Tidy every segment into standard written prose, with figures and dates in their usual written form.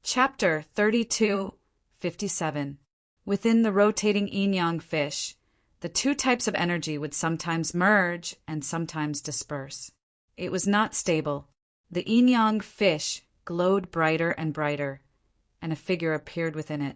Chapter 32:57. Within the rotating yin-yang fish, the two types of energy would sometimes merge and sometimes disperse. It was not stable. The yin-yang fish glowed brighter and brighter, and a figure appeared within it.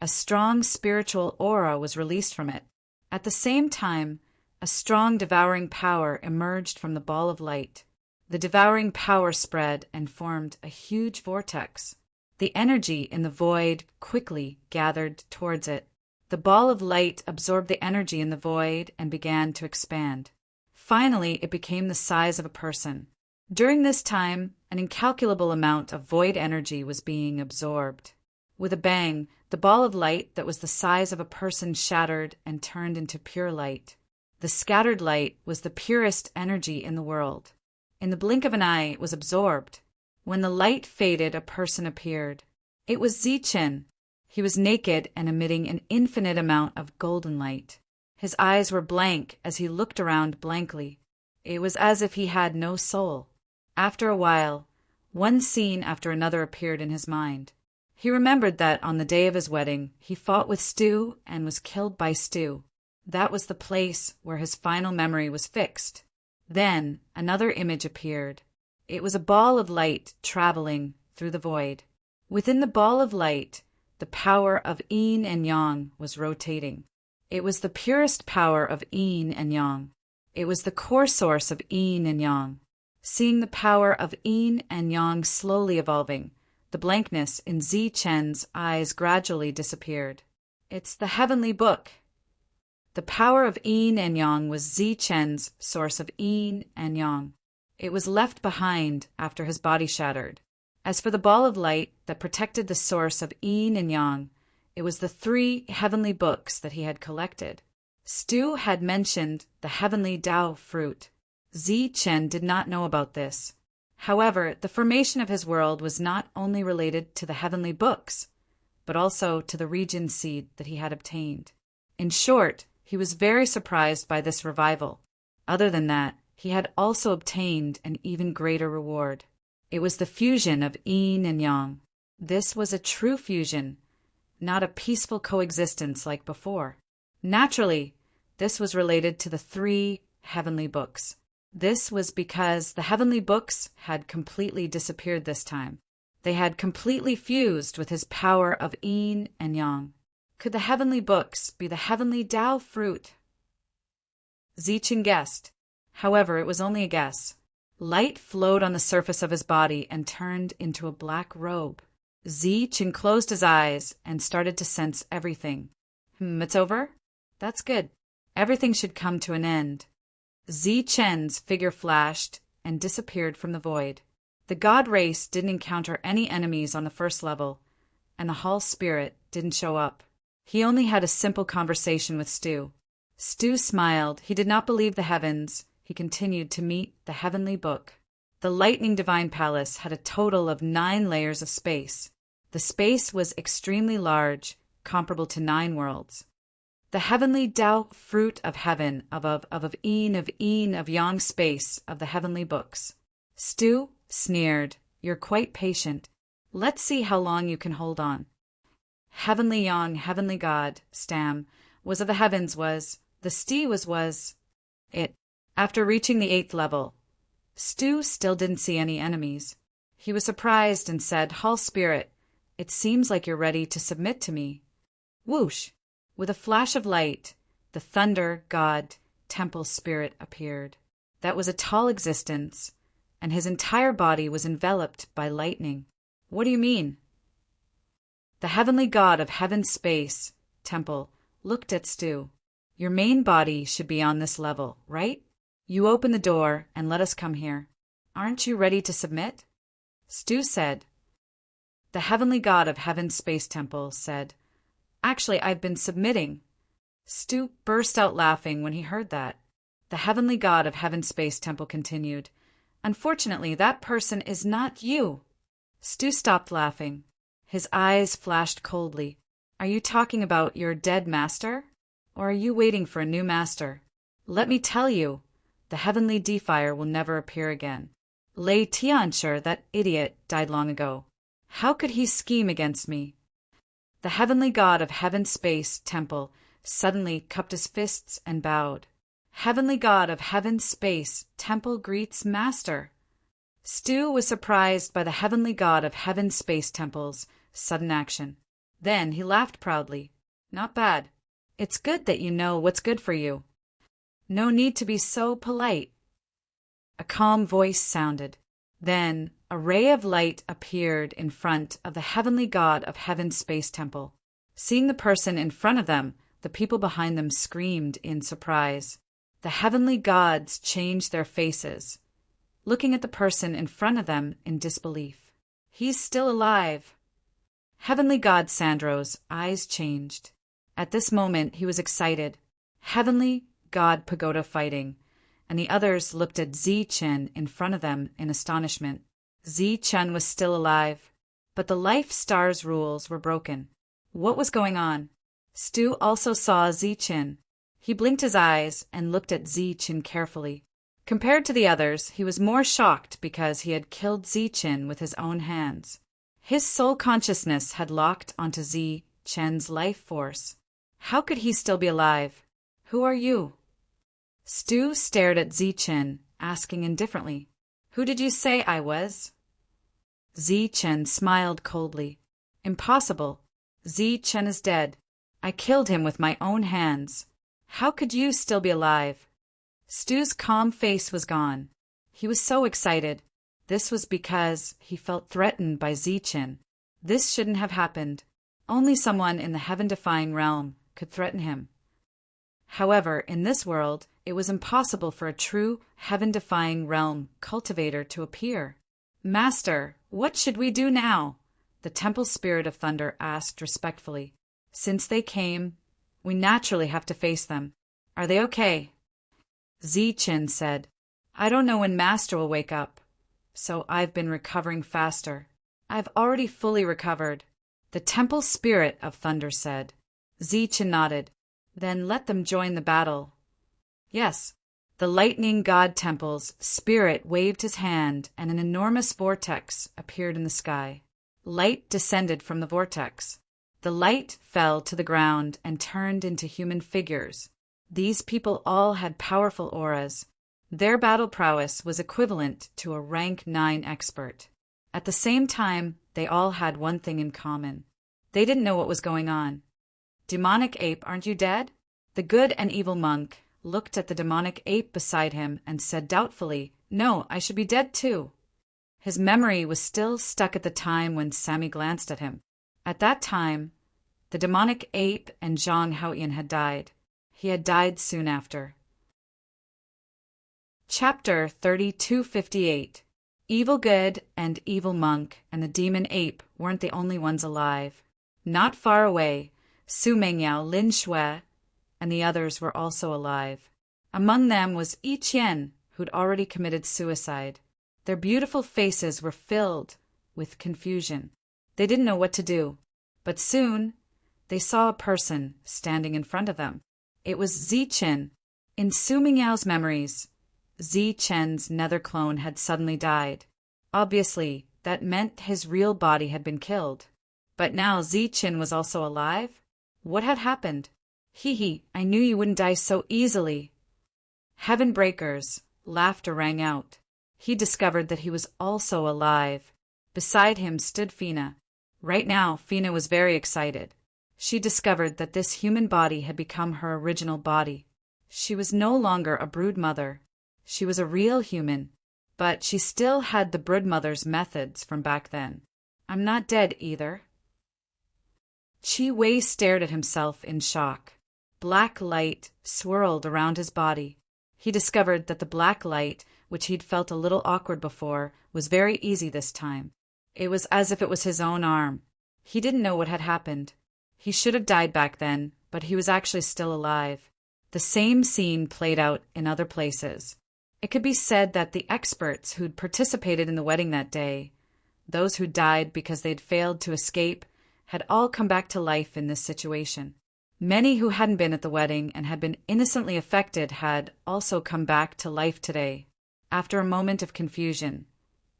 A strong spiritual aura was released from it. At the same time, a strong devouring power emerged from the ball of light. The devouring power spread and formed a huge vortex. The energy in the void quickly gathered towards it. The ball of light absorbed the energy in the void and began to expand. Finally, it became the size of a person. During this time, an incalculable amount of void energy was being absorbed. With a bang, the ball of light that was the size of a person shattered and turned into pure light. The scattered light was the purest energy in the world. In the blink of an eye, it was absorbed. When the light faded, a person appeared. It was Zichen. He was naked and emitting an infinite amount of golden light. His eyes were blank as he looked around blankly. It was as if he had no soul. After a while, one scene after another appeared in his mind. He remembered that on the day of his wedding, he fought with Stu and was killed by Stu. That was the place where his final memory was fixed. Then another image appeared. It was a ball of light traveling through the void. Within the ball of light, the power of yin and yang was rotating. It was the purest power of yin and yang. It was the core source of yin and yang. Seeing the power of yin and yang slowly evolving, the blankness in Zichen's eyes gradually disappeared. It's the heavenly book. The power of yin and yang was Zichen's source of yin and yang. It was left behind after his body shattered. As for the ball of light that protected the source of yin and yang, it was the 3 heavenly books that he had collected. Stu had mentioned the heavenly Tao fruit. Zichen did not know about this. However, the formation of his world was not only related to the heavenly books, but also to the region seed that he had obtained. In short, he was very surprised by this revival. Other than that, he had also obtained an even greater reward. It was the fusion of yin and yang. This was a true fusion, not a peaceful coexistence like before. Naturally, this was related to the 3 heavenly books. This was because the heavenly books had completely disappeared this time. They had completely fused with his power of yin and yang. Could the heavenly books be the heavenly Tao fruit? Zichen guessed. However, it was only a guess. Light flowed on the surface of his body and turned into a black robe. Zichen closed his eyes and started to sense everything. It's over? That's good. Everything should come to an end. Zichen's figure flashed and disappeared from the void. The god race didn't encounter any enemies on the first level, and the hall spirit didn't show up. He only had a simple conversation with Stu. Stu smiled. He did not believe the heavens. He continued to meet the heavenly book. The lightning divine palace had a total of 9 layers of space. The space was extremely large, comparable to 9 worlds. The heavenly Tao fruit of heaven, of yin, of yang space, of the heavenly books. Stu sneered. You're quite patient. Let's see how long you can hold on. Heavenly yang, heavenly god, Stam, was of the heavens was, the Sti was it. After reaching the 8th level, Stu still didn't see any enemies. He was surprised and said, Hall Spirit, it seems like you're ready to submit to me. Whoosh! With a flash of light, the Thunder God Temple Spirit appeared. That was a tall existence, and his entire body was enveloped by lightning. What do you mean? The heavenly god of heaven space, Temple, looked at Stu. Your main body should be on this level, right? You open the door and let us come here. Aren't you ready to submit? Stu said. The heavenly god of heaven space temple said, Actually, I've been submitting. Stu burst out laughing when he heard that. The heavenly god of heaven space temple continued, Unfortunately, that person is not you. Stu stopped laughing. His eyes flashed coldly. Are you talking about your dead master? Or are you waiting for a new master? Let me tell you, the heavenly defier will never appear again. Lei Tianshi, that idiot, died long ago. How could he scheme against me? The heavenly god of heaven-space temple suddenly cupped his fists and bowed. Heavenly god of heaven-space temple greets master. Stu was surprised by the heavenly god of heaven-space temple's sudden action. Then he laughed proudly. Not bad. It's good that you know what's good for you. No need to be so polite. A calm voice sounded. Then a ray of light appeared in front of the heavenly god of heaven-space temple. Seeing the person in front of them, the people behind them screamed in surprise. The heavenly gods changed their faces, looking at the person in front of them in disbelief. He's still alive. Heavenly god Sandro's eyes changed. At this moment he was excited. Heavenly god Pagoda fighting, and the others looked at Zi-Chen in front of them in astonishment. Zi-Chen was still alive, but the life star's rules were broken. What was going on? Stu also saw Zi-Chen. He blinked his eyes and looked at Zi-Chen carefully. Compared to the others, he was more shocked because he had killed Zi-Chen with his own hands. His soul consciousness had locked onto Zi-Chen's life force. How could he still be alive? Who are you? Stu stared at Zi-Chen, asking indifferently, Who did you say I was? Zi-Chen smiled coldly. Impossible. Zi-Chen is dead. I killed him with my own hands. How could you still be alive? Stu's calm face was gone. He was so excited. This was because he felt threatened by Zi-Chen. This shouldn't have happened. Only someone in the heaven-defying realm could threaten him. However, in this world, it was impossible for a true heaven-defying realm cultivator to appear. Master, what should we do now? The temple spirit of thunder asked respectfully. Since they came, we naturally have to face them. Are they okay? Zi-Chen said, I don't know when Master will wake up, so I've been recovering faster. I've already fully recovered. The temple spirit of thunder said. Zi-Chen nodded. Then let them join the battle. Yes. The lightning god temple's spirit waved his hand and an enormous vortex appeared in the sky. Light descended from the vortex. The light fell to the ground and turned into human figures. These people all had powerful auras. Their battle prowess was equivalent to a rank 9 expert. At the same time, they all had one thing in common. They didn't know what was going on. Demonic ape, aren't you dead? The good and evil monk looked at the demonic ape beside him and said doubtfully, No, I should be dead too. His memory was still stuck at the time when Sammy glanced at him. At that time, the demonic ape and Zhang Haoyan had died. He had died soon after. Chapter 3258. Evil good and evil monk and the demon ape weren't the only ones alive. Not far away, Su Mengyao, Lin Shui, and the others were also alive. Among them was Yi Qian, who'd already committed suicide. Their beautiful faces were filled with confusion. They didn't know what to do, but soon they saw a person standing in front of them. It was Zi-Chen. In Su Mingyao's memories, Zi-Chen's nether clone had suddenly died. Obviously, that meant his real body had been killed. But now Zi-Chen was also alive? What had happened? Hee, I knew you wouldn't die so easily. Heaven breakers, laughter rang out. He discovered that he was also alive. Beside him stood Fina. Right now, Fina was very excited. She discovered that this human body had become her original body. She was no longer a brood mother. She was a real human, but she still had the brood mother's methods from back then. I'm not dead either. Qi Wei stared at himself in shock. Black light swirled around his body. He discovered that the black light, which he'd felt a little awkward before, was very easy this time. It was as if it was his own arm. He didn't know what had happened. He should have died back then, but he was actually still alive. The same scene played out in other places. It could be said that the experts who'd participated in the wedding that day, those who died because they'd failed to escape, had all come back to life in this situation. Many who hadn't been at the wedding and had been innocently affected had also come back to life today. After a moment of confusion,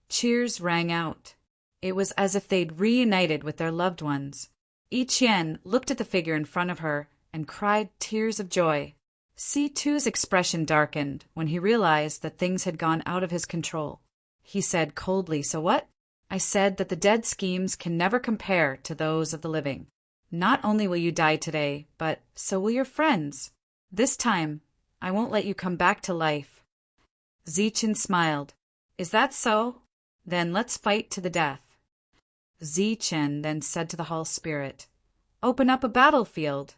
cheers rang out. It was as if they'd reunited with their loved ones. Yi Qian looked at the figure in front of her and cried tears of joy. C2's expression darkened when he realized that things had gone out of his control. He said coldly, "So what?" "I said that the dead schemes can never compare to those of the living. Not only will you die today, but so will your friends. This time, I won't let you come back to life." Zichen smiled. "Is that so? Then let's fight to the death." Zichen then said to the hall spirit, "Open up a battlefield."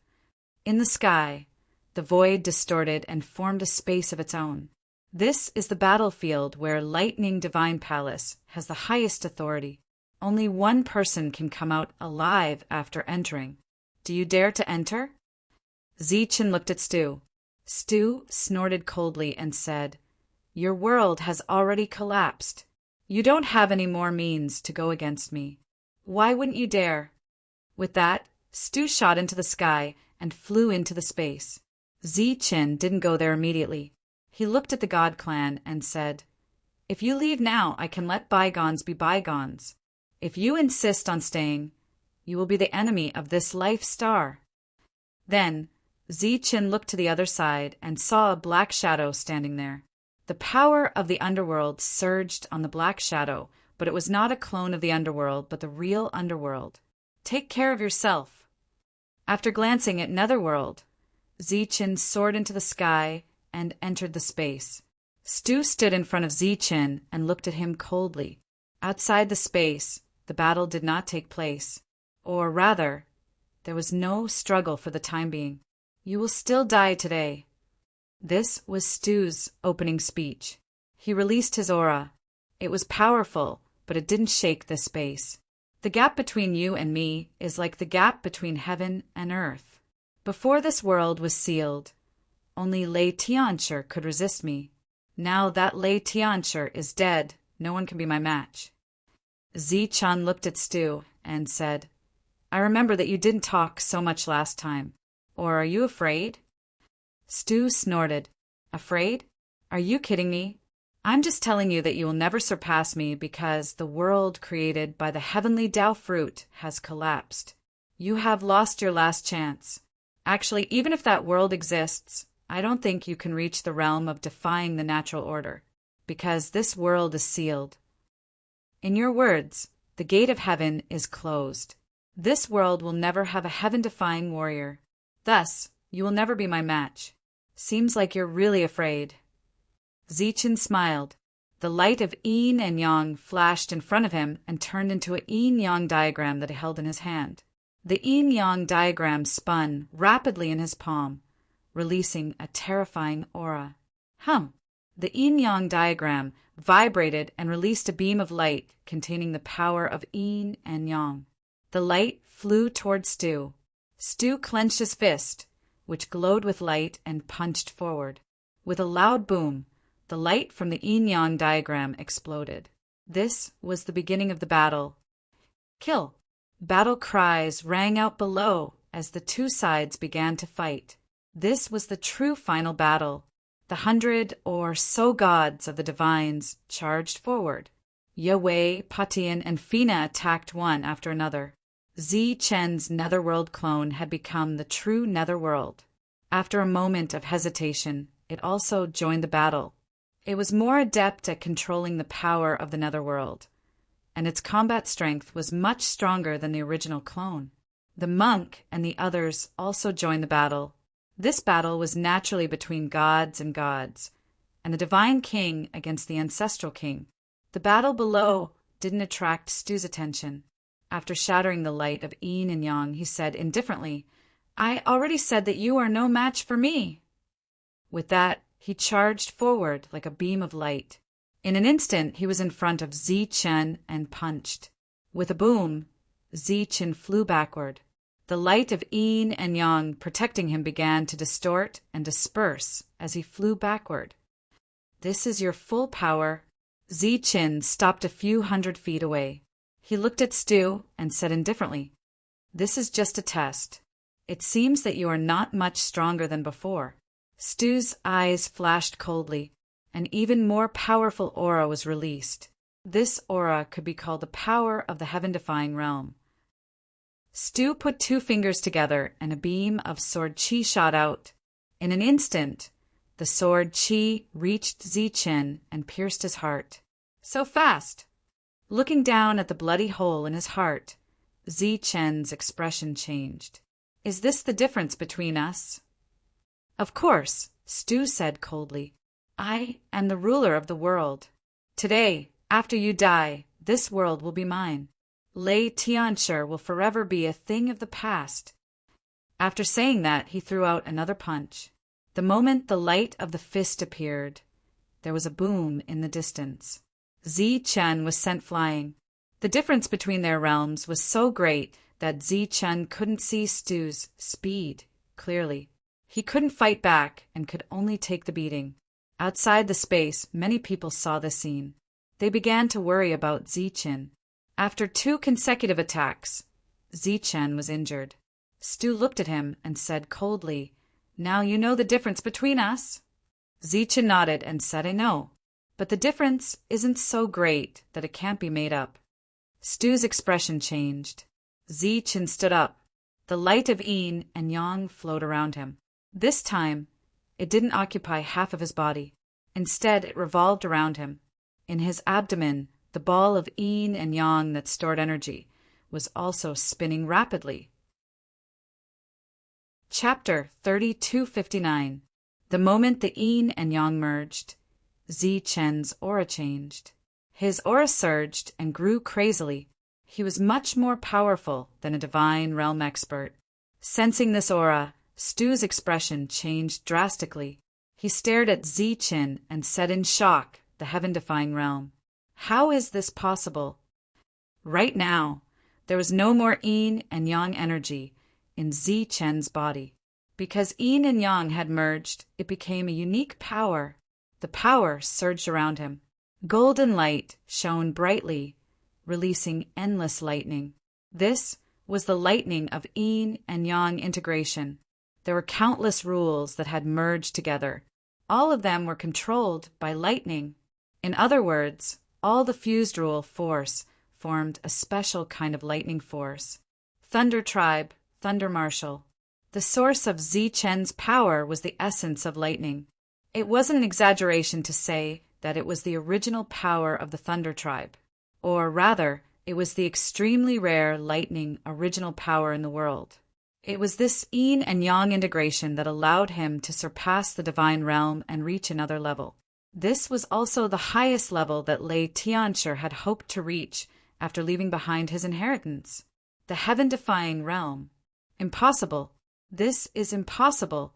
In the sky, the void distorted and formed a space of its own. This is the battlefield where Lightning Divine Palace has the highest authority. Only one person can come out alive after entering. Do you dare to enter? Zichen looked at Stu. Stu snorted coldly and said, "Your world has already collapsed. You don't have any more means to go against me. Why wouldn't you dare?" With that, Stu shot into the sky and flew into the space. Zichen didn't go there immediately. He looked at the God Clan and said, "If you leave now, I can let bygones be bygones. If you insist on staying, you will be the enemy of this life star." Then, Zichen looked to the other side and saw a black shadow standing there. The power of the underworld surged on the black shadow, but it was not a clone of the underworld, but the real underworld. "Take care of yourself." After glancing at Netherworld, Zichen soared into the sky and entered the space. Stu stood in front of Zichen and looked at him coldly. Outside the space, the battle did not take place. Or rather, there was no struggle for the time being. "You will still die today." This was Stu's opening speech. He released his aura. It was powerful, but it didn't shake the space. "The gap between you and me is like the gap between heaven and earth. Before this world was sealed, only Lei Tianshi could resist me. Now that Lei Tianshi is dead, no one can be my match." Zichen looked at Stu and said, "I remember that you didn't talk so much last time. Or are you afraid?" Stu snorted. "Afraid? Are you kidding me? I'm just telling you that you will never surpass me because the world created by the heavenly Tao fruit has collapsed. You have lost your last chance. Actually, even if that world exists, I don't think you can reach the realm of defying the natural order, because this world is sealed. In your words, the gate of heaven is closed. This world will never have a heaven-defying warrior. Thus, you will never be my match. Seems like you're really afraid." Zichen smiled. The light of yin and yang flashed in front of him and turned into a yin-yang diagram that he held in his hand. The yin-yang diagram spun rapidly in his palm, releasing a terrifying aura. The yin-yang diagram vibrated and released a beam of light containing the power of yin and yang. The light flew toward Stu. Stu clenched his fist, which glowed with light, and punched forward. With a loud boom, the light from the yin-yang diagram exploded. This was the beginning of the battle. "Kill!" Battle cries rang out below as the two sides began to fight. This was the true final battle. The 100 or so gods of the divines charged forward. Yewei, Patian, and Fina attacked one after another. Zichen's netherworld clone had become the true netherworld. After a moment of hesitation, it also joined the battle. It was more adept at controlling the power of the netherworld, and its combat strength was much stronger than the original clone. The monk and the others also joined the battle. This battle was naturally between gods, and the divine king against the ancestral king. The battle below didn't attract Stu's attention. After shattering the light of yin and yang, he said indifferently, "I already said that you are no match for me." With that, he charged forward like a beam of light. In an instant, he was in front of Zichen and punched. With a boom, Zichen flew backward. The light of yin and yang protecting him began to distort and disperse as he flew backward. "This is your full power." Zichen stopped a few 100 feet away. He looked at Stu and said indifferently, "This is just a test. It seems that you are not much stronger than before." Stu's eyes flashed coldly. An even more powerful aura was released. This aura could be called the power of the heaven-defying realm. Stu put 2 fingers together and a beam of sword chi shot out. In an instant, the sword chi reached Zichen and pierced his heart. So fast! Looking down at the bloody hole in his heart, Zichen's expression changed. Is this the difference between us? Of course, Stu said coldly. I am the ruler of the world. Today, after you die, this world will be mine. Lei Tianshi will forever be a thing of the past. After saying that, he threw out another punch. The moment the light of the fist appeared, there was a boom in the distance. Zichen was sent flying. The difference between their realms was so great that Zichen couldn't see Stu's speed clearly. He couldn't fight back and could only take the beating. Outside the space, many people saw the scene. They began to worry about Zichen. After 2 consecutive attacks, Zichen was injured. Stu looked at him and said coldly, Now you know the difference between us? Zichen nodded and said, I know, but the difference isn't so great that it can't be made up. Stu's expression changed. Zichen stood up. The light of yin and yang flowed around him. This time, it didn't occupy half of his body. Instead, it revolved around him. In his abdomen, the ball of yin and yang that stored energy was also spinning rapidly. Chapter 3259. The moment the yin and yang merged, Zichen's aura changed. His aura surged and grew crazily. He was much more powerful than a divine realm expert. Sensing this aura, Stu's expression changed drastically. He stared at Zichen and said in shock, the heaven-defying realm, How is this possible? Right now, there was no more yin and yang energy in Zichen's body. Because yin and yang had merged, it became a unique power. The power surged around him. Golden light shone brightly, releasing endless lightning. This was the lightning of yin and yang integration. There were countless rules that had merged together. All of them were controlled by lightning. In other words, all the fused rule force formed a special kind of lightning force. Thunder Tribe, Thunder Marshal. The source of Zichen's power was the essence of lightning. It wasn't an exaggeration to say that it was the original power of the Thunder Tribe. Or rather, it was the extremely rare lightning original power in the world. It was this yin and yang integration that allowed him to surpass the divine realm and reach another level. This was also the highest level that Lei Tianshi had hoped to reach after leaving behind his inheritance. The heaven-defying realm. Impossible. This is impossible.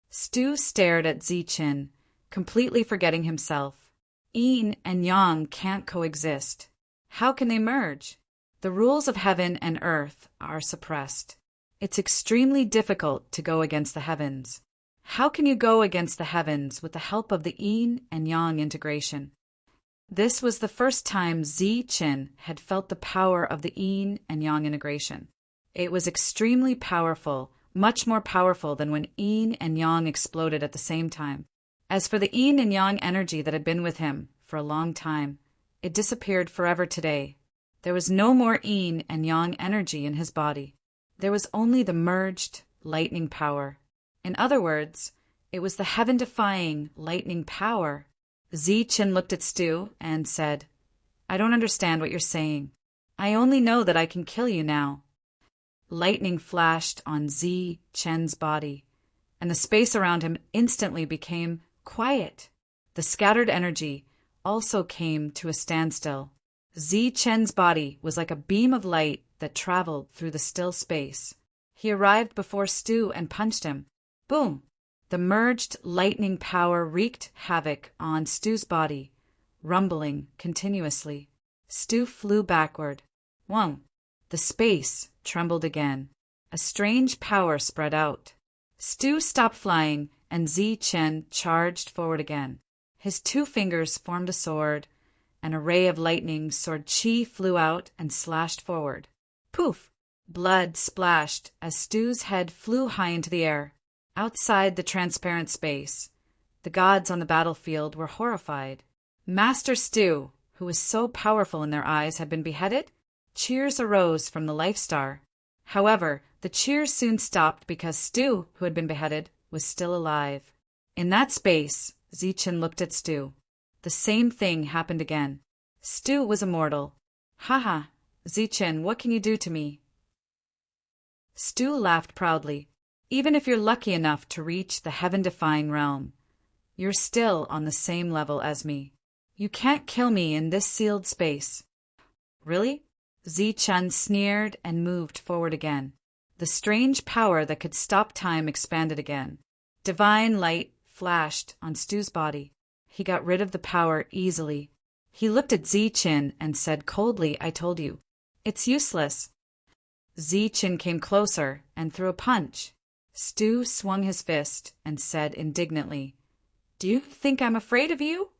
Stu stared at Zichen, completely forgetting himself. Yin and yang can't coexist. How can they merge? The rules of heaven and earth are suppressed. It's extremely difficult to go against the heavens. How can you go against the heavens with the help of the yin and yang integration? This was the first time Zichen had felt the power of the yin and yang integration. It was extremely powerful, much more powerful than when yin and yang exploded at the same time. As for the yin and yang energy that had been with him for a long time, it disappeared forever today. There was no more yin and yang energy in his body. There was only the merged lightning power. In other words, it was the heaven-defying lightning power. Zichen looked at Stu and said, I don't understand what you're saying. I only know that I can kill you now. Lightning flashed on Zichen's body, and the space around him instantly became quiet. The scattered energy also came to a standstill. Zichen's body was like a beam of light that traveled through the still space. He arrived before Stu and punched him. Boom! The merged lightning power wreaked havoc on Stu's body, rumbling continuously. Stu flew backward. Whoa! The space trembled again. A strange power spread out. Stu stopped flying, and Zichen charged forward again. His 2 fingers formed a sword. An array of lightning sword chi flew out and slashed forward. Poof! Blood splashed as Stu's head flew high into the air. Outside the transparent space, the gods on the battlefield were horrified. Master Stu, who was so powerful in their eyes, had been beheaded, cheers arose from the Life Star. However, the cheers soon stopped because Stu, who had been beheaded, was still alive. In that space, Zichen looked at Stu. The same thing happened again. Stu was immortal. Haha, Zichen, what can you do to me? Stu laughed proudly. Even if you're lucky enough to reach the heaven-defying realm, you're still on the same level as me. You can't kill me in this sealed space. Really? Zichen sneered and moved forward again. The strange power that could stop time expanded again. Divine light flashed on Stu's body. He got rid of the power easily. He looked at Zichen and said coldly, I told you. It's useless. Zichen came closer and threw a punch. Stu swung his fist and said indignantly, Do you think I'm afraid of you?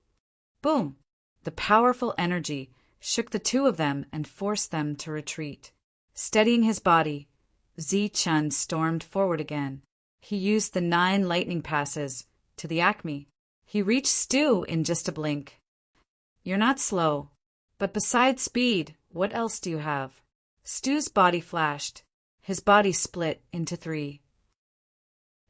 Boom! The powerful energy shook the two of them and forced them to retreat. Steadying his body, Zichen stormed forward again. He used the 9 lightning passes to the Acme. He reached Stu in just a blink. You're not slow, but besides speed, what else do you have? Stu's body flashed. His body split into 3.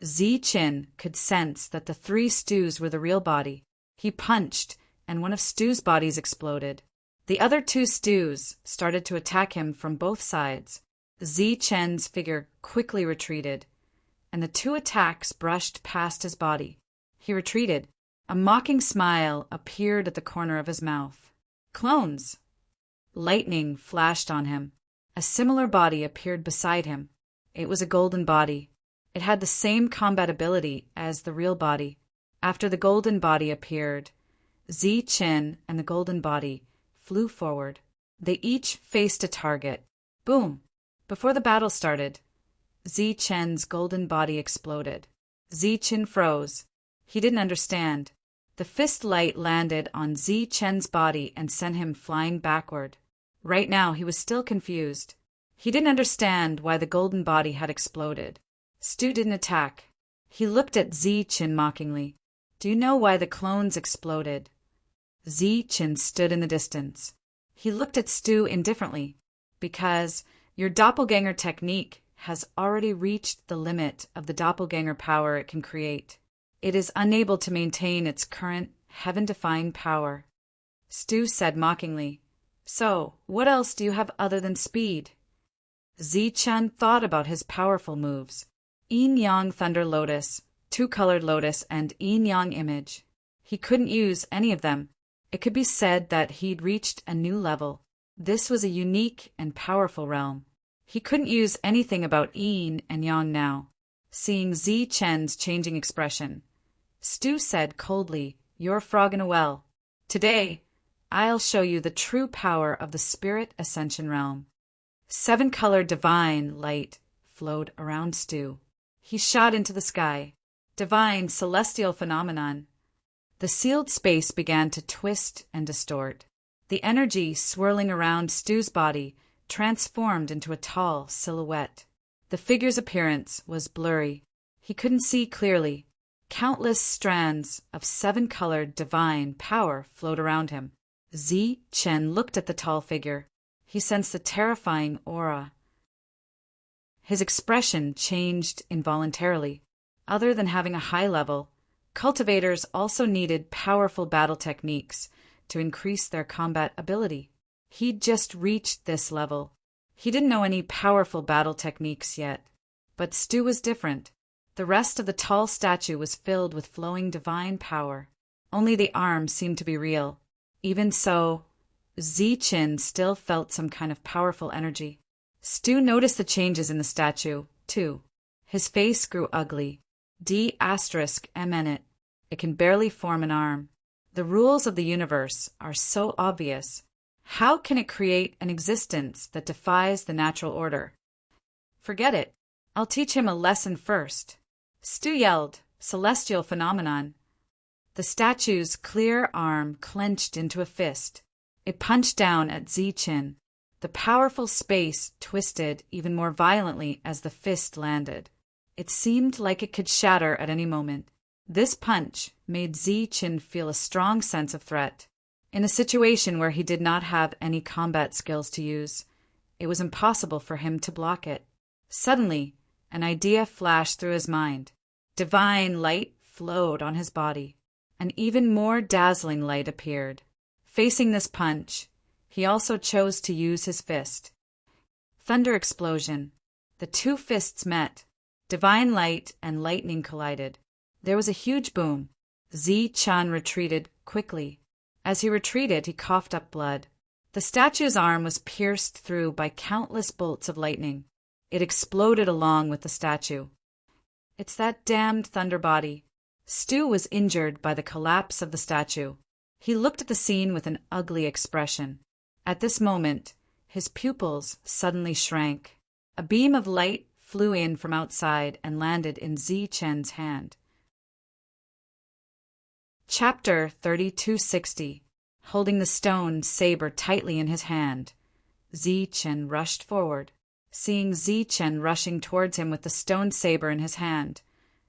Zichen could sense that the 3 Stus were the real body. He punched, and one of Stu's bodies exploded. The other 2 Stus started to attack him from both sides. Zichen's figure quickly retreated, and the 2 attacks brushed past his body. He retreated. A mocking smile appeared at the corner of his mouth. Clones! Lightning flashed on him. A similar body appeared beside him. It was a golden body. It had the same combat ability as the real body. After the golden body appeared, Zichen and the golden body flew forward. They each faced a target. Boom! Before the battle started, Zichen's golden body exploded. Zichen froze. He didn't understand. The fist light landed on Zichen's body and sent him flying backward. Right now, he was still confused. He didn't understand why the golden body had exploded. Stu didn't attack. He looked at Zichen mockingly. Do you know why the clones exploded? Zichen stood in the distance. He looked at Stu indifferently. Because your doppelganger technique has already reached the limit of the doppelganger power it can create. It is unable to maintain its current heaven-defying power. Stu said mockingly, So, what else do you have other than speed? Zichen thought about his powerful moves. Yin-Yang Thunder Lotus, Two-Colored Lotus, and Yin-Yang Image. He couldn't use any of them. It could be said that he'd reached a new level. This was a unique and powerful realm. He couldn't use anything about Yin and Yang now. Seeing Zichen's changing expression, Stu said coldly, You're a frog in a well. Today, I'll show you the true power of the Spirit Ascension Realm. 7-colored divine light flowed around Stu. He shot into the sky. Divine celestial phenomenon. The sealed space began to twist and distort. The energy swirling around Stu's body transformed into a tall silhouette. The figure's appearance was blurry. He couldn't see clearly. Countless strands of 7-colored divine power flowed around him. Zichen looked at the tall figure. He sensed a terrifying aura. His expression changed involuntarily. Other than having a high level, cultivators also needed powerful battle techniques to increase their combat ability. He'd just reached this level. He didn't know any powerful battle techniques yet. But Stu was different. The rest of the tall statue was filled with flowing divine power. Only the arms seemed to be real. Even so, Zichen still felt some kind of powerful energy. Stu noticed the changes in the statue, too. His face grew ugly. D**M in it. It can barely form an arm. The rules of the universe are so obvious. How can it create an existence that defies the natural order? Forget it. I'll teach him a lesson first. Stu yelled, Celestial phenomenon. The statue's clear arm clenched into a fist. It punched down at Zichen. The powerful space twisted even more violently as the fist landed. It seemed like it could shatter at any moment. This punch made Zichen feel a strong sense of threat. In a situation where he did not have any combat skills to use, it was impossible for him to block it. Suddenly, an idea flashed through his mind. Divine light flowed on his body. An even more dazzling light appeared. Facing this punch, he also chose to use his fist. Thunder explosion. The two fists met. Divine light and lightning collided. There was a huge boom. Zi-Chun retreated quickly. As he retreated, he coughed up blood. The statue's arm was pierced through by countless bolts of lightning. It exploded along with the statue. It's that damned thunder body. Stu was injured by the collapse of the statue. He looked at the scene with an ugly expression. At this moment, his pupils suddenly shrank. A beam of light flew in from outside and landed in Zi-Chen's hand. Chapter 3260. Holding the stone saber tightly in his hand, Zi-Chen rushed forward. Seeing Zi-Chen rushing towards him with the stone saber in his hand,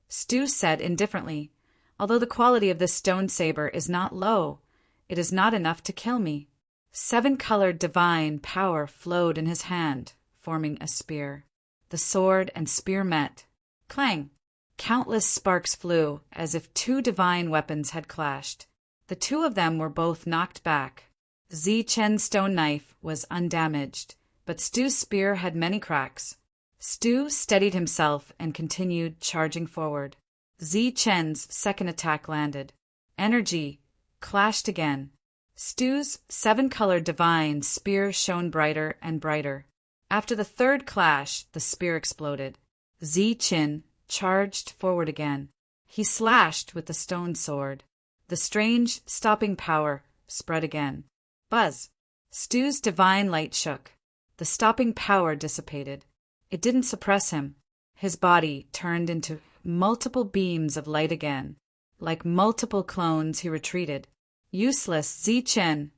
Stu said indifferently, "Although the quality of this stone saber is not low, it is not enough to kill me." 7-colored divine power flowed in his hand, forming a spear. The sword and spear met. Clang! Countless sparks flew, as if two divine weapons had clashed. The two of them were both knocked back. Zi-Chen's stone knife was undamaged, but Stu's spear had many cracks. Stu steadied himself and continued charging forward. Zi-Chen's second attack landed. Energy clashed again. Stu's 7-colored divine spear shone brighter and brighter. After the third clash, the spear exploded. Zi-Chen charged forward again. He slashed with the stone sword. The strange, stopping power spread again. Buzz! Stu's divine light shook. The stopping power dissipated. It didn't suppress him. His body turned into multiple beams of light again. Like multiple clones, he retreated. Useless, Zi-Chen.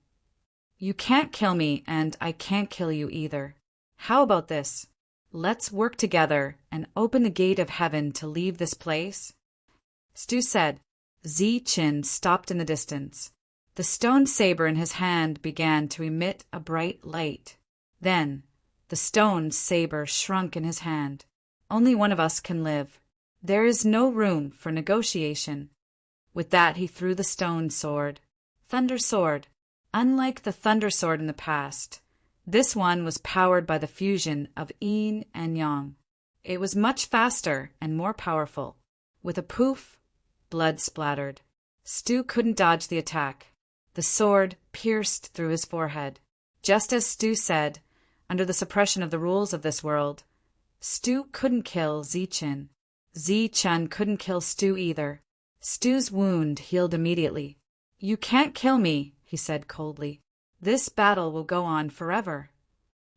You can't kill me, and I can't kill you either. How about this? Let's work together and open the gate of heaven to leave this place. Stu said. Zi-Chen stopped in the distance. The stone saber in his hand began to emit a bright light. Then, the stone saber shrunk in his hand. Only one of us can live. There is no room for negotiation. With that, he threw the stone sword. Thunder sword. Unlike the thunder sword in the past, this one was powered by the fusion of yin and yang. It was much faster and more powerful. With a poof, blood splattered. Stu couldn't dodge the attack. The sword pierced through his forehead. Just as Stu said, under the suppression of the rules of this world, Stu couldn't kill Zi-Chen. Zi-Chen couldn't kill Stu either. Stu's wound healed immediately. "You can't kill me," he said coldly. "This battle will go on forever."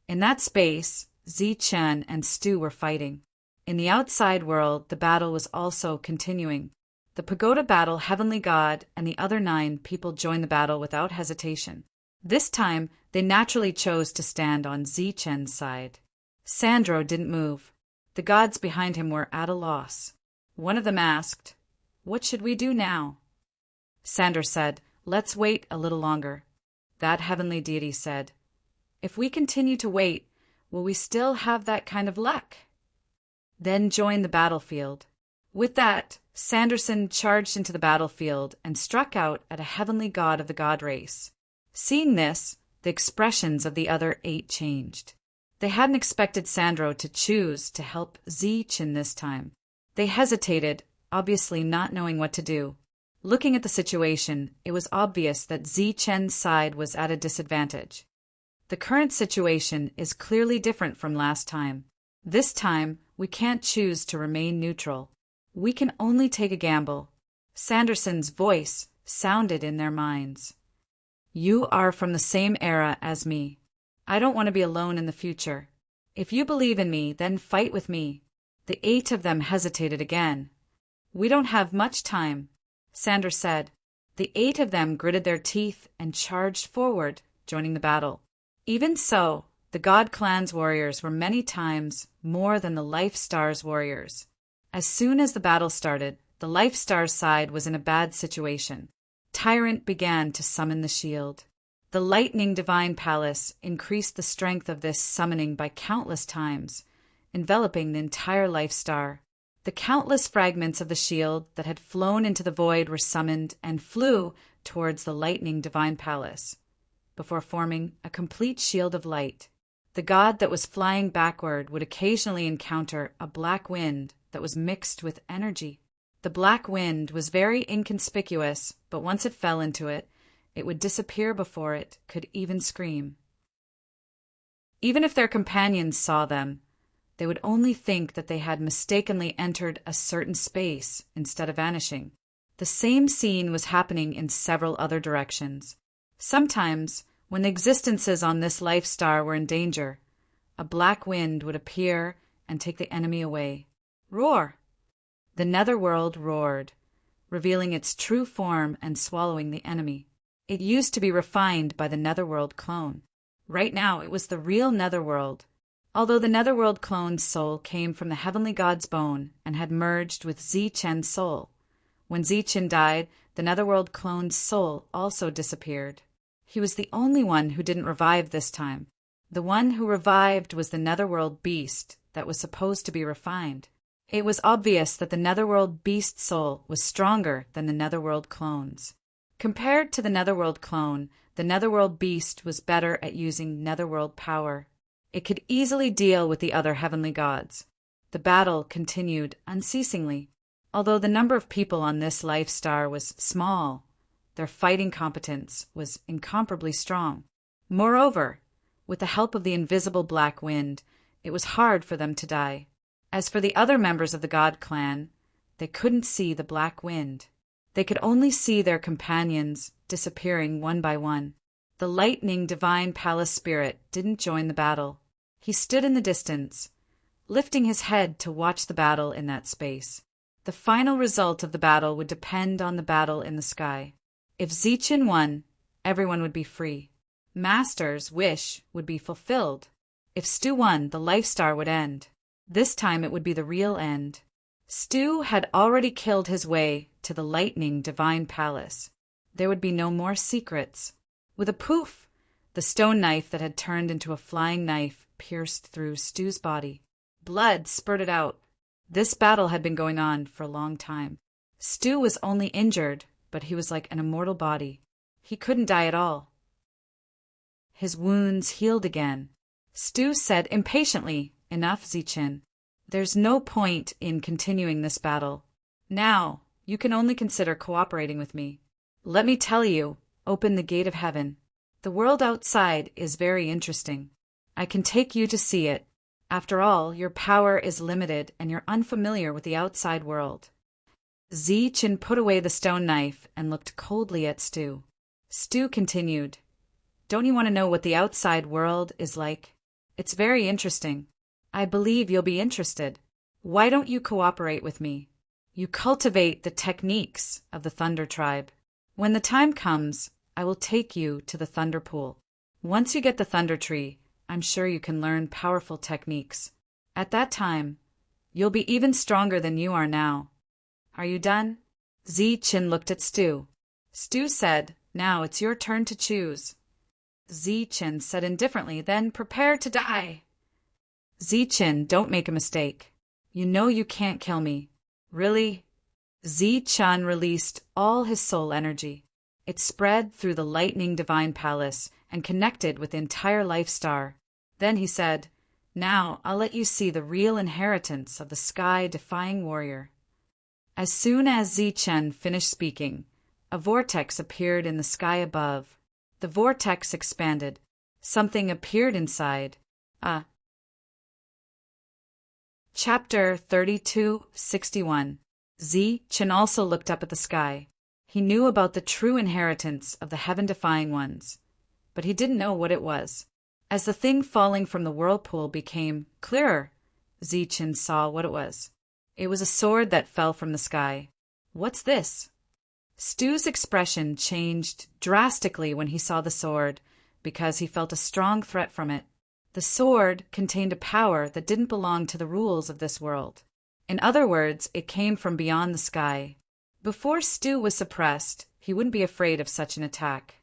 In that space, Zi-Chen and Stu were fighting. In the outside world, the battle was also continuing. The pagoda battle, Heavenly God and the other 9 people joined the battle without hesitation. This time, they naturally chose to stand on Zi-Chen's side. Sandro didn't move. The gods behind him were at a loss. One of them asked, "What should we do now?" Sandro said, "Let's wait a little longer." That heavenly deity said, "If we continue to wait, will we still have that kind of luck?" Then join the battlefield. With that, Sanderson charged into the battlefield and struck out at a heavenly god of the god race. Seeing this, the expressions of the other 8 changed. They hadn't expected Sandro to choose to help Zi-Chen this time. They hesitated, obviously not knowing what to do. Looking at the situation, it was obvious that Zi-Chen's side was at a disadvantage. The current situation is clearly different from last time. This time, we can't choose to remain neutral. We can only take a gamble. Sanderson's voice sounded in their minds. "You are from the same era as me. I don't want to be alone in the future. If you believe in me, then fight with me." The 8 of them hesitated again. "We don't have much time," Sanders said. The 8 of them gritted their teeth and charged forward, joining the battle. Even so, the God Clan's warriors were many times more than the Life Star's warriors. As soon as the battle started, the Life Star's side was in a bad situation. Tyrant began to summon the shield. The lightning divine palace increased the strength of this summoning by countless times, enveloping the entire life star. The countless fragments of the shield that had flown into the void were summoned and flew towards the lightning divine palace, before forming a complete shield of light. The god that was flying backward would occasionally encounter a black wind that was mixed with energy. The black wind was very inconspicuous, but once it fell into it, it would disappear before it could even scream. Even if their companions saw them, they would only think that they had mistakenly entered a certain space instead of vanishing. The same scene was happening in several other directions. Sometimes, when the existences on this life star were in danger, a black wind would appear and take the enemy away. Roar! The netherworld roared, revealing its true form and swallowing the enemy. It used to be refined by the netherworld clone. Right now it was the real netherworld. Although the netherworld clone's soul came from the heavenly god's bone and had merged with Zichen's soul. When Zichen died, the netherworld clone's soul also disappeared. He was the only one who didn't revive this time. The one who revived was the netherworld beast that was supposed to be refined. It was obvious that the netherworld beast soul was stronger than the netherworld clone's. Compared to the netherworld clone, the netherworld beast was better at using netherworld power. It could easily deal with the other heavenly gods. The battle continued unceasingly. Although the number of people on this life star was small, their fighting competence was incomparably strong. Moreover, with the help of the invisible black wind, it was hard for them to die. As for the other members of the god clan, they couldn't see the black wind. They could only see their companions disappearing one by one. The lightning divine palace spirit didn't join the battle. He stood in the distance, lifting his head to watch the battle in that space. The final result of the battle would depend on the battle in the sky. If Zichen won, everyone would be free. Master's wish would be fulfilled. If Stu won, the life star would end. This time it would be the real end. Stu had already killed his way to the lightning divine palace. There would be no more secrets. With a poof, the stone knife that had turned into a flying knife pierced through Stu's body. Blood spurted out. This battle had been going on for a long time. Stu was only injured, but he was like an immortal body. He couldn't die at all. His wounds healed again. Stu said impatiently, "Enough, Zichen. There's no point in continuing this battle. Now, you can only consider cooperating with me. Let me tell you, open the gate of heaven. The world outside is very interesting. I can take you to see it. After all, your power is limited and you're unfamiliar with the outside world." Zichen put away the stone knife and looked coldly at Stu. Stu continued, "Don't you want to know what the outside world is like? It's very interesting. I believe you'll be interested. Why don't you cooperate with me? You cultivate the techniques of the Thunder Tribe. When the time comes, I will take you to the Thunder Pool. Once you get the Thunder Tree, I'm sure you can learn powerful techniques. At that time, you'll be even stronger than you are now. Are you done?" Zichen looked at Stu. Stu said, "Now it's your turn to choose." Zichen said indifferently, "Then prepare to die." "Zichen, don't make a mistake. You know you can't kill me." "Really?" Zichen released all his soul energy. It spread through the lightning divine palace and connected with the entire life star. Then he said, "Now I'll let you see the real inheritance of the sky-defying warrior." As soon as Zichen finished speaking, a vortex appeared in the sky above. The vortex expanded. Something appeared inside. Chapter 3261. Zichen also looked up at the sky. He knew about the true inheritance of the heaven-defying ones, but he didn't know what it was. As the thing falling from the whirlpool became clearer, Zichen saw what it was. It was a sword that fell from the sky. "What's this?" Stu's expression changed drastically when he saw the sword, because he felt a strong threat from it. The sword contained a power that didn't belong to the rules of this world. In other words, it came from beyond the sky. Before Stu was suppressed, he wouldn't be afraid of such an attack.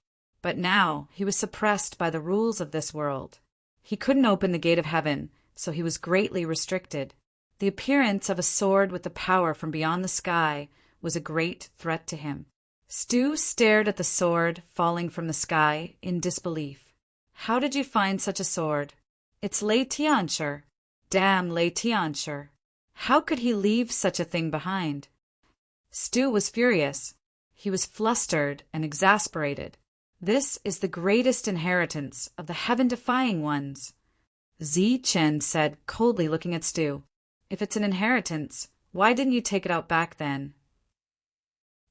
But now he was suppressed by the rules of this world. He couldn't open the gate of heaven, so he was greatly restricted. The appearance of a sword with the power from beyond the sky was a great threat to him. Stu stared at the sword falling from the sky in disbelief. How did you find such a sword? It's Lei Tianshi. Damn Lei Tianshi. How could he leave such a thing behind? Stu was furious. He was flustered and exasperated. This is the greatest inheritance of the heaven-defying ones. Zi Chen said, coldly looking at Stu. If it's an inheritance, why didn't you take it out back then?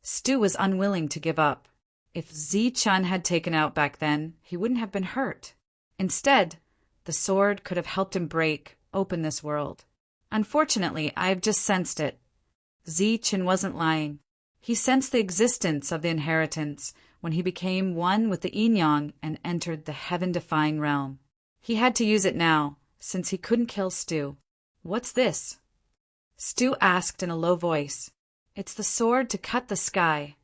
Stu was unwilling to give up. If Zi Chen had taken it out back then, he wouldn't have been hurt. Instead, the sword could have helped him break open this world. Unfortunately, I have just sensed it. Zi Chen wasn't lying. He sensed the existence of the inheritance when he became one with the yin-yang and entered the heaven-defying realm. He had to use it now, since he couldn't kill Stu. What's this? Stu asked in a low voice. It's the sword to cut the sky.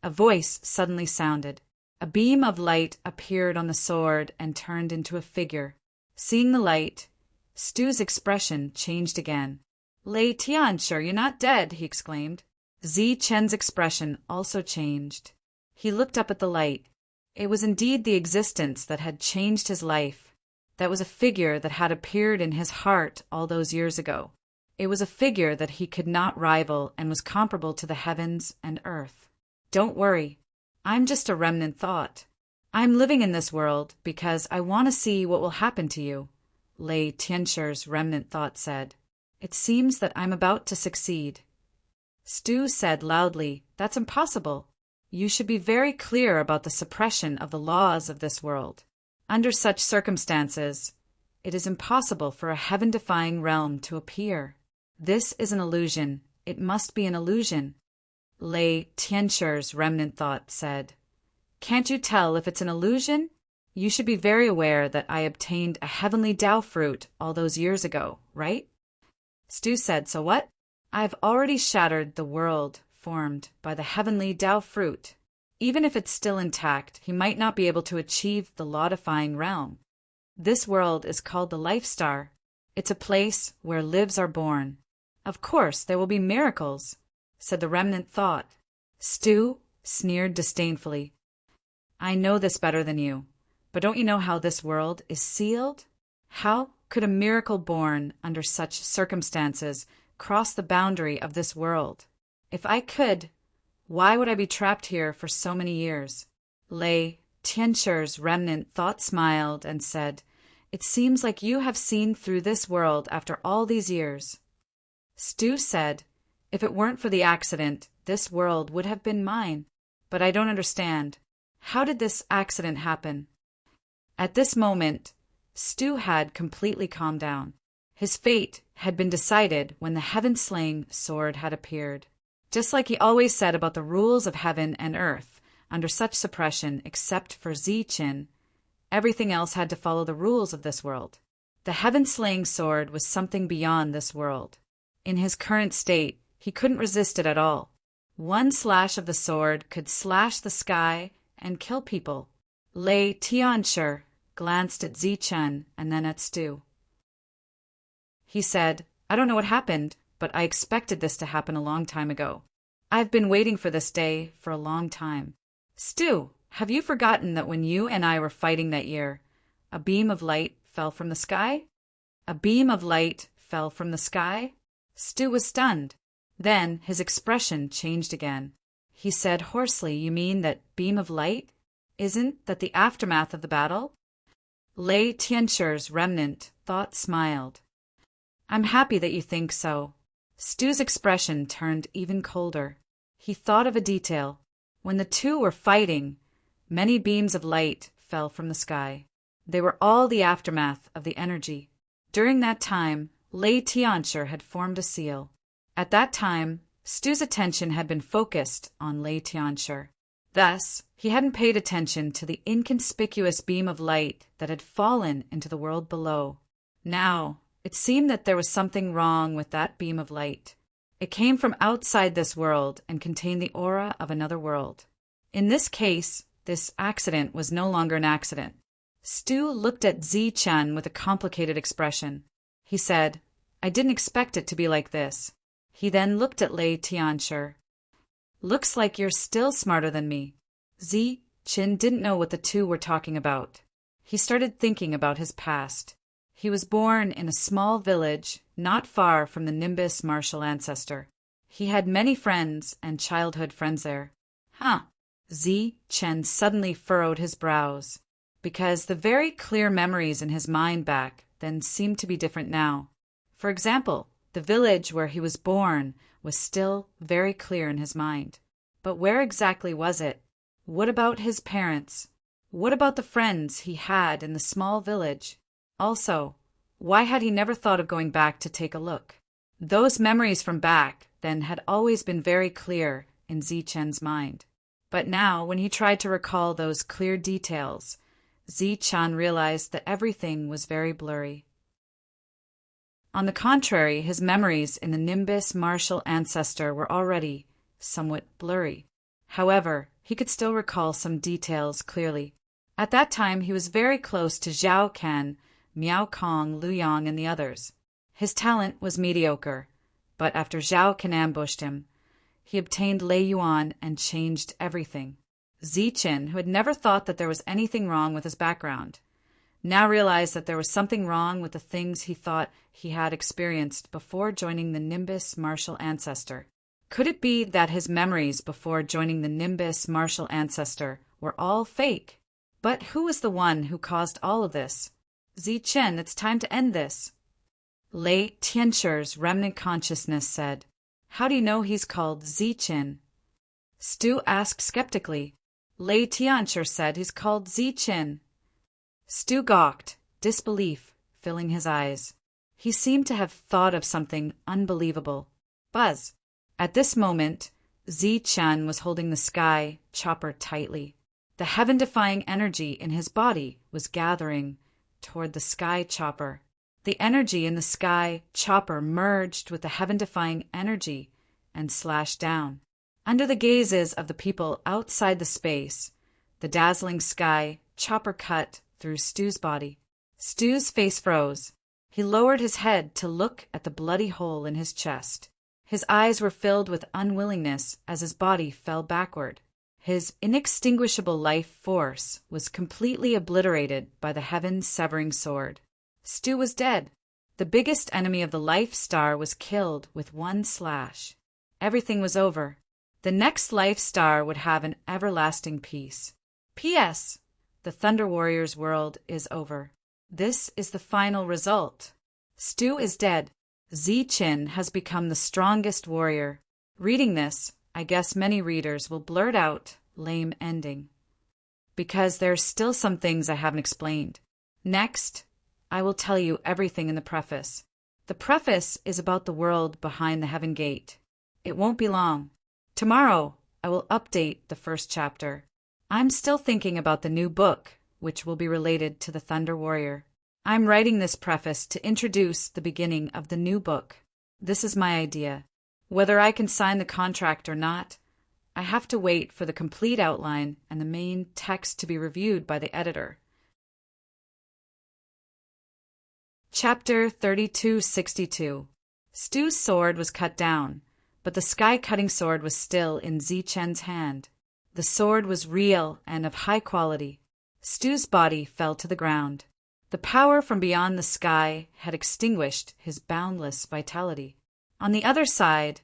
A voice suddenly sounded. A beam of light appeared on the sword and turned into a figure. Seeing the light, Stu's expression changed again. Lei Tianshi, you're not dead, he exclaimed. Zi Chen's expression also changed. He looked up at the light. It was indeed the existence that had changed his life. That was a figure that had appeared in his heart all those years ago. It was a figure that he could not rival and was comparable to the heavens and earth. Don't worry. I'm just a remnant thought. I'm living in this world because I want to see what will happen to you, Lei Tianshi's remnant thought said. It seems that I'm about to succeed. Stu said loudly, That's impossible. You should be very clear about the suppression of the laws of this world. Under such circumstances, it is impossible for a heaven-defying realm to appear. This is an illusion. It must be an illusion, Lei Tianshi's remnant thought said. Can't you tell if it's an illusion? You should be very aware that I obtained a heavenly Tao fruit all those years ago, right? Stu said, So what? I've already shattered the world formed by the heavenly Tao fruit. Even if it's still intact, he might not be able to achieve the law-defying realm. This world is called the Life Star. It's a place where lives are born. Of course, there will be miracles, said the remnant thought. Stu sneered disdainfully. I know this better than you, but don't you know how this world is sealed? How could a miracle born under such circumstances cross the boundary of this world? If I could, why would I be trapped here for so many years? Lei Tianshi's remnant thought smiled and said, It seems like you have seen through this world after all these years. Stu said, If it weren't for the accident, this world would have been mine. But I don't understand. How did this accident happen? At this moment, Stu had completely calmed down. His fate had been decided when the heaven-slaying sword had appeared. Just like he always said about the rules of heaven and earth, under such suppression, except for Zi Chen, everything else had to follow the rules of this world. The heaven-slaying sword was something beyond this world. In his current state, he couldn't resist it at all. One slash of the sword could slash the sky and kill people. Lei Tianshi glanced at Zi Chen and then at Stu. He said, I don't know what happened, but I expected this to happen a long time ago. I've been waiting for this day for a long time. Stu, have you forgotten that when you and I were fighting that year, a beam of light fell from the sky? A beam of light fell from the sky? Stu was stunned. Then his expression changed again. He said hoarsely, You mean that beam of light? Isn't that the aftermath of the battle? Lei Tianshi's remnant thought smiled. I'm happy that you think so. Stu's expression turned even colder. He thought of a detail. When the two were fighting, many beams of light fell from the sky. They were all the aftermath of the energy. During that time, Lei Tianshi had formed a seal. At that time, Stu's attention had been focused on Lei Tianshi. Thus, he hadn't paid attention to the inconspicuous beam of light that had fallen into the world below. Now, it seemed that there was something wrong with that beam of light. It came from outside this world and contained the aura of another world. In this case, this accident was no longer an accident. Stu looked at Zi-Chen with a complicated expression. He said, "I didn't expect it to be like this." He then looked at Lei Tianshi. "Looks like you're still smarter than me." Zi-Chen didn't know what the two were talking about. He started thinking about his past. He was born in a small village not far from the Nimbus martial ancestor. He had many friends and childhood friends there. Zi-Chen suddenly furrowed his brows, because the very clear memories in his mind back then seemed to be different now. For example, the village where he was born was still very clear in his mind. But where exactly was it? What about his parents? What about the friends he had in the small village? Also, why had he never thought of going back to take a look? Those memories from back then had always been very clear in Zi-Chen's mind. But now, when he tried to recall those clear details, Zi-Chen realized that everything was very blurry. On the contrary, his memories in the Nimbus martial ancestor were already somewhat blurry. However, he could still recall some details clearly. At that time, he was very close to Zhao Kan, Miao Kong, Lu Yang, and the others. His talent was mediocre, but after Zhao Kan ambushed him, he obtained Lei Yuan and changed everything. Zi-Chen, who had never thought that there was anything wrong with his background, now realized that there was something wrong with the things he thought he had experienced before joining the Nimbus martial ancestor. Could it be that his memories before joining the Nimbus martial ancestor were all fake? But who was the one who caused all of this? Zi-Chen, it's time to end this. Lei Tianshi's remnant consciousness said. How do you know he's called Zi-Chen? Stu asked skeptically. Lei Tianshi said he's called Zi-Chen. Stu gawked, disbelief filling his eyes. He seemed to have thought of something unbelievable. Buzz. At this moment, Zi-Chen was holding the sky chopper tightly. The heaven-defying energy in his body was gathering toward the sky chopper. The energy in the sky chopper merged with the heaven-defying energy and slashed down. Under the gazes of the people outside the space, the dazzling sky chopper cut through Stu's body. Stu's face froze. He lowered his head to look at the bloody hole in his chest. His eyes were filled with unwillingness as his body fell backward. His inextinguishable life force was completely obliterated by the heaven-severing sword. Stu was dead. The biggest enemy of the Life Star was killed with one slash. Everything was over. The next Life Star would have an everlasting peace. P.S. The Thunder Warrior's world is over. This is the final result. Stu is dead. Zi-Chen has become the strongest warrior. Reading this, I guess many readers will blurt out, lame ending. Because there's still some things I haven't explained. Next, I will tell you everything in the preface. The preface is about the world behind the Heaven Gate. It won't be long. Tomorrow, I will update the first chapter. I'm still thinking about the new book, which will be related to the Thunder Warrior. I'm writing this preface to introduce the beginning of the new book. This is my idea. Whether I can sign the contract or not, I have to wait for the complete outline and the main text to be reviewed by the editor. Chapter 3262. Stu's sword was cut down, but the sky-cutting sword was still in Zi-Chen's hand. The sword was real and of high quality. Stu's body fell to the ground. The power from beyond the sky had extinguished his boundless vitality. On the other side,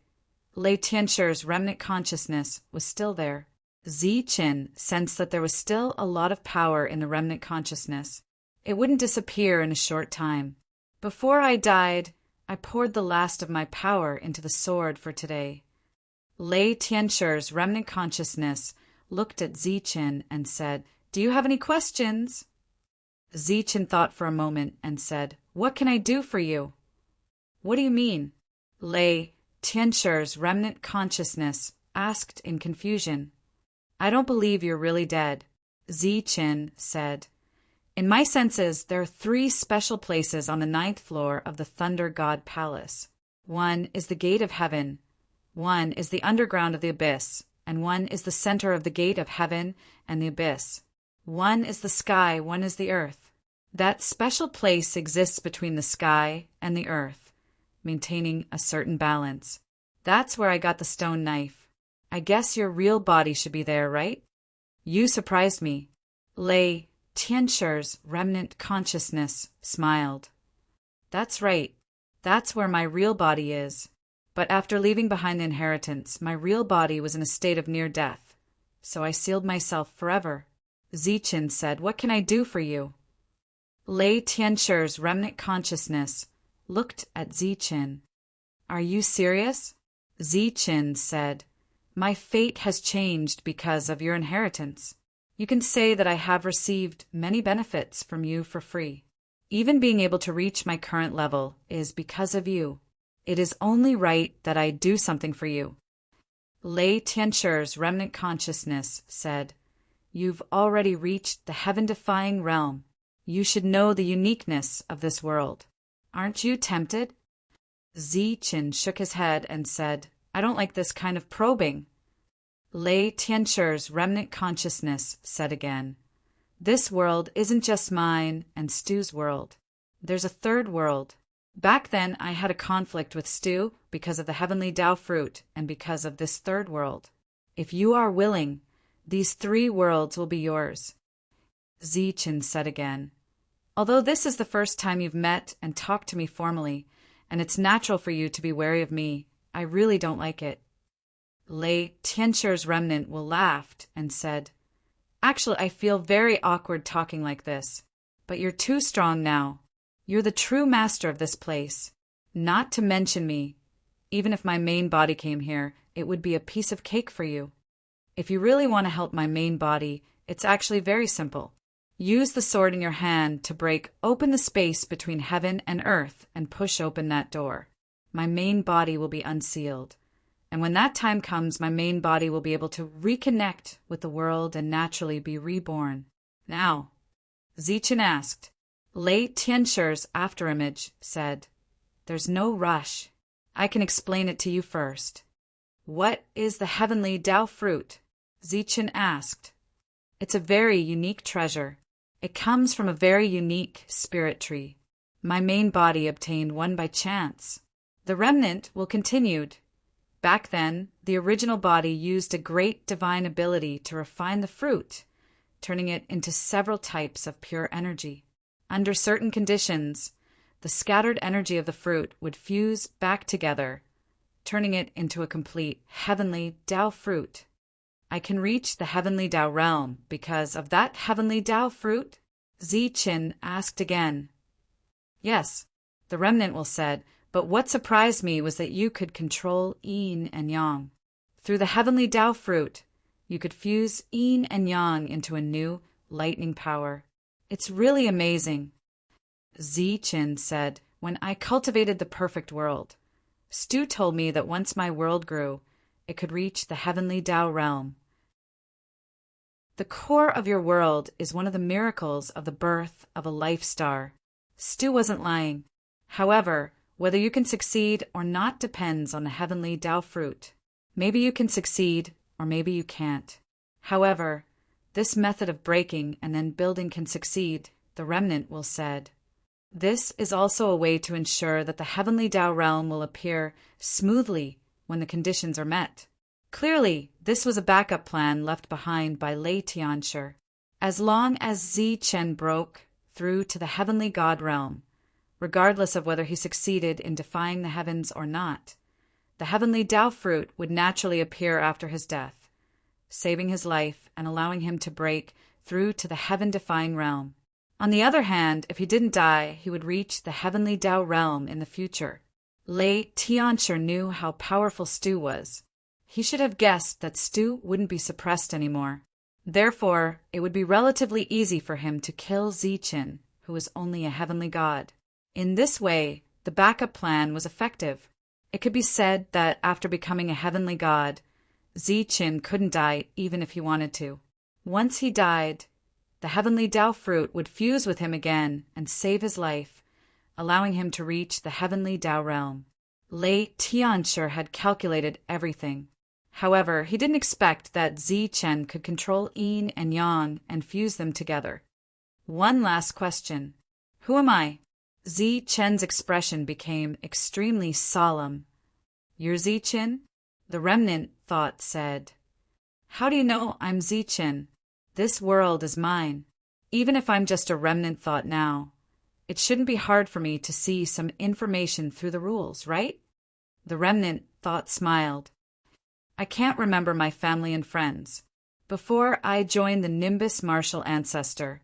Lei Tianshi's remnant consciousness was still there. Zi-Chen sensed that there was still a lot of power in the remnant consciousness. It wouldn't disappear in a short time. Before I died, I poured the last of my power into the sword for today. Lei Tianshi's remnant consciousness looked at Zi-Chen and said, "Do you have any questions?" Zi-Chen thought for a moment and said, "What can I do for you?" "What do you mean?" Lei Tianshi's remnant consciousness asked in confusion. "I don't believe you're really dead," Zi-Chen said. "In my senses, there are 3 special places on the 9th floor of the Thunder God Palace. One is the Gate of Heaven, one is the underground of the Abyss, and one is the center of the gate of heaven and the abyss. One is the sky, one is the earth. That special place exists between the sky and the earth, maintaining a certain balance. That's where I got the stone knife. I guess your real body should be there, right? You surprised me. Lei Tianshur's remnant consciousness smiled. That's right. That's where my real body is. But after leaving behind the inheritance, my real body was in a state of near death. So I sealed myself forever. Zichen said, "What can I do for you?" Lei Tianshur's remnant consciousness looked at Zichen. "Are you serious?" Zichen said, "My fate has changed because of your inheritance. You can say that I have received many benefits from you for free. Even being able to reach my current level is because of you. It is only right that I do something for you." Lei Tianshur's remnant consciousness said, "You've already reached the heaven-defying realm. You should know the uniqueness of this world. Aren't you tempted?" Zichen shook his head and said, "I don't like this kind of probing." Lei Tianshur's remnant consciousness said again, "This world isn't just mine and Stu's world. There's a third world. Back then I had a conflict with Stu because of the heavenly Tao fruit and because of this third world. If you are willing, these 3 worlds will be yours." Zichen said again, "Although this is the first time you've met and talked to me formally, and it's natural for you to be wary of me, I really don't like it." Lei Tianshur's remnant laughed and said, "Actually, I feel very awkward talking like this, but you're too strong now. You're the true master of this place. Not to mention me. Even if my main body came here, it would be a piece of cake for you. If you really want to help my main body, it's actually very simple. Use the sword in your hand to break open the space between heaven and earth and push open that door. My main body will be unsealed. And when that time comes, my main body will be able to reconnect with the world and naturally be reborn. Now," Zichen asked. Lei Tianshur's afterimage said, "There's no rush. I can explain it to you first." "What is the heavenly Tao fruit?" Zichen asked. "It's a very unique treasure. It comes from a very unique spirit tree. My main body obtained one by chance." The remnant continued. Back then, the original body used a great divine ability to refine the fruit, turning it into several types of pure energy. Under certain conditions, the scattered energy of the fruit would fuse back together, turning it into a complete heavenly Tao fruit. I can reach the heavenly Tao realm because of that heavenly Tao fruit? Zichen asked again. Yes, the remnant said, but what surprised me was that you could control yin and yang. Through the heavenly Tao fruit, you could fuse yin and yang into a new lightning power. It's really amazing. Zichen said, when I cultivated the perfect world, Stu told me that once my world grew, it could reach the heavenly Tao realm. The core of your world is one of the miracles of the birth of a life star. Stu wasn't lying. However, whether you can succeed or not depends on the heavenly Tao fruit. Maybe you can succeed, or maybe you can't. However, this method of breaking and then building can succeed, the remnant said. This is also a way to ensure that the heavenly Tao realm will appear smoothly when the conditions are met. Clearly, this was a backup plan left behind by Lei Tianshur. As long as Zichen broke through to the heavenly God realm, regardless of whether he succeeded in defying the heavens or not, the heavenly Tao fruit would naturally appear after his death, saving his life and allowing him to break through to the heaven-defying realm. On the other hand, if he didn't die, he would reach the heavenly Tao realm in the future. Lei Tianshur knew how powerful Stu was. He should have guessed that Stu wouldn't be suppressed anymore. Therefore, it would be relatively easy for him to kill Zichen, who was only a heavenly god. In this way, the backup plan was effective. It could be said that after becoming a heavenly god, Zichen couldn't die even if he wanted to. Once he died, the heavenly Tao fruit would fuse with him again and save his life, allowing him to reach the heavenly Tao realm. Lei Tianshur had calculated everything. However, he didn't expect that Zichen could control yin and yang and fuse them together. One last question. Who am I? Zichen's expression became extremely solemn. You're Zichen? The remnant thought said. How do you know I'm Zichen? This world is mine. Even if I'm just a remnant thought now, it shouldn't be hard for me to see some information through the rules, right? The remnant thought smiled. I can't remember my family and friends. Before I joined the Nimbus Martial Ancestor,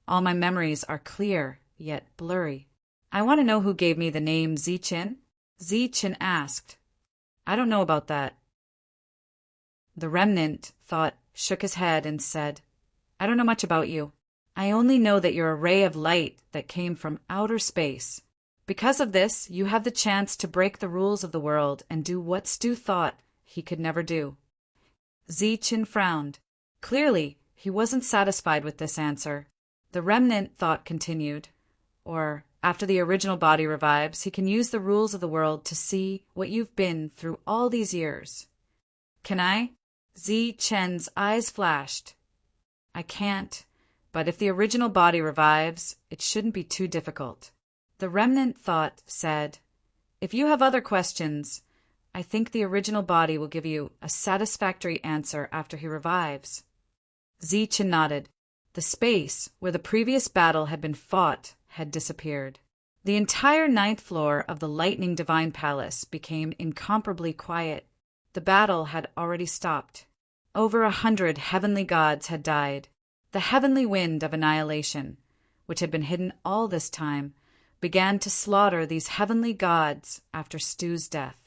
all my memories are clear, yet blurry. I want to know who gave me the name Zichen? Zichen asked. I don't know about that. The remnant thought shook his head and said, I don't know much about you. I only know that you're a ray of light that came from outer space. Because of this, you have the chance to break the rules of the world and do what Stu thought he could never do. Zichen frowned. Clearly, he wasn't satisfied with this answer. The remnant thought continued, or after the original body revives, he can use the rules of the world to see what you've been through all these years. Can I? Zichen's eyes flashed. I can't, but if the original body revives, it shouldn't be too difficult. The remnant thought said, if you have other questions, I think the original body will give you a satisfactory answer after he revives. Zichen nodded. The space where the previous battle had been fought had disappeared. The entire 9th floor of the Lightning Divine Palace became incomparably quiet. The battle had already stopped. Over 100 heavenly gods had died. The heavenly wind of annihilation, which had been hidden all this time, began to slaughter these heavenly gods after Stu's death.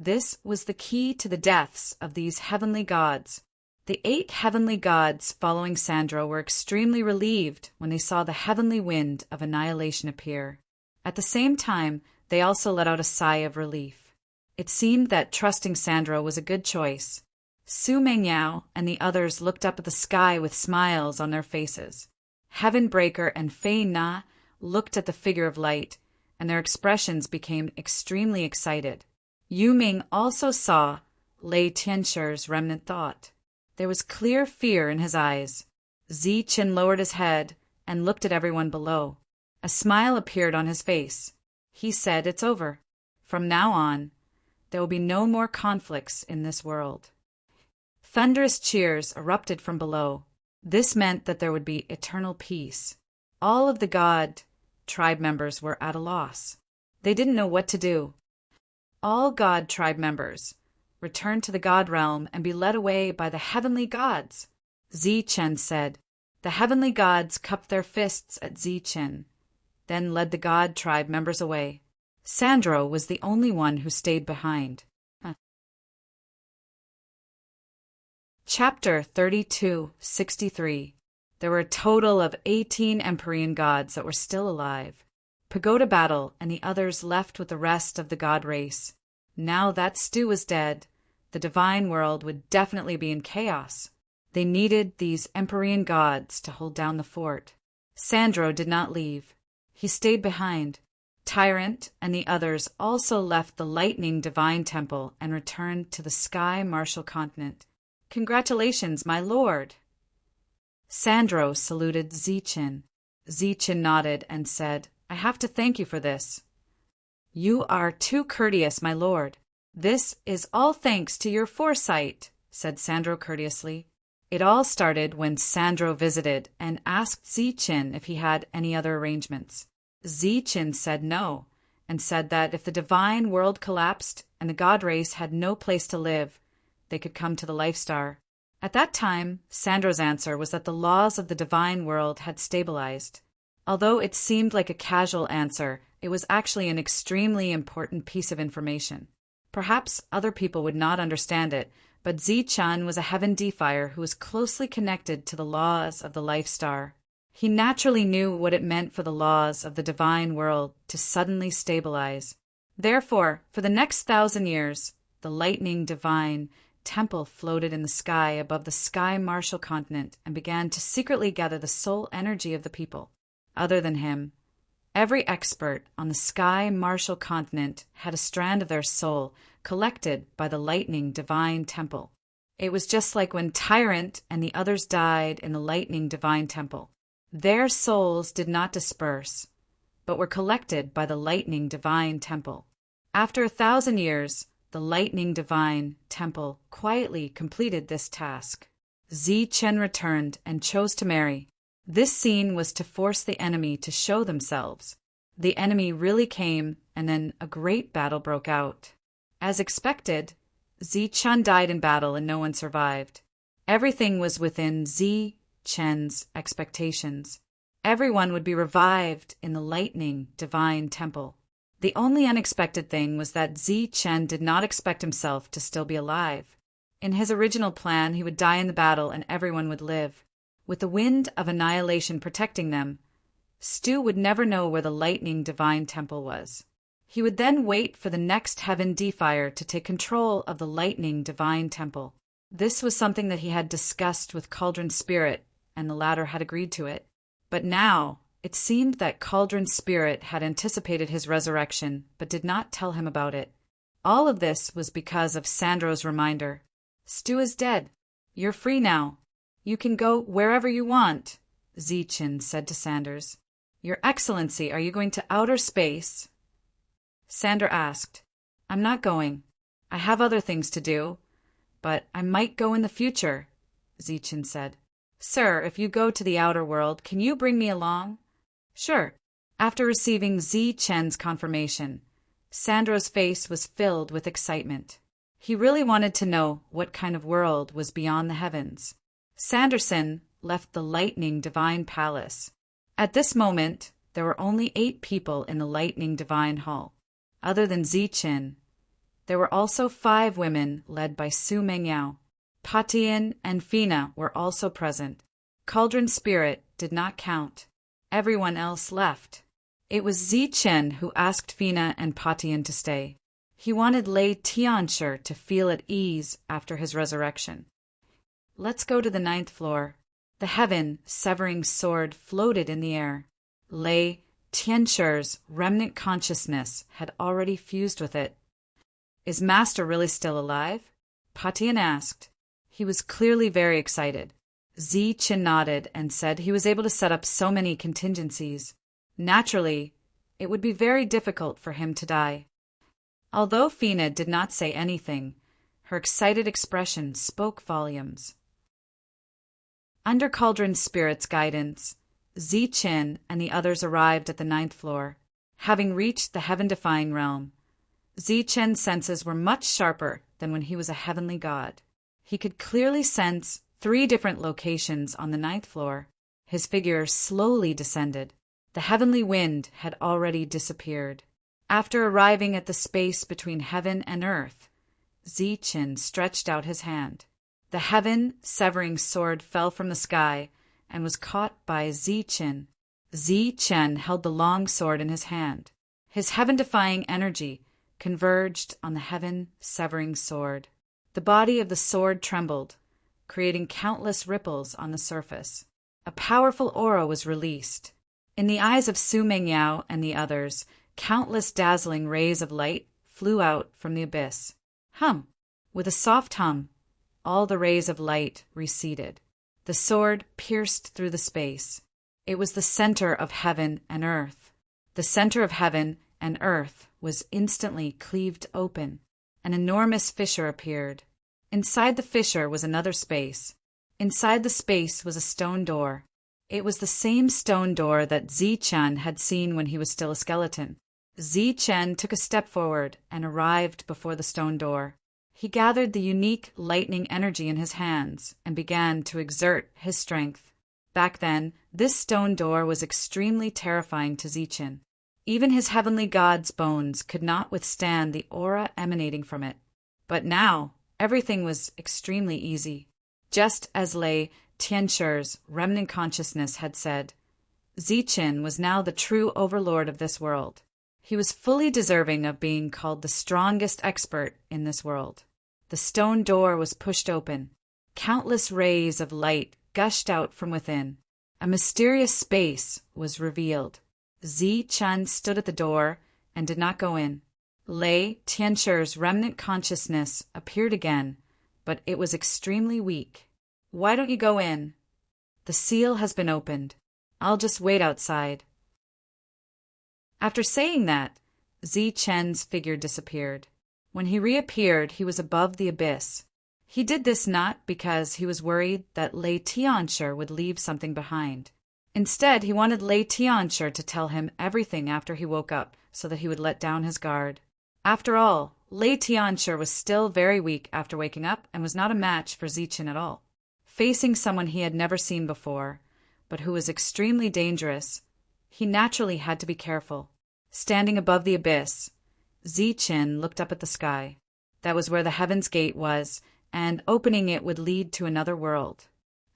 This was the key to the deaths of these heavenly gods. The 8 heavenly gods following Sandro were extremely relieved when they saw the heavenly wind of annihilation appear. At the same time, they also let out a sigh of relief. It seemed that trusting Sandro was a good choice. Su Mengyao and the others looked up at the sky with smiles on their faces. Heavenbreaker and Fei Na looked at the figure of light, and their expressions became extremely excited. Yu Ming also saw Lei Tianshir's remnant thought. There was clear fear in his eyes. Zichen lowered his head and looked at everyone below. A smile appeared on his face. He said, it's over. From now on, there will be no more conflicts in this world. Thunderous cheers erupted from below. This meant that there would be eternal peace. All of the god tribe members were at a loss. They didn't know what to do. All god tribe members return to the god realm and be led away by the heavenly gods. Zichen said. The heavenly gods cupped their fists at Zichen, then led the god tribe members away. Sandro was the only one who stayed behind. Chapter 32:63. There were a total of 18 Empyrean gods that were still alive. Pagoda Battle and the others left with the rest of the god race. Now that Stu was dead, the divine world would definitely be in chaos. They needed these Empyrean gods to hold down the fort. Sandro did not leave. He stayed behind. Tyrant and the others also left the Lightning Divine Temple and returned to the Sky Martial Continent. Congratulations, my lord! Sandro saluted Zichen. Zichen nodded and said, I have to thank you for this. You are too courteous, my lord. This is all thanks to your foresight, said Sandro courteously. It all started when Sandro visited and asked Zichen if he had any other arrangements. Zichen said no, and said that if the divine world collapsed and the god race had no place to live, they could come to the Life Star. At that time, Sandro's answer was that the laws of the divine world had stabilized. Although it seemed like a casual answer, it was actually an extremely important piece of information. Perhaps other people would not understand it, but Zichen was a heaven defier who was closely connected to the laws of the Life Star. He naturally knew what it meant for the laws of the divine world to suddenly stabilize. Therefore, for the next 1,000 years, the Lightning Divine Temple floated in the sky above the Sky Martial Continent and began to secretly gather the soul energy of the people. Other than him, every expert on the Sky Martial Continent had a strand of their soul collected by the Lightning Divine Temple. It was just like when Tyrant and the others died in the lightning divine temple. Their souls did not disperse, but were collected by the lightning divine temple. After 1,000 years, the lightning divine temple quietly completed this task. Zichen returned and chose to marry. This scene was to force the enemy to show themselves. The enemy really came, and then a great battle broke out. As expected, Zichen died in battle and no one survived. Everything was within Zichen's expectations. Everyone would be revived in the lightning divine temple. The only unexpected thing was that Zichen did not expect himself to still be alive. In his original plan, he would die in the battle and everyone would live. With the wind of annihilation protecting them, Stu would never know where the lightning divine temple was. He would then wait for the next heaven Fire to take control of the lightning divine temple. This was something that he had discussed with Cauldron Spirit, and the latter had agreed to it. But now, it seemed that Cauldron Spirit had anticipated his resurrection, but did not tell him about it. All of this was because of Sandro's reminder. Stu is dead. You're free now. You can go wherever you want, Zichen said to Sanders. Your Excellency, are you going to outer space? Sander asked. I'm not going. I have other things to do. But I might go in the future, Zichen said. Sir, if you go to the outer world, can you bring me along? Sure. After receiving Zichen's confirmation, Sandro's face was filled with excitement. He really wanted to know what kind of world was beyond the heavens. Sanderson left the lightning divine palace. At this moment, there were only 8 people in the lightning divine hall. Other than Zichen, there were also 5 women led by Su Mengyao. Patian and Fina were also present. Cauldron Spirit did not count. Everyone else left. It was Zichen who asked Fina and Patian to stay. He wanted Lei Tianshi to feel at ease after his resurrection. Let's go to the 9th floor. The heaven-severing sword floated in the air. Lei Tianshi's remnant consciousness had already fused with it. Is Master really still alive? Patian asked. He was clearly very excited. Zichen nodded and said he was able to set up so many contingencies. Naturally, it would be very difficult for him to die. Although Fina did not say anything, her excited expression spoke volumes. Under Cauldron Spirit's guidance, Zichen and the others arrived at the 9th floor. Having reached the heaven-defying realm, Zichen's senses were much sharper than when he was a heavenly god. He could clearly sense 3 different locations on the 9th floor. His figure slowly descended. The heavenly wind had already disappeared. After arriving at the space between heaven and earth, Zichen stretched out his hand. The heaven-severing sword fell from the sky and was caught by Zichen. Zichen held the long sword in his hand. His heaven-defying energy converged on the heaven-severing sword. The body of the sword trembled, creating countless ripples on the surface. A powerful aura was released. In the eyes of Su Mengyao and the others, countless dazzling rays of light flew out from the abyss. Hum! With a soft hum, all the rays of light receded. The sword pierced through the space. It was the center of heaven and earth. The center of heaven and earth was instantly cleaved open. An enormous fissure appeared. Inside the fissure was another space. Inside the space was a stone door. It was the same stone door that Zichen had seen when he was still a skeleton. Zichen took a step forward and arrived before the stone door. He gathered the unique lightning energy in his hands and began to exert his strength. Back then, this stone door was extremely terrifying to Zichen. Even his heavenly god's bones could not withstand the aura emanating from it. But now, everything was extremely easy. Just as Lei Tianshi's remnant consciousness had said, Zichen was now the true overlord of this world. He was fully deserving of being called the strongest expert in this world. The stone door was pushed open. Countless rays of light gushed out from within. A mysterious space was revealed. Zichen stood at the door and did not go in. Lei Tianshi's remnant consciousness appeared again, but it was extremely weak. Why don't you go in? The seal has been opened. I'll just wait outside. After saying that, Zi-Chen's figure disappeared. When he reappeared, he was above the abyss. He did this not because he was worried that Lei Tianshi would leave something behind. Instead, he wanted Lei Tianshi to tell him everything after he woke up so that he would let down his guard. After all, Lei Tianshi was still very weak after waking up and was not a match for Zi-Chen at all. Facing someone he had never seen before, but who was extremely dangerous, he naturally had to be careful. Standing above the abyss, Zi-Chen looked up at the sky. That was where the Heaven's Gate was, and opening it would lead to another world.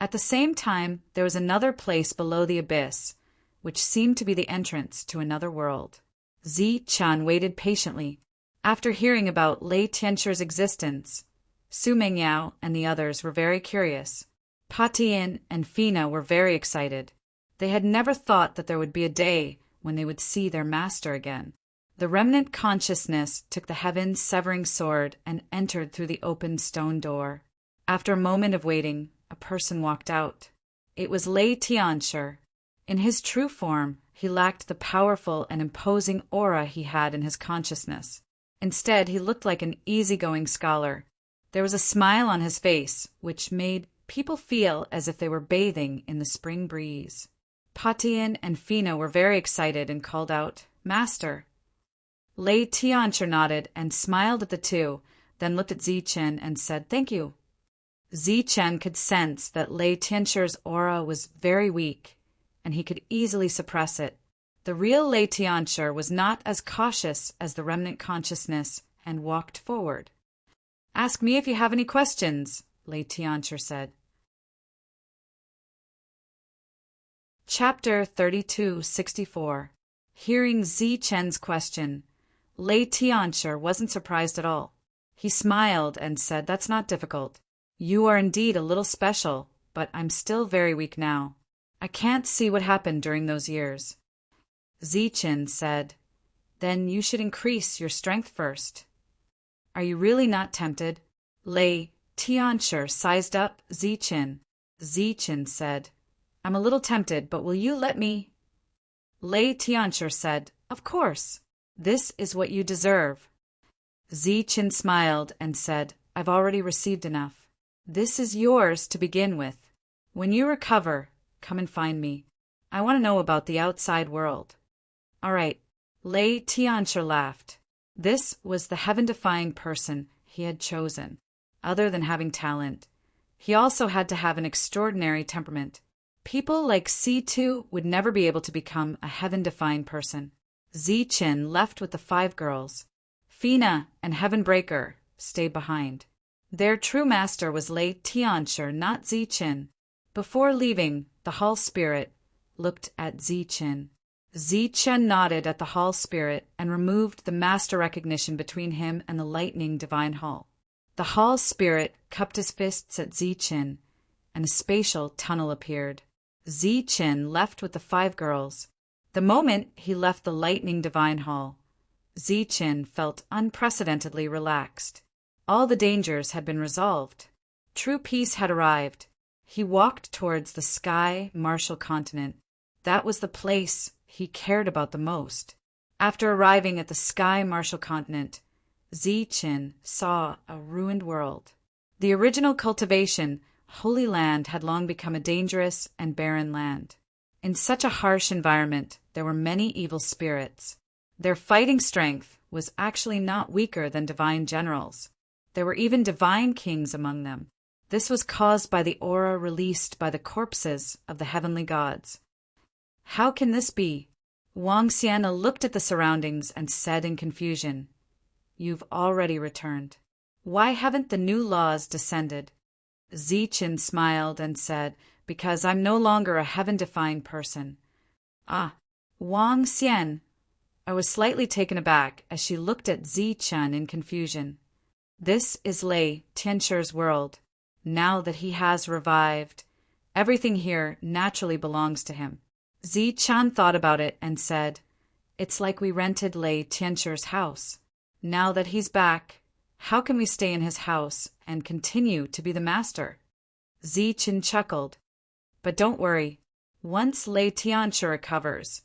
At the same time, there was another place below the abyss, which seemed to be the entrance to another world. Zi-Chen waited patiently. After hearing about Lei Tianshi's existence, Su Mengyao and the others were very curious. Pa Tian and Fina were very excited. They had never thought that there would be a day when they would see their master again. The remnant consciousness took the heaven's severing sword and entered through the open stone door. After a moment of waiting, a person walked out. It was Lei Tianshi. In his true form, he lacked the powerful and imposing aura he had in his consciousness. Instead, he looked like an easygoing scholar. There was a smile on his face, which made people feel as if they were bathing in the spring breeze. Pa Tian and Fina were very excited and called out, "Master!" Lei Tianshi nodded and smiled at the two, then looked at Zi-Chen and said, "Thank you." Zi-Chen could sense that Lei Tianshi's aura was very weak, and he could easily suppress it. The real Lei Tianshi was not as cautious as the remnant consciousness and walked forward. "Ask me if you have any questions," Lei Tianshi said. Chapter 3264. Hearing Zi-Chen's question, Lei Tianshi wasn't surprised at all. He smiled and said, "That's not difficult. You are indeed a little special, but I'm still very weak now. I can't see what happened during those years." Zi-Chen said, "Then you should increase your strength first." "Are you really not tempted?" Lei Tianshi sized up Zi-Chen. Zi-Chen said, "I'm a little tempted, but will you let me?" Lei Tianshi said, "Of course. This is what you deserve." Zi-Chen smiled and said, "I've already received enough. This is yours to begin with. When you recover, come and find me. I want to know about the outside world." "All right." Lei Tianshi laughed. This was the heaven-defying person he had chosen. Other than having talent, he also had to have an extraordinary temperament. People like C2 would never be able to become a heaven-defying person. Zi-Chen left with the 5 girls. Fina and Heaven-Breaker stayed behind. Their true master was Lei Tianshi, not Zi-Chen. Before leaving, the Hall Spirit looked at Zi-Chen. Zi-Chen nodded at the Hall Spirit and removed the master recognition between him and the lightning divine hall. The Hall Spirit cupped his fists at Zi-Chen, and a spatial tunnel appeared. Zi-Chen left with the 5 girls. The moment he left the lightning divine hall, Zi-Chen felt unprecedentedly relaxed. All the dangers had been resolved. True peace had arrived. He walked towards the sky martial continent. That was the place he cared about the most. After arriving at the sky martial continent, Zi-Chen saw a ruined world. The original cultivation, Holy Land, had long become a dangerous and barren land. In such a harsh environment, there were many evil spirits. Their fighting strength was actually not weaker than divine generals. There were even divine kings among them. This was caused by the aura released by the corpses of the heavenly gods. How can this be? Wang Xiana looked at the surroundings and said in confusion, "You've already returned. Why haven't the new laws descended?" Zi-Chen smiled and said, "Because I'm no longer a heaven-defying person." "Ah, Wang Xian." I was slightly taken aback as she looked at Zi-Chen in confusion. This is Lei Tianshi's world. Now that he has revived, everything here naturally belongs to him. Zi-Chen thought about it and said, "It's like we rented Lei Tianshi's house. Now that he's back, How can we stay in his house and continue to be the master? Zichen chuckled. But don't worry. Once Lei Tiansha recovers,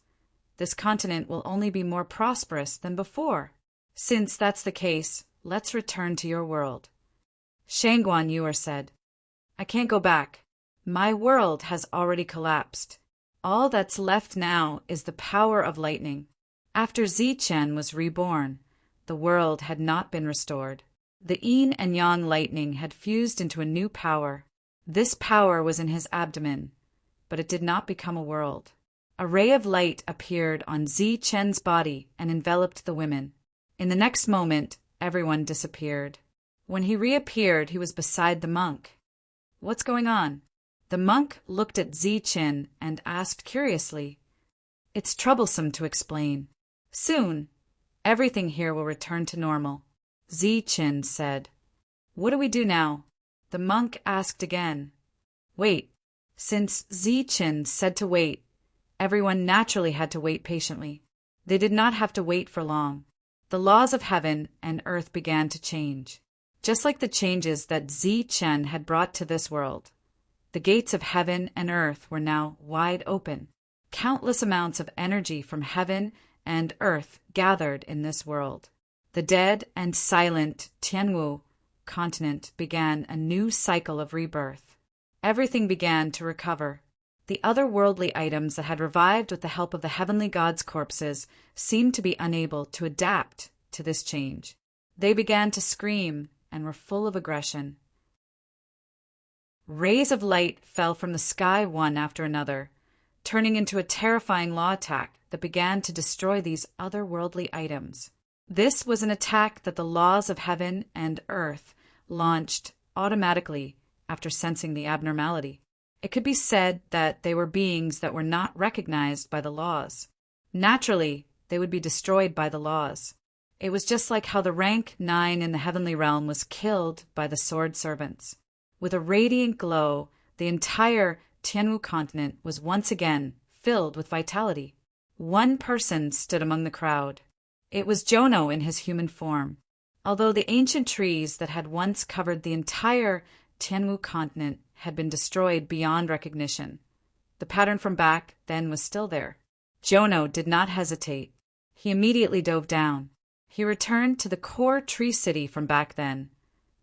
this continent will only be more prosperous than before. Since that's the case, let's return to your world. Shangguan Yuer said, I can't go back. My world has already collapsed. All that's left now is the power of lightning. After Zichen was reborn, the world had not been restored. The yin and yang lightning had fused into a new power. This power was in his abdomen, but it did not become a world. A ray of light appeared on Zichen's body and enveloped the women. In the next moment, everyone disappeared. When he reappeared, he was beside the monk. What's going on? The monk looked at Zichen and asked curiously. It's troublesome to explain. Soon, everything here will return to normal. Zichen said. What do we do now? The monk asked again. Wait. Since Zichen said to wait, everyone naturally had to wait patiently. They did not have to wait for long. The laws of heaven and earth began to change. Just like the changes that Zichen had brought to this world. The gates of heaven and earth were now wide open. Countless amounts of energy from heaven and earth gathered in this world. The dead and silent Tianwu continent began a new cycle of rebirth. Everything began to recover. The otherworldly items that had revived with the help of the heavenly gods' corpses seemed to be unable to adapt to this change. They began to scream and were full of aggression. Rays of light fell from the sky one after another, turning into a terrifying law attack that began to destroy these otherworldly items. This was an attack that the laws of heaven and earth launched automatically after sensing the abnormality. It could be said that they were beings that were not recognized by the laws. Naturally, they would be destroyed by the laws. It was just like how the rank 9 in the heavenly realm was killed by the sword servants. With a radiant glow, the entire Tianwu continent was once again filled with vitality. One person stood among the crowd. It was Jono in his human form. Although the ancient trees that had once covered the entire Tianwu continent had been destroyed beyond recognition, the pattern from back then was still there. Jono did not hesitate. He immediately dove down. He returned to the core tree city from back then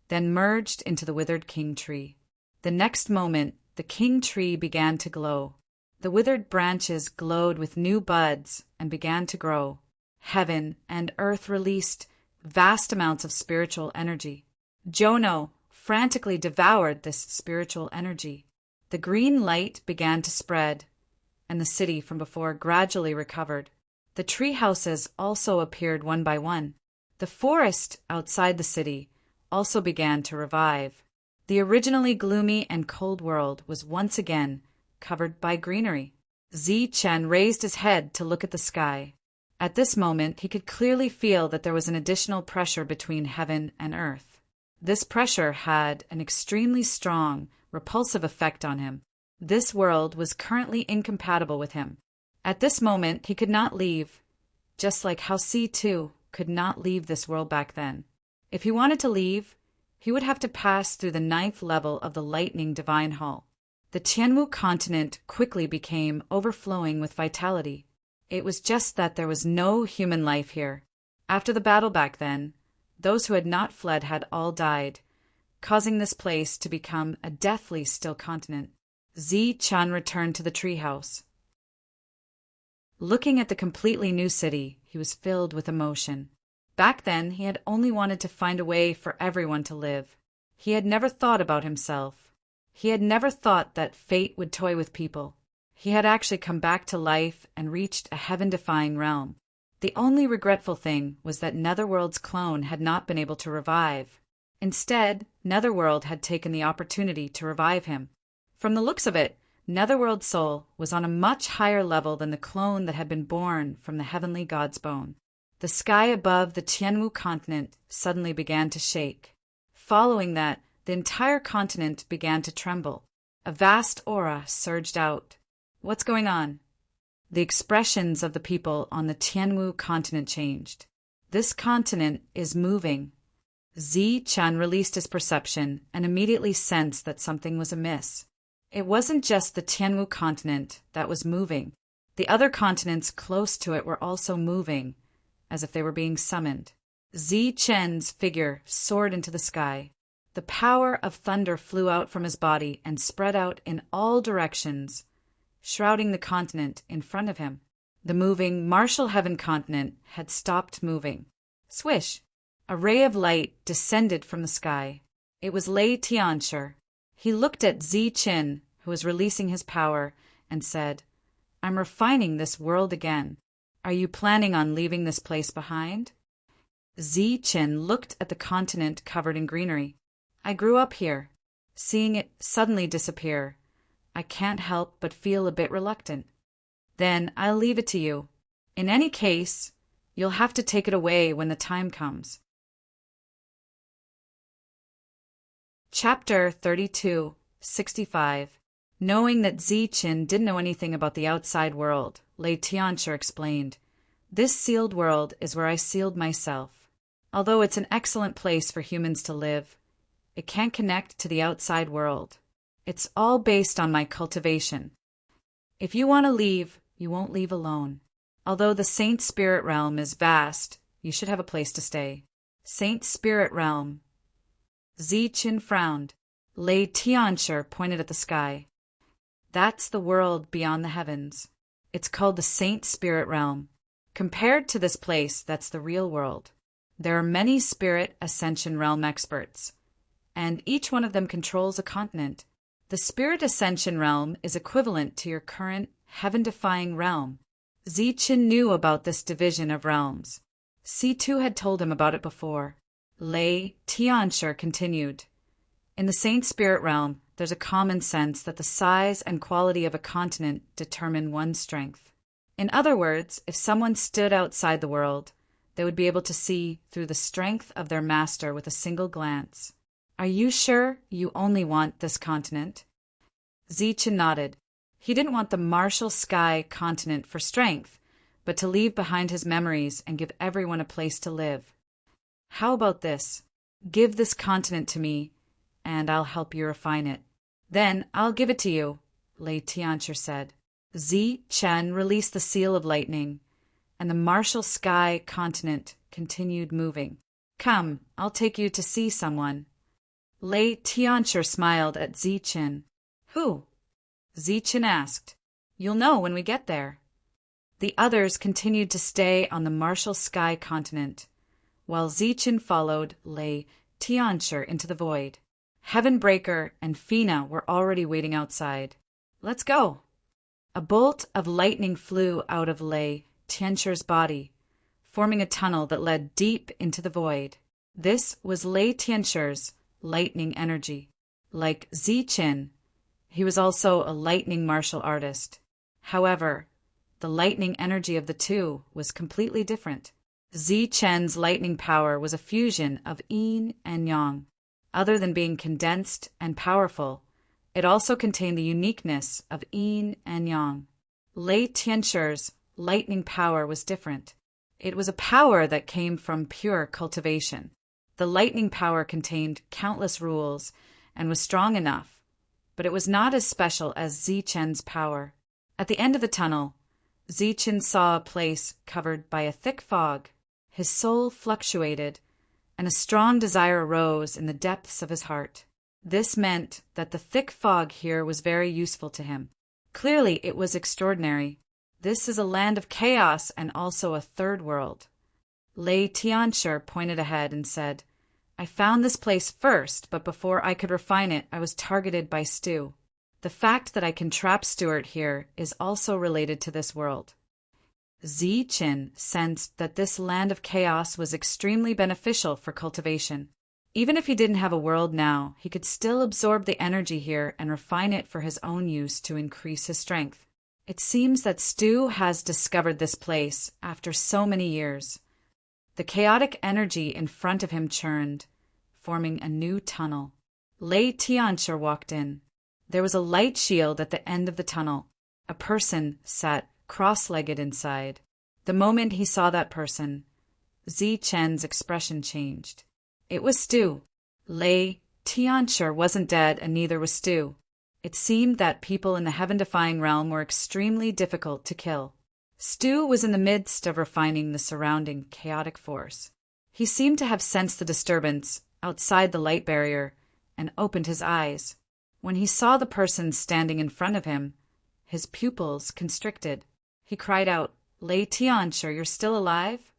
merged into the withered king tree. The next moment, the king tree began to glow. The withered branches glowed with new buds and began to grow. Heaven and earth released vast amounts of spiritual energy. Jono frantically devoured this spiritual energy. The green light began to spread, and the city from before gradually recovered. The tree houses also appeared one by one. The forest outside the city also began to revive. The originally gloomy and cold world was once again covered by greenery. Zichen raised his head to look at the sky. At this moment, he could clearly feel that there was an additional pressure between heaven and earth. This pressure had an extremely strong, repulsive effect on him. This world was currently incompatible with him. At this moment, he could not leave, just like how C2 could not leave this world back then. If he wanted to leave, he would have to pass through the 9th level of the Lightning Divine Hall. The Tianwu continent quickly became overflowing with vitality. It was just that there was no human life here. After the battle back then, those who had not fled had all died, causing this place to become a deathly still continent. Zichen returned to the treehouse. Looking at the completely new city, he was filled with emotion. Back then, he had only wanted to find a way for everyone to live. He had never thought about himself. He had never thought that fate would toy with people. He had actually come back to life and reached a heaven-defying realm. The only regretful thing was that Netherworld's clone had not been able to revive. Instead, Netherworld had taken the opportunity to revive him. From the looks of it, Netherworld's soul was on a much higher level than the clone that had been born from the heavenly god's bone. The sky above the Tianwu continent suddenly began to shake. Following that, the entire continent began to tremble. A vast aura surged out. What's going on? The expressions of the people on the Tianwu continent changed. This continent is moving. Zi Chen released his perception and immediately sensed that something was amiss. It wasn't just the Tianwu continent that was moving. The other continents close to it were also moving, as if they were being summoned. Zi Chen's figure soared into the sky. The power of thunder flew out from his body and spread out in all directions, shrouding the continent in front of him. The moving Martial Heaven continent had stopped moving. Swish! A ray of light descended from the sky. It was Lei Tianshi. He looked at Zi Qin, who was releasing his power, and said, "I'm refining this world again. Are you planning on leaving this place behind?" Zi Qin looked at the continent covered in greenery. "I grew up here. Seeing it suddenly disappear, I can't help but feel a bit reluctant. Then I'll leave it to you. In any case, you'll have to take it away when the time comes." Chapter 32, 65. Knowing that Zi Qin didn't know anything about the outside world, Lei Tianshi explained, "This sealed world is where I sealed myself. Although it's an excellent place for humans to live, it can't connect to the outside world. It's all based on my cultivation. If you want to leave, you won't leave alone. Although the Saint Spirit Realm is vast, you should have a place to stay." Saint Spirit Realm. Zi Qin frowned. Lei Tianshi pointed at the sky. "That's the world beyond the heavens. It's called the Saint Spirit Realm. Compared to this place, that's the real world. There are many Spirit Ascension Realm experts, and each one of them controls a continent. The Spirit Ascension Realm is equivalent to your current heaven-defying realm." Zi Qin knew about this division of realms. C2 had told him about it before. Lei Tianshi continued, "In the Saint Spirit Realm, there's a common sense that the size and quality of a continent determine one's strength. In other words, if someone stood outside the world, they would be able to see through the strength of their master with a single glance. Are you sure you only want this continent?" Zi Qin nodded. He didn't want the Martial Sky continent for strength, but to leave behind his memories and give everyone a place to live. "How about this? Give this continent to me, and I'll help you refine it." "Then I'll give it to you," Lei Tianshi said. Zi Chen released the seal of lightning, and the Martial Sky continent continued moving. "Come, I'll take you to see someone." Lei Tianshi smiled at Zi Qin. "Who?" Zi Qin asked. "You'll know when we get there." The others continued to stay on the Martial Sky continent, while Zi Qin followed Lei Tianshi into the void. Heavenbreaker and Fina were already waiting outside. "Let's go." A bolt of lightning flew out of Lei Tianshi's body, forming a tunnel that led deep into the void. This was Lei Tianshi's lightning energy. Like Zi Qin, he was also a lightning martial artist. However, the lightning energy of the two was completely different. Zi Chen's lightning power was a fusion of yin and yang. Other than being condensed and powerful, it also contained the uniqueness of yin and yang. Lei Tianshi's lightning power was different. It was a power that came from pure cultivation. The lightning power contained countless rules and was strong enough, but it was not as special as Zi Chen's power. At the end of the tunnel, Zi Chen saw a place covered by a thick fog. His soul fluctuated, and a strong desire arose in the depths of his heart. This meant that the thick fog here was very useful to him. Clearly, it was extraordinary. This is a land of chaos and also a third world. Lei Tianshi pointed ahead and said, "I found this place first, but before I could refine it, I was targeted by Stu. The fact that I can trap Stuart here is also related to this world." Zi Qin sensed that this land of chaos was extremely beneficial for cultivation. Even if he didn't have a world now, he could still absorb the energy here and refine it for his own use to increase his strength. It seems that Stu has discovered this place after so many years. The chaotic energy in front of him churned, forming a new tunnel. Lei Tianshi walked in. There was a light shield at the end of the tunnel. A person sat cross-legged inside. The moment he saw that person, Zi Chen's expression changed. It was Stu. Lei Tianshi wasn't dead, and neither was Stu. It seemed that people in the heaven-defying realm were extremely difficult to kill. Stu was in the midst of refining the surrounding chaotic force. He seemed to have sensed the disturbance outside the light barrier and opened his eyes. When he saw the person standing in front of him, his pupils constricted. He cried out, "Lei Tianshi, you're still alive?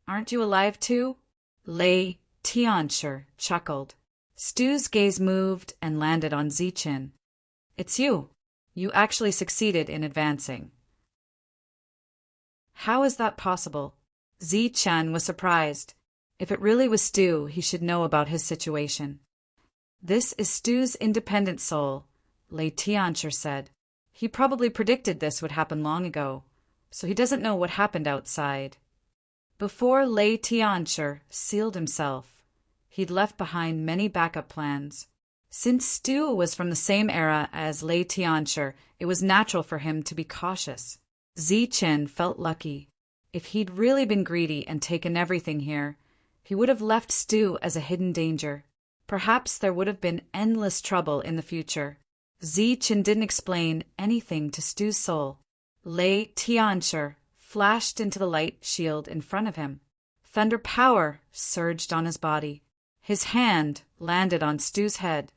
Aren't you alive too?" Lei Tianshi chuckled. Stu's gaze moved and landed on Zichin. "It's you. You actually succeeded in advancing." "How is that possible?" Zichin was surprised. If it really was Stu, he should know about his situation. "This is Stu's independent soul," Lei Tianshi said. "He probably predicted this would happen long ago, so he doesn't know what happened outside." Before Lei Tianshi sealed himself, he'd left behind many backup plans. Since Stu was from the same era as Lei Tianshi, it was natural for him to be cautious. Zichin felt lucky. If he'd really been greedy and taken everything here, he would have left Stu as a hidden danger. Perhaps there would have been endless trouble in the future. Zichin didn't explain anything to Stu's soul. Lei Tianshi flashed into the light shield in front of him. Thunder power surged on his body. His hand landed on Stu's head.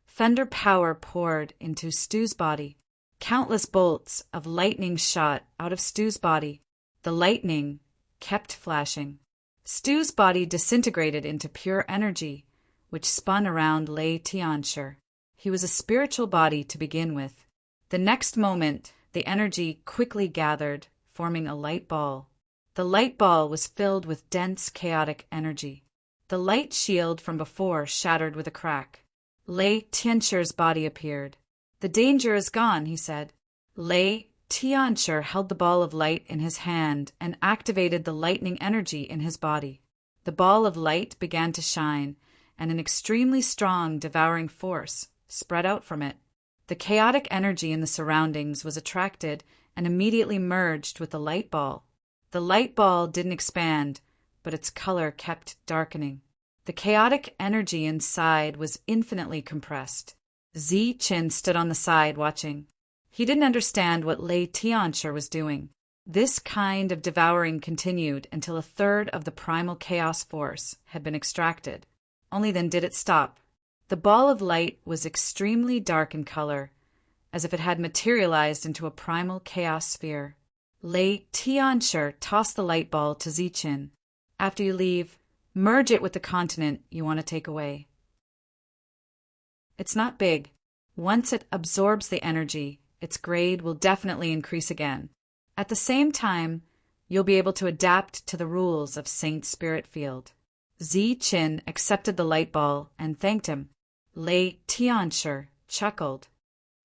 Thunder power poured into Stu's body. Countless bolts of lightning shot out of Stu's body. The lightning kept flashing. Stu's body disintegrated into pure energy, which spun around Lei Tianshi. He was a spiritual body to begin with. The next moment, the energy quickly gathered, forming a light ball. The light ball was filled with dense, chaotic energy. The light shield from before shattered with a crack. Lei Tianshi's body appeared. "The danger is gone," he said. Lei Tianshi held the ball of light in his hand and activated the lightning energy in his body. The ball of light began to shine, and an extremely strong, devouring force spread out from it. The chaotic energy in the surroundings was attracted and immediately merged with the light ball. The light ball didn't expand, but its color kept darkening. The chaotic energy inside was infinitely compressed. Zichin stood on the side watching. He didn't understand what Lei Tianshi was doing. This kind of devouring continued until a third of the primal chaos force had been extracted. Only then did it stop. The ball of light was extremely dark in color, as if it had materialized into a primal chaos sphere. Lei Tianshi tossed the light ball to Zichin. "After you leave, merge it with the continent you want to take away. It's not big. Once it absorbs the energy, its grade will definitely increase again. At the same time, you'll be able to adapt to the rules of Saint Spirit Field." Zichin accepted the light ball and thanked him. Lei Tianshi chuckled.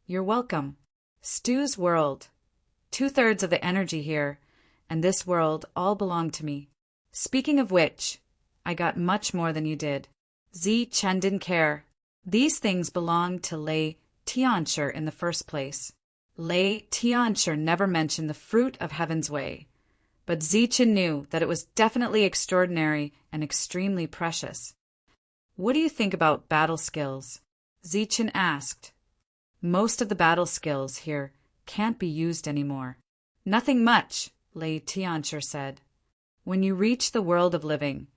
"You're welcome. Stu's world. 2/3 of the energy here, and this world all belong to me. Speaking of which, I got much more than you did." Zichin didn't care. These things belonged to Lei Tianshi in the first place. Lei Tianshi never mentioned the fruit of Heaven's Way, but Zichin knew that it was definitely extraordinary and extremely precious. "What do you think about battle skills?" Zichin asked. "Most of the battle skills here can't be used anymore." "Nothing much," Lei Tianshi said. "When you reach the world of living,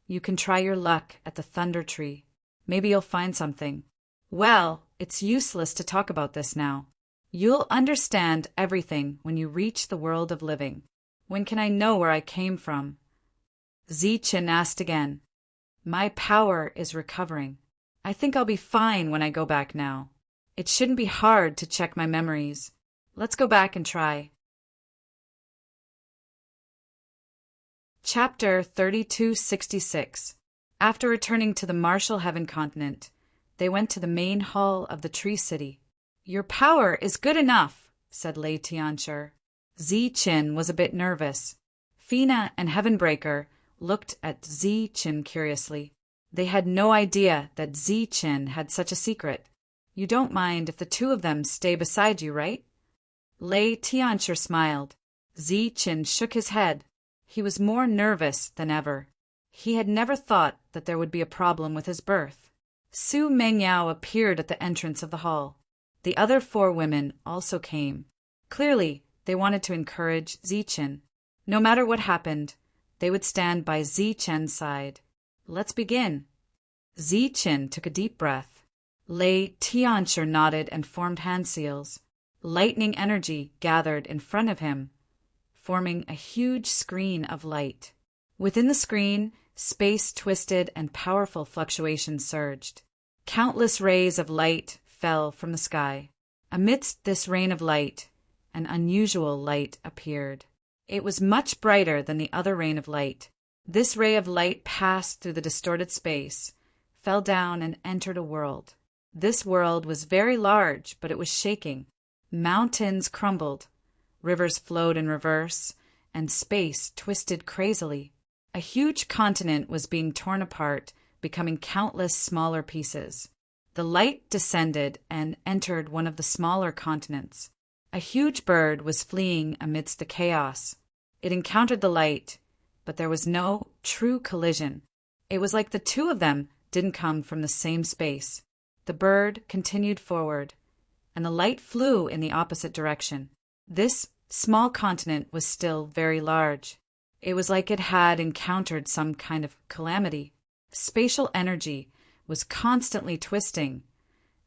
you can try your luck at the Thunder Tree. Maybe you'll find something." "Well, it's useless to talk about this now. You'll understand everything when you reach the world of living. When can I know where I came from?" Zichin asked again. "My power is recovering. I think I'll be fine when I go back now. It shouldn't be hard to check my memories. Let's go back and try." Chapter 3266. After returning to the Martial Heaven continent, they went to the main hall of the Tree City. "Your power is good enough," said Lei Tianshi. Zichin was a bit nervous. Fina and Heavenbreaker looked at Zichin curiously. They had no idea that Zichin had such a secret. "You don't mind if the two of them stay beside you, right?" Lei Tianshi smiled. Zichin shook his head. He was more nervous than ever. He had never thought that there would be a problem with his birth. Su Mengyao appeared at the entrance of the hall. The other 4 women also came. Clearly, they wanted to encourage Zichen. No matter what happened, they would stand by Zichen's side. Let's begin. Zichen took a deep breath. Lei Tianchi nodded and formed hand seals. Lightning energy gathered in front of him, forming a huge screen of light. Within the screen, space twisted and powerful fluctuations surged. Countless rays of light fell from the sky. Amidst this rain of light, an unusual light appeared. It was much brighter than the other rain of light. This ray of light passed through the distorted space, fell down and entered a world. This world was very large, but it was shaking. Mountains crumbled, rivers flowed in reverse, and space twisted crazily. A huge continent was being torn apart, becoming countless smaller pieces. The light descended and entered one of the smaller continents. A huge bird was fleeing amidst the chaos. It encountered the light, but there was no true collision. It was like the 2 of them didn't come from the same space. The bird continued forward, and the light flew in the opposite direction. This small continent was still very large. It was like it had encountered some kind of calamity. Spatial energy was constantly twisting,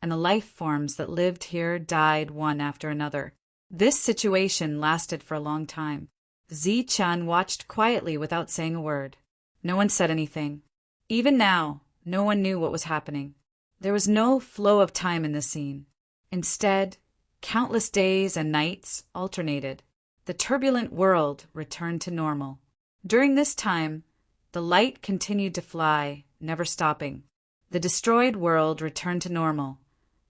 and the life forms that lived here died one after another. This situation lasted for a long time. Zichen watched quietly without saying a word. No one said anything. Even now, no one knew what was happening. There was no flow of time in this scene. Instead, countless days and nights alternated. The turbulent world returned to normal. During this time, the light continued to fly, never stopping. The destroyed world returned to normal,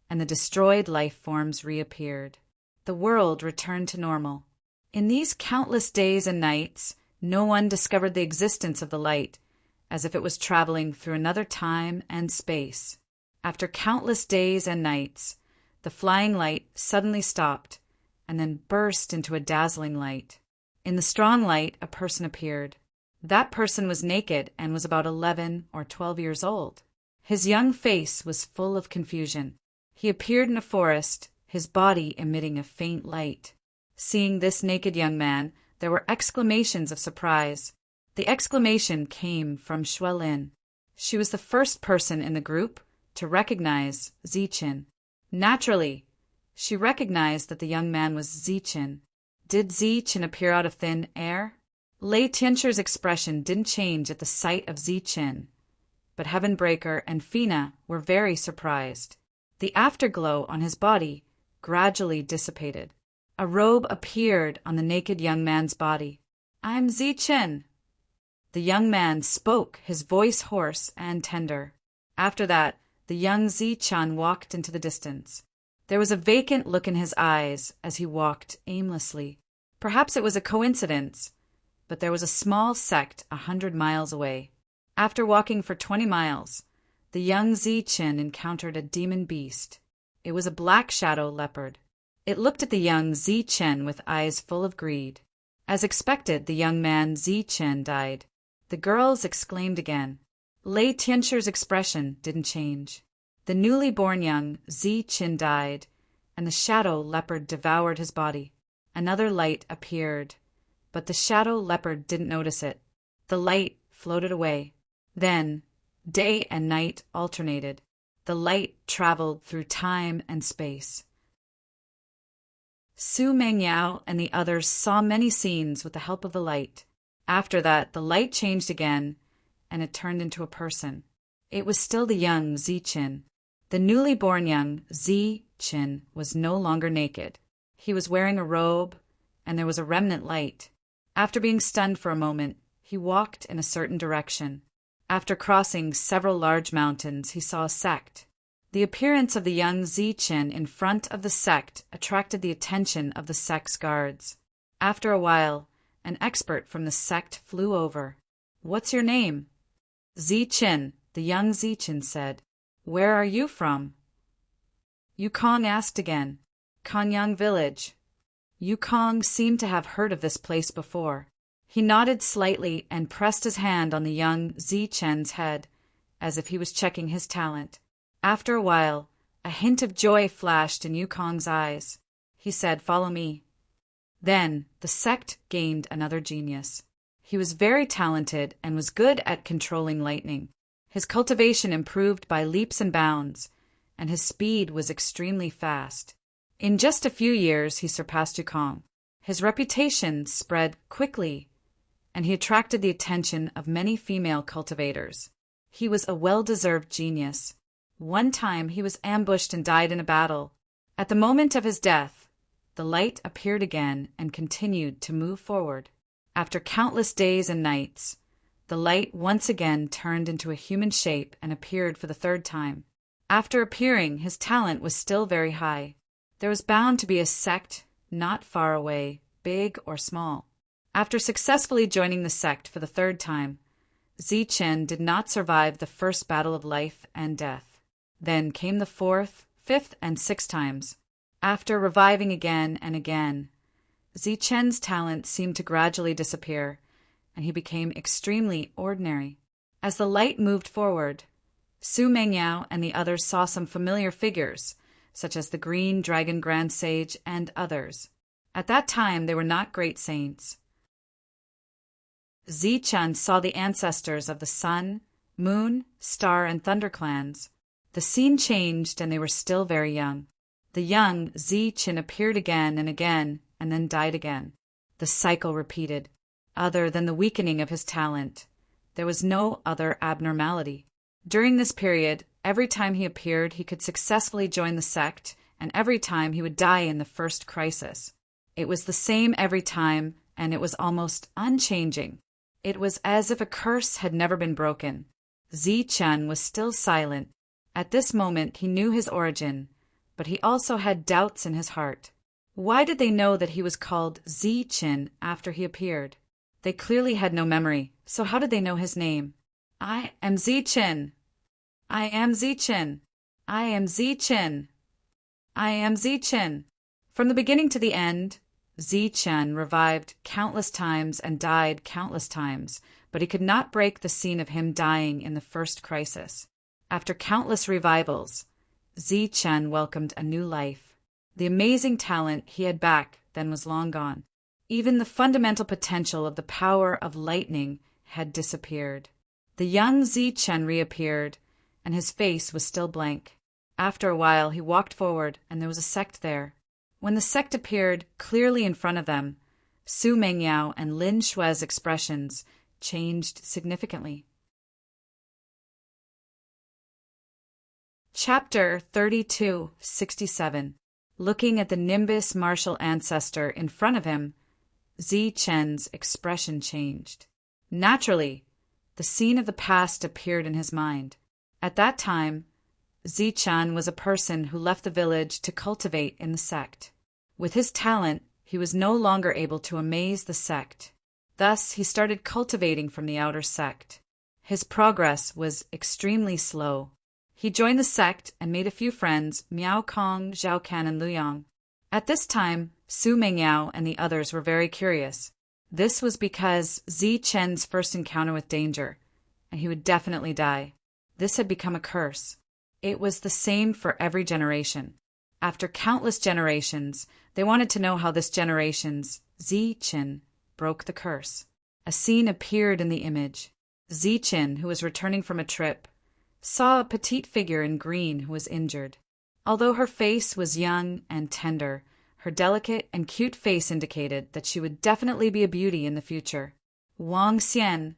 and the destroyed life forms reappeared. The world returned to normal. In these countless days and nights, no one discovered the existence of the light, as if it was traveling through another time and space. After countless days and nights, the flying light suddenly stopped, and then burst into a dazzling light. In the strong light, a person appeared. That person was naked and was about 11 or 12 years old. His young face was full of confusion. He appeared in a forest, his body emitting a faint light. Seeing this naked young man, there were exclamations of surprise. The exclamation came from Xuelin. She was the first person in the group to recognize Zichen. Naturally, she recognized that the young man was Zichen. Did Zichen appear out of thin air? Lei Tianchi's expression didn't change at the sight of Zichen, but Heavenbreaker and Fina were very surprised. The afterglow on his body gradually dissipated. A robe appeared on the naked young man's body. "I'm Zichen." The young man spoke, his voice hoarse and tender. After that, the young Zichen walked into the distance. There was a vacant look in his eyes as he walked aimlessly. Perhaps it was a coincidence, but there was a small sect 100 miles away. After walking for 20 miles, the young Zichen encountered a demon beast. It was a black shadow leopard. It looked at the young Zichen with eyes full of greed. As expected, the young man Zichen died. The girls exclaimed again. Lei Tianchi's expression didn't change. The newly born young Zichen died, and the shadow leopard devoured his body. Another light appeared, but the shadow leopard didn't notice it. The light floated away. Then, day and night alternated. The light traveled through time and space. Su Mengyao and the others saw many scenes with the help of the light. After that, the light changed again, and it turned into a person. It was still the young Zichen. The newly born young Zichen was no longer naked. He was wearing a robe, and there was a remnant light. After being stunned for a moment, he walked in a certain direction. After crossing several large mountains, he saw a sect. The appearance of the young Zichen in front of the sect attracted the attention of the sect's guards. After a while, an expert from the sect flew over. "What's your name?" "Zichen," the young Zichen said. "Where are you from?" Yukong asked again. "Kanyang village." Yukong seemed to have heard of this place before. He nodded slightly and pressed his hand on the young Zichen's head, as if he was checking his talent. After a while, a hint of joy flashed in Yukong's eyes. He said, "Follow me." Then the sect gained another genius. He was very talented and was good at controlling lightning. His cultivation improved by leaps and bounds, and his speed was extremely fast. In just a few years, he surpassed Yukong. His reputation spread quickly, and he attracted the attention of many female cultivators. He was a well-deserved genius. One time he was ambushed and died in a battle. At the moment of his death, the light appeared again and continued to move forward. After countless days and nights, the light once again turned into a human shape and appeared for the third time. After appearing, his talent was still very high. There was bound to be a sect not far away, big or small. After successfully joining the sect for the third time, Zichen did not survive the first battle of life and death. Then came the fourth, fifth, and sixth times. After reviving again and again, Zichen's talent seemed to gradually disappear, and he became extremely ordinary. As the light moved forward, Su Mengyao and the others saw some familiar figures, such as the Green Dragon Grand Sage and others. At that time, they were not great saints. Zichen saw the ancestors of the Sun, Moon, Star, and Thunder clans. The scene changed, and they were still very young. The young Zichen appeared again and then died again. The cycle repeated. Other than the weakening of his talent, there was no other abnormality. During this period, every time he appeared, he could successfully join the sect, and every time he would die in the first crisis. It was the same every time, and it was almost unchanging. It was as if a curse had never been broken. Zichen was still silent. At this moment, he knew his origin, but he also had doubts in his heart. Why did they know that he was called Zichen after he appeared? They clearly had no memory, so how did they know his name? "I am Zichen. I am Zichen. I am Zichen. I am Zichen." From the beginning to the end, Zichen revived countless times and died countless times, but he could not break the scene of him dying in the first crisis. After countless revivals, Zichen welcomed a new life. The amazing talent he had back then was long gone. Even the fundamental potential of the power of lightning had disappeared. The young Zichen reappeared, and his face was still blank. After a while, he walked forward, and there was a sect there. When the sect appeared clearly in front of them, Su Mengyao and Lin Shue's expressions changed significantly. Chapter 32:67. Looking at the Nimbus martial ancestor in front of him, Zichen's expression changed. Naturally, the scene of the past appeared in his mind. At that time, Zichen was a person who left the village to cultivate in the sect. With his talent, he was no longer able to amaze the sect. Thus, he started cultivating from the outer sect. His progress was extremely slow. He joined the sect and made a few friends, Miao Kong, Zhao Kan, and Lu Yang. At this time, Su Mengyao and the others were very curious. This was because Zichen's first encounter with danger, and he would definitely die. This had become a curse. It was the same for every generation. After countless generations, they wanted to know how this generation's Zichen broke the curse. A scene appeared in the image. Zichen, who was returning from a trip, saw a petite figure in green who was injured. Although her face was young and tender, her delicate and cute face indicated that she would definitely be a beauty in the future. Wang Xian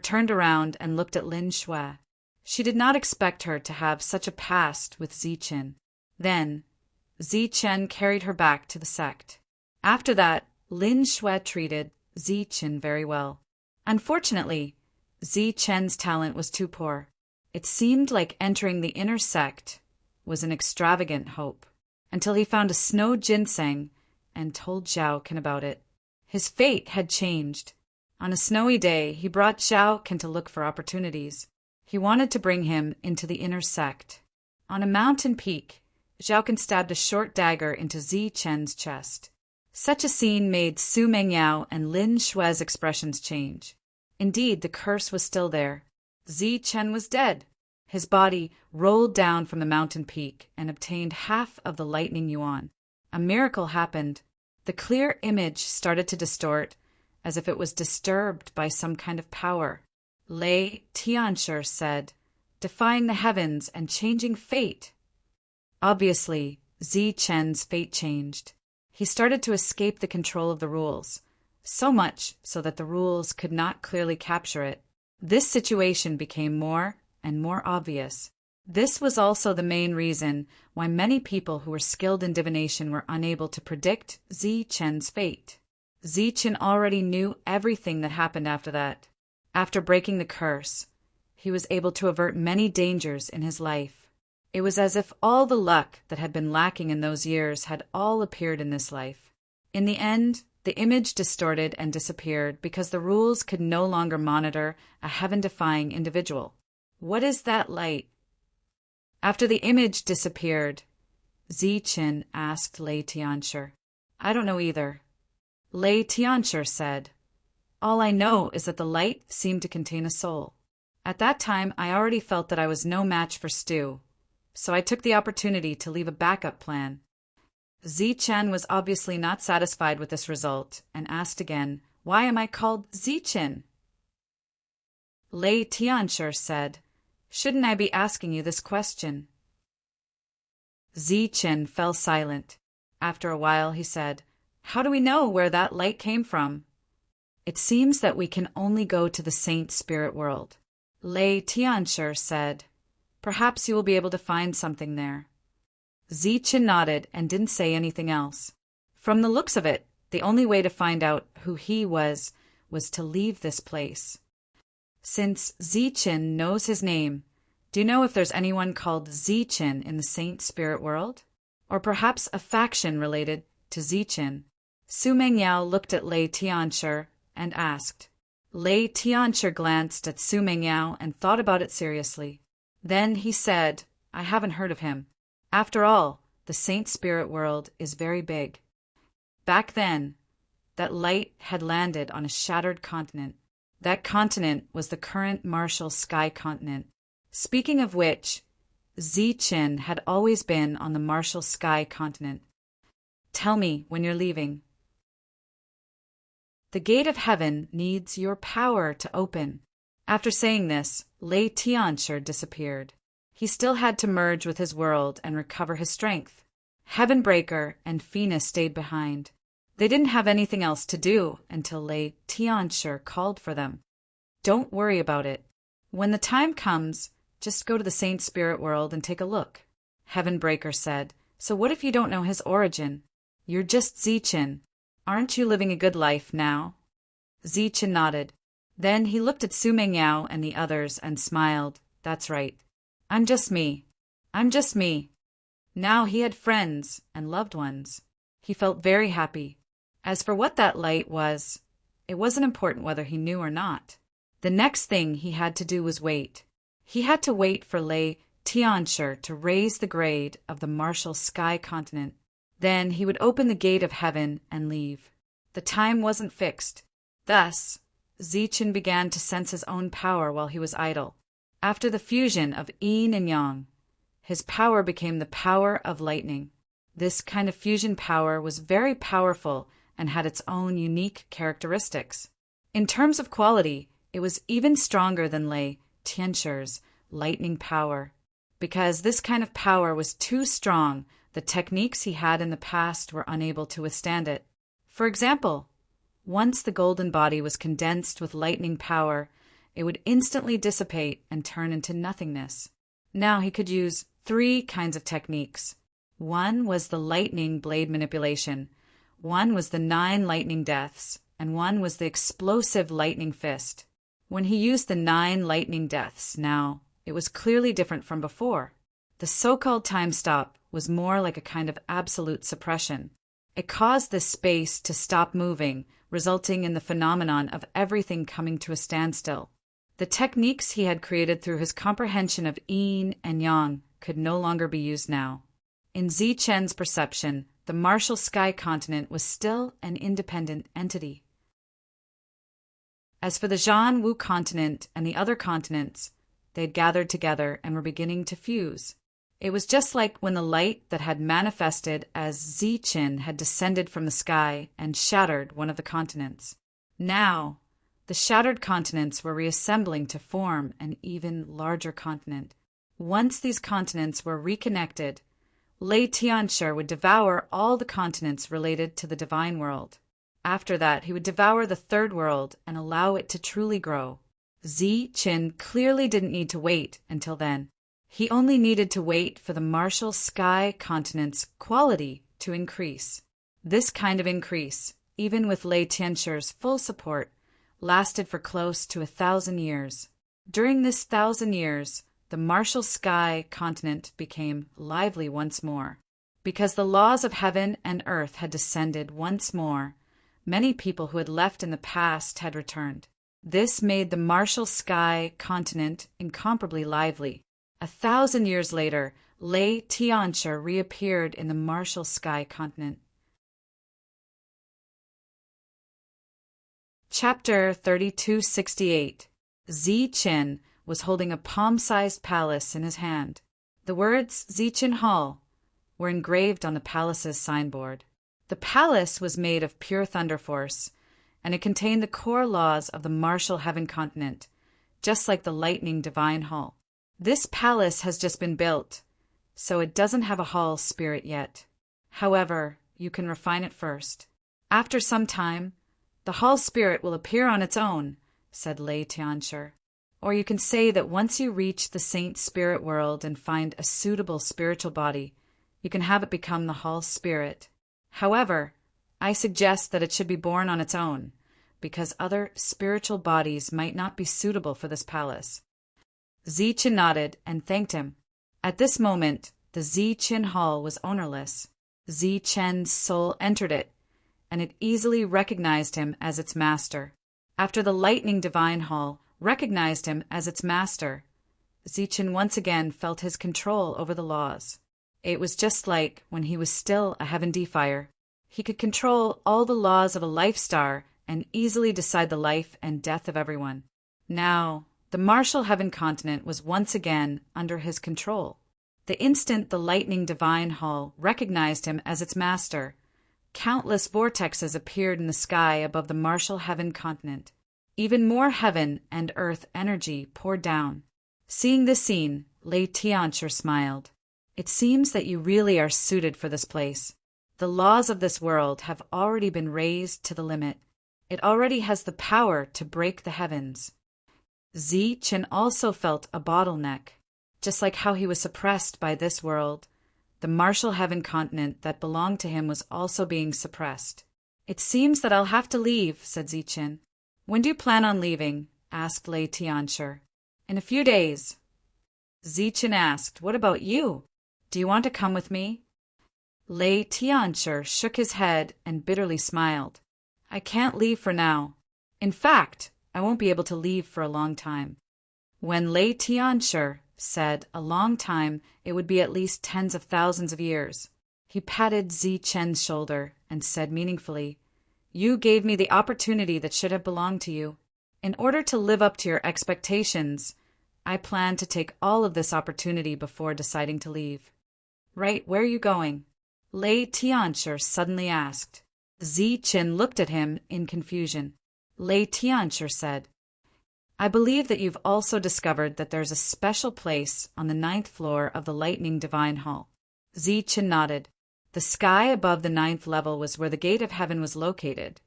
turned around and looked at Lin Shue. She did not expect her to have such a past with Zichen. Then, Zichen carried her back to the sect. After that, Lin Shue treated Zichen very well. Unfortunately, Zichen's talent was too poor. It seemed like entering the inner sect was an extravagant hope, until he found a snow ginseng and told Zhao Kan about it. His fate had changed. On a snowy day, he brought Zhao Kan to look for opportunities. He wanted to bring him into the inner sect. On a mountain peak, Zhao Kan stabbed a short dagger into Zichen's chest. Such a scene made Su Mengyao and Lin Shue's expressions change. Indeed, the curse was still there. Chen was dead. His body rolled down from the mountain peak and obtained half of the lightning yuan. A miracle happened. The clear image started to distort, as if it was disturbed by some kind of power. Lei Tianshi said, defying the heavens and changing fate. Obviously, Chen's fate changed. He started to escape the control of the rules, so much so that the rules could not clearly capture it. This situation became more and more obvious. This was also the main reason why many people who were skilled in divination were unable to predict Chen's fate. Chen already knew everything that happened after that. After breaking the curse, he was able to avert many dangers in his life. It was as if all the luck that had been lacking in those years had all appeared in this life. In the end, the image distorted and disappeared because the rules could no longer monitor a heaven-defying individual. What is that light? After the image disappeared, Chen asked Lei Tianshi. I don't know either. Lei Tianshi said, all I know is that the light seemed to contain a soul. At that time, I already felt that I was no match for Stu, so I took the opportunity to leave a backup plan. Chen was obviously not satisfied with this result and asked again, why am I called Chen? Lei Tianshi said, shouldn't I be asking you this question? Chen fell silent. After a while, he said, how do we know where that light came from? It seems that we can only go to the saint spirit world. Lei Tianshi said, perhaps you will be able to find something there. Chen nodded and didn't say anything else. From the looks of it, the only way to find out who he was to leave this place. Since Chen knows his name, do you know if there's anyone called Chen in the saint spirit world? Or perhaps a faction related to Chen? Su Mengyao looked at Lei Tianshi and asked. Lei Tianshi glanced at Su Mengyao and thought about it seriously. Then he said, I haven't heard of him. After all, the saint spirit world is very big. Back then, that light had landed on a shattered continent. That continent was the current Martial Sky continent. Speaking of which, Chen had always been on the Martial Sky continent. Tell me when you're leaving. The gate of heaven needs your power to open. After saying this, Lei Tianshi disappeared. He still had to merge with his world and recover his strength. Heavenbreaker and Fina stayed behind. They didn't have anything else to do until Lei Tianshi called for them. Don't worry about it. When the time comes, just go to the saint spirit world and take a look. Heavenbreaker said, so what if you don't know his origin? You're just Chen. Aren't you living a good life now? Chen nodded. Then he looked at Su Mengyao and the others and smiled. That's right. I'm just me. I'm just me. Now he had friends and loved ones. He felt very happy. As for what that light was, it wasn't important whether he knew or not. The next thing he had to do was wait. He had to wait for Lei Tianshi to raise the grade of the Martial Sky continent. Then he would open the gate of heaven and leave. The time wasn't fixed. Thus, Chen began to sense his own power while he was idle. After the fusion of yin and yang, his power became the power of lightning. This kind of fusion power was very powerful and had its own unique characteristics. In terms of quality, it was even stronger than Lei Tianshi's lightning power. Because this kind of power was too strong, the techniques he had in the past were unable to withstand it. For example, once the golden body was condensed with lightning power, it would instantly dissipate and turn into nothingness. Now he could use 3 kinds of techniques. One was the lightning blade manipulation, one was the 9 lightning deaths, and one was the explosive lightning fist. When he used the 9 lightning deaths now, it was clearly different from before. The so-called time stop was more like a kind of absolute suppression. It caused this space to stop moving, resulting in the phenomenon of everything coming to a standstill. The techniques he had created through his comprehension of yin and yang could no longer be used now. In Chen's perception, the Martial Sky continent was still an independent entity. As for the Zhan Wu continent and the other continents, they had gathered together and were beginning to fuse. It was just like when the light that had manifested as Ziqin had descended from the sky and shattered one of the continents. Now, the shattered continents were reassembling to form an even larger continent. Once these continents were reconnected, Lei Tianshi would devour all the continents related to the divine world. After that, he would devour the third world and allow it to truly grow. Ziqin clearly didn't need to wait until then. He only needed to wait for the martial sky continent's quality to increase. This kind of increase, even with Lei Tianshi's full support, lasted for close to 1,000 years. During this 1,000 years, the martial sky continent became lively once more. Because the laws of heaven and earth had descended once more, many people who had left in the past had returned. This made the martial sky continent incomparably lively. 1,000 years later, Lei Tianshi reappeared in the martial sky continent. Chapter 3268. Ziqin was holding a palm-sized palace in his hand. The words Ziqin Hall were engraved on the palace's signboard. The palace was made of pure thunder force, and it contained the core laws of the martial heaven continent, just like the lightning divine hall. This palace has just been built, so it doesn't have a hall spirit yet. However, you can refine it first. After some time, the hall spirit will appear on its own, said Lei Tianshi. Or you can say that once you reach the saint spirit world and find a suitable spiritual body, you can have it become the hall spirit. However, I suggest that it should be born on its own, because other spiritual bodies might not be suitable for this palace. Ziqin nodded and thanked him. At this moment, the Ziqin Hall was ownerless. Ziqin's soul entered it, and it easily recognized him as its master. After the lightning divine hall recognized him as its master, Ziqin once again felt his control over the laws. It was just like when he was still a heaven defier. He could control all the laws of a life star and easily decide the life and death of everyone. Now, the martial heaven continent was once again under his control. The instant the lightning divine hall recognized him as its master, countless vortexes appeared in the sky above the martial heaven continent. Even more heaven and earth energy poured down. Seeing this scene, Lei Tianshi smiled. It seems that you really are suited for this place. The laws of this world have already been raised to the limit. It already has the power to break the heavens. Ziqin also felt a bottleneck. Just like how he was suppressed by this world, the martial heaven continent that belonged to him was also being suppressed. It seems that I'll have to leave, said Ziqin. When do you plan on leaving? Asked Lei Tianshi. In a few days. Ziqin asked, What about you? Do you want to come with me? Lei Tianshi shook his head and bitterly smiled. I can't leave for now. In fact, I won't be able to leave for a long time. When Lei Tianshi said a long time, it would be at least tens of thousands of years. He patted Ziqin's shoulder and said meaningfully, You gave me the opportunity that should have belonged to you. In order to live up to your expectations, I plan to take all of this opportunity before deciding to leave. Right, where are you going? Lei Tianshi suddenly asked. Ziqin looked at him in confusion. Lei Tianshi said, I believe that you've also discovered that there's a special place on the 9th floor of the Lightning Divine Hall. Ziqin nodded. The sky above the 9th level was where the gate of heaven was located,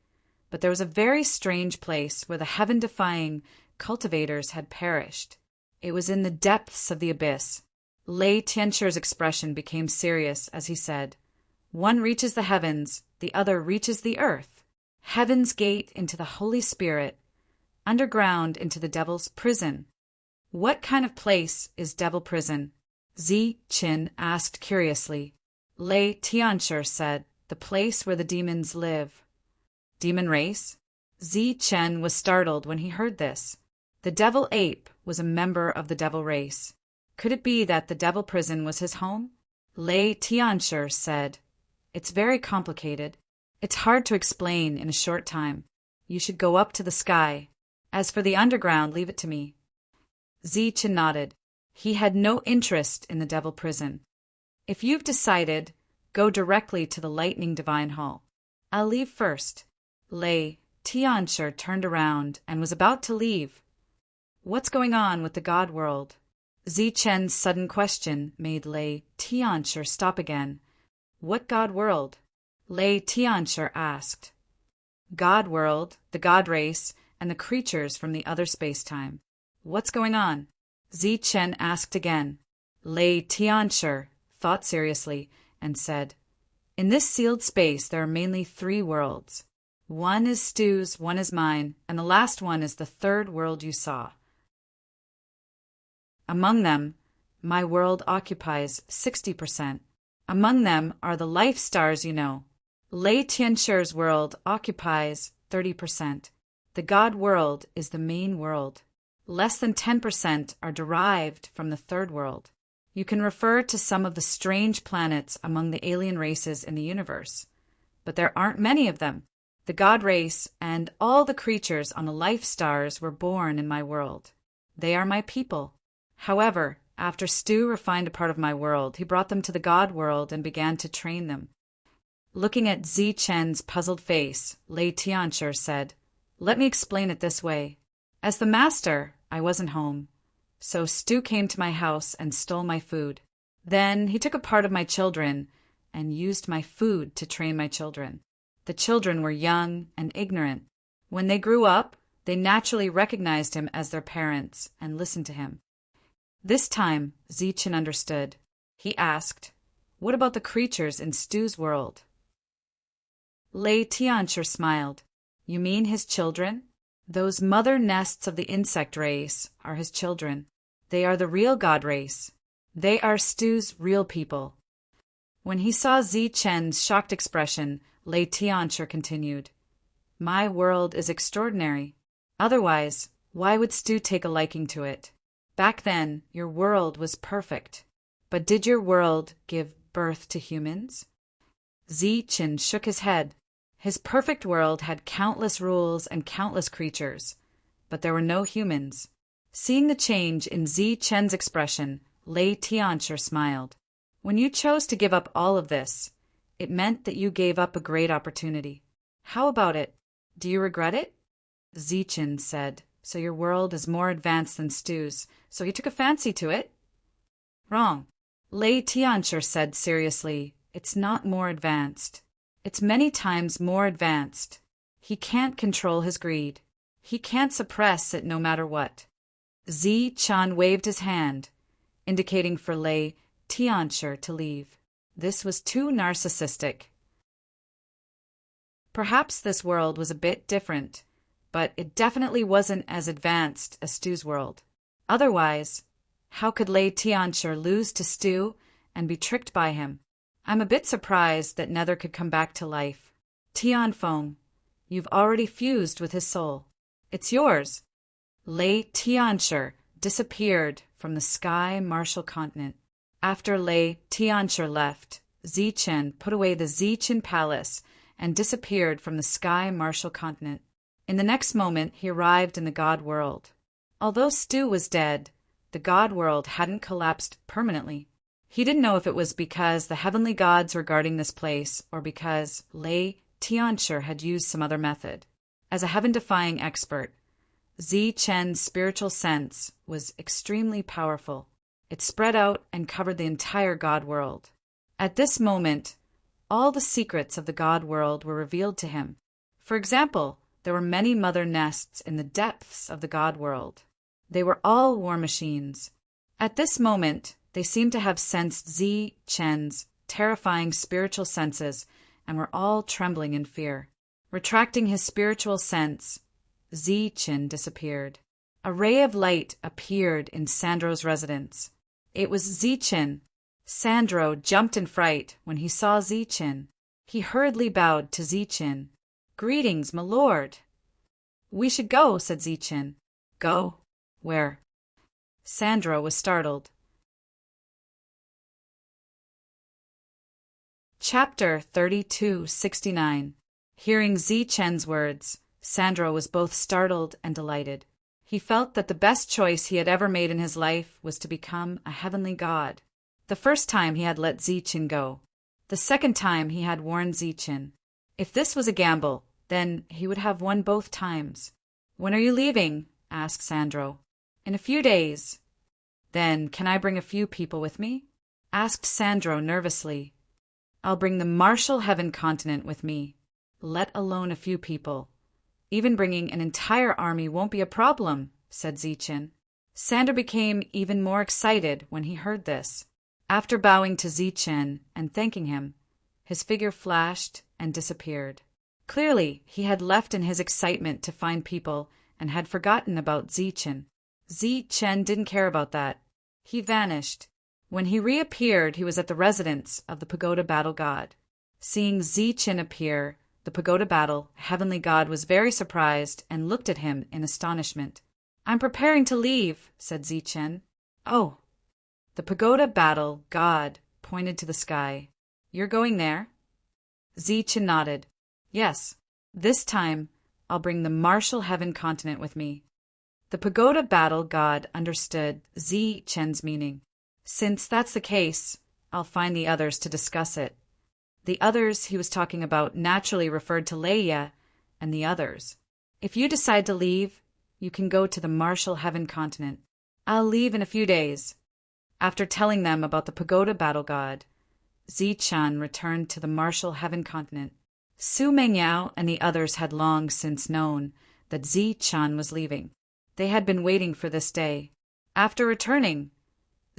but there was a very strange place where the heaven-defying cultivators had perished. It was in the depths of the abyss. Lei Tianshi's expression became serious as he said, One reaches the heavens, the other reaches the earth. Heaven's gate into the Holy Spirit, underground into the devil's prison. What kind of place is devil prison? Ziqin asked curiously. Lei Tianshi said, The place where the demons live. Demon race? Ziqin was startled when he heard this. The devil ape was a member of the devil race. Could it be that the devil prison was his home? Lei Tianshi said, It's very complicated. It's hard to explain in a short time. You should go up to the sky. As for the underground, leave it to me. Zichen nodded. He had no interest in the devil prison. If you've decided, go directly to the Lightning Divine Hall. I'll leave first. Lei Tianshi turned around and was about to leave. What's going on with the God world? Zichen's sudden question made Lei Tianshi stop again. What God world? Lei Tianshi asked. God world, the God race, and the creatures from the other space-time. What's going on? Zichen asked again. Lei Tianshi thought seriously and said, in this sealed space there are mainly 3 worlds. One is Stu's, one is mine, and the last one is the 3rd world you saw. Among them, my world occupies 60%. Among them are the life stars you know. Lei Tianshi's world occupies 30%. The God world is the main world. Less than 10% are derived from the 3rd world. You can refer to some of the strange planets among the alien races in the universe. But there aren't many of them. The God race and all the creatures on the life stars were born in my world. They are my people. However, after Stu refined a part of my world, he brought them to the God world and began to train them. Looking at Zichen's puzzled face, Lei Tianshi said, let me explain it this way. As the master, I wasn't home. So Stu came to my house and stole my food. Then he took a part of my children and used my food to train my children. The children were young and ignorant. When they grew up, they naturally recognized him as their parents and listened to him. This time, Zichen understood. He asked, what about the creatures in Stu's world? Lei Tianshi smiled. You mean his children? Those mother nests of the insect race are his children. They are the real God race. They are Stu's real people. When he saw Zichen's shocked expression, Lei Tianshi continued, my world is extraordinary. Otherwise, why would Stu take a liking to it? Back then, your world was perfect. But did your world give birth to humans? Zichen shook his head. His perfect world had countless rules and countless creatures, but there were no humans. Seeing the change in Zichen's expression, Lei Tianshi smiled. When you chose to give up all of this, it meant that you gave up a great opportunity. How about it? Do you regret it? Zichen said, so your world is more advanced than Stu's, so he took a fancy to it? Wrong. Lei Tianshi said seriously, it's not more advanced. It's many times more advanced. He can't control his greed. He can't suppress it no matter what. Zichen waved his hand, indicating for Lei Tianshi to leave. This was too narcissistic. Perhaps this world was a bit different, but it definitely wasn't as advanced as Stu's world. Otherwise, how could Lei Tianshi lose to Stu and be tricked by him? I'm a bit surprised that Nether could come back to life. Tianfeng, you've already fused with his soul. It's yours. Lei Tianshi disappeared from the Sky Martial Continent. After Lei Tianshi left, Zichen put away the Zichen Palace and disappeared from the Sky Martial Continent. In the next moment, he arrived in the God world. Although Stu was dead, the God world hadn't collapsed permanently. He didn't know if it was because the heavenly gods were guarding this place or because Lei Tianshi had used some other method. As a heaven-defying expert, Zichen's spiritual sense was extremely powerful. It spread out and covered the entire God world. At this moment, all the secrets of the God world were revealed to him. For example, there were many mother nests in the depths of the God world. They were all war machines. At this moment, they seemed to have sensed Zichen's terrifying spiritual senses and were all trembling in fear. Retracting his spiritual sense, Zichen disappeared. A ray of light appeared in Sandro's residence. It was Zichen. Sandro jumped in fright when he saw Zichen. He hurriedly bowed to Zichen. Greetings, my lord. We should go, said Zichen. Go? Where? Sandro was startled. Chapter 3269. Hearing Zichen's words, Sandro was both startled and delighted. He felt that the best choice he had ever made in his life was to become a heavenly god. The first time he had let Zichin go. The second time he had warned Zichin. If this was a gamble, then he would have won both times. "When are you leaving?" asked Sandro. "In a few days." "Then can I bring a few people with me?" asked Sandro nervously. "I'll bring the Martial Heaven continent with me, let alone a few people. Even bringing an entire army won't be a problem," said Zichin. Sandro became even more excited when he heard this. After bowing to Zichin and thanking him, his figure flashed and disappeared. Clearly, he had left in his excitement to find people and had forgotten about Zichin. Zichin didn't care about that. He vanished. When he reappeared, he was at the residence of the Pagoda Battle God. Seeing Zichin appear, the Pagoda Battle Heavenly God was very surprised and looked at him in astonishment. "I'm preparing to leave," said Zichin. "Oh." The Pagoda Battle God pointed to the sky. "You're going there?" Zichin nodded. "Yes. This time, I'll bring the Martial Heaven continent with me." The Pagoda Battle God understood Zichin's meaning. "Since that's the case, I'll find the others to discuss it." The others he was talking about naturally referred to Leia and the others. "If you decide to leave, you can go to the Martial Heaven continent. I'll leave in a few days." After telling them about the Pagoda Battle God, Zichin returned to the Martial Heaven continent. Su Mengyao and the others had long since known that Zichin was leaving. They had been waiting for this day. After returning,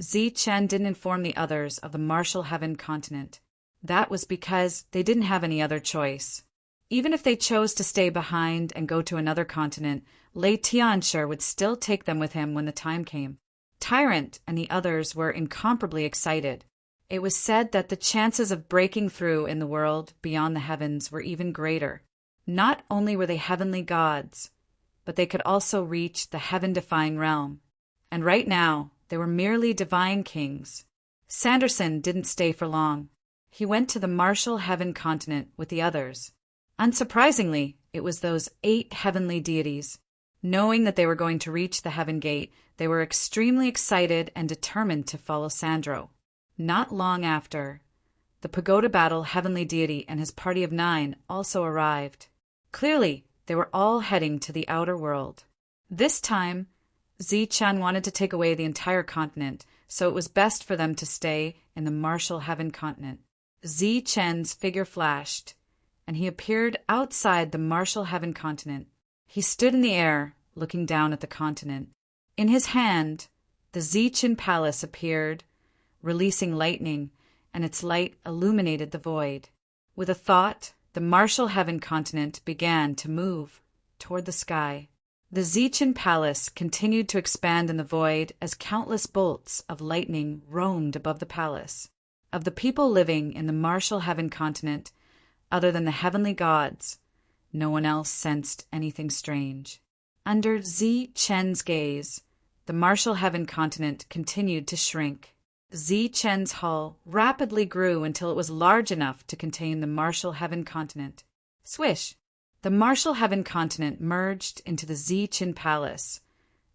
Zichin didn't inform the others of the Martial Heaven continent. That was because they didn't have any other choice. Even if they chose to stay behind and go to another continent, Lei Tianshi would still take them with him when the time came. Tyrant and the others were incomparably excited. It was said that the chances of breaking through in the world beyond the heavens were even greater. Not only were they heavenly gods, but they could also reach the heaven-defying realm. And right now, they were merely divine kings. Sanderson didn't stay for long. He went to the Martial Heaven continent with the others. Unsurprisingly, it was those 8 heavenly deities. Knowing that they were going to reach the Heaven Gate, they were extremely excited and determined to follow Sandro. Not long after, the Pagoda Battle Heavenly Deity and his party of 9 also arrived. Clearly, they were all heading to the outer world. This time, Zichin wanted to take away the entire continent, so it was best for them to stay in the Martial Heaven continent. Zichin's figure flashed, and he appeared outside the Martial Heaven continent. He stood in the air, looking down at the continent. In his hand, the Zichin palace appeared, releasing lightning, and its light illuminated the void. With a thought, the Martial Heaven continent began to move toward the sky. The Zichin palace continued to expand in the void as countless bolts of lightning roamed above the palace. Of the people living in the Martial Heaven continent, other than the heavenly gods, no one else sensed anything strange. Under Zichin's gaze, the Martial Heaven continent continued to shrink. Zichin's hull rapidly grew until it was large enough to contain the Martial Heaven continent. Swish! The Martial Heaven continent merged into the Zichin palace.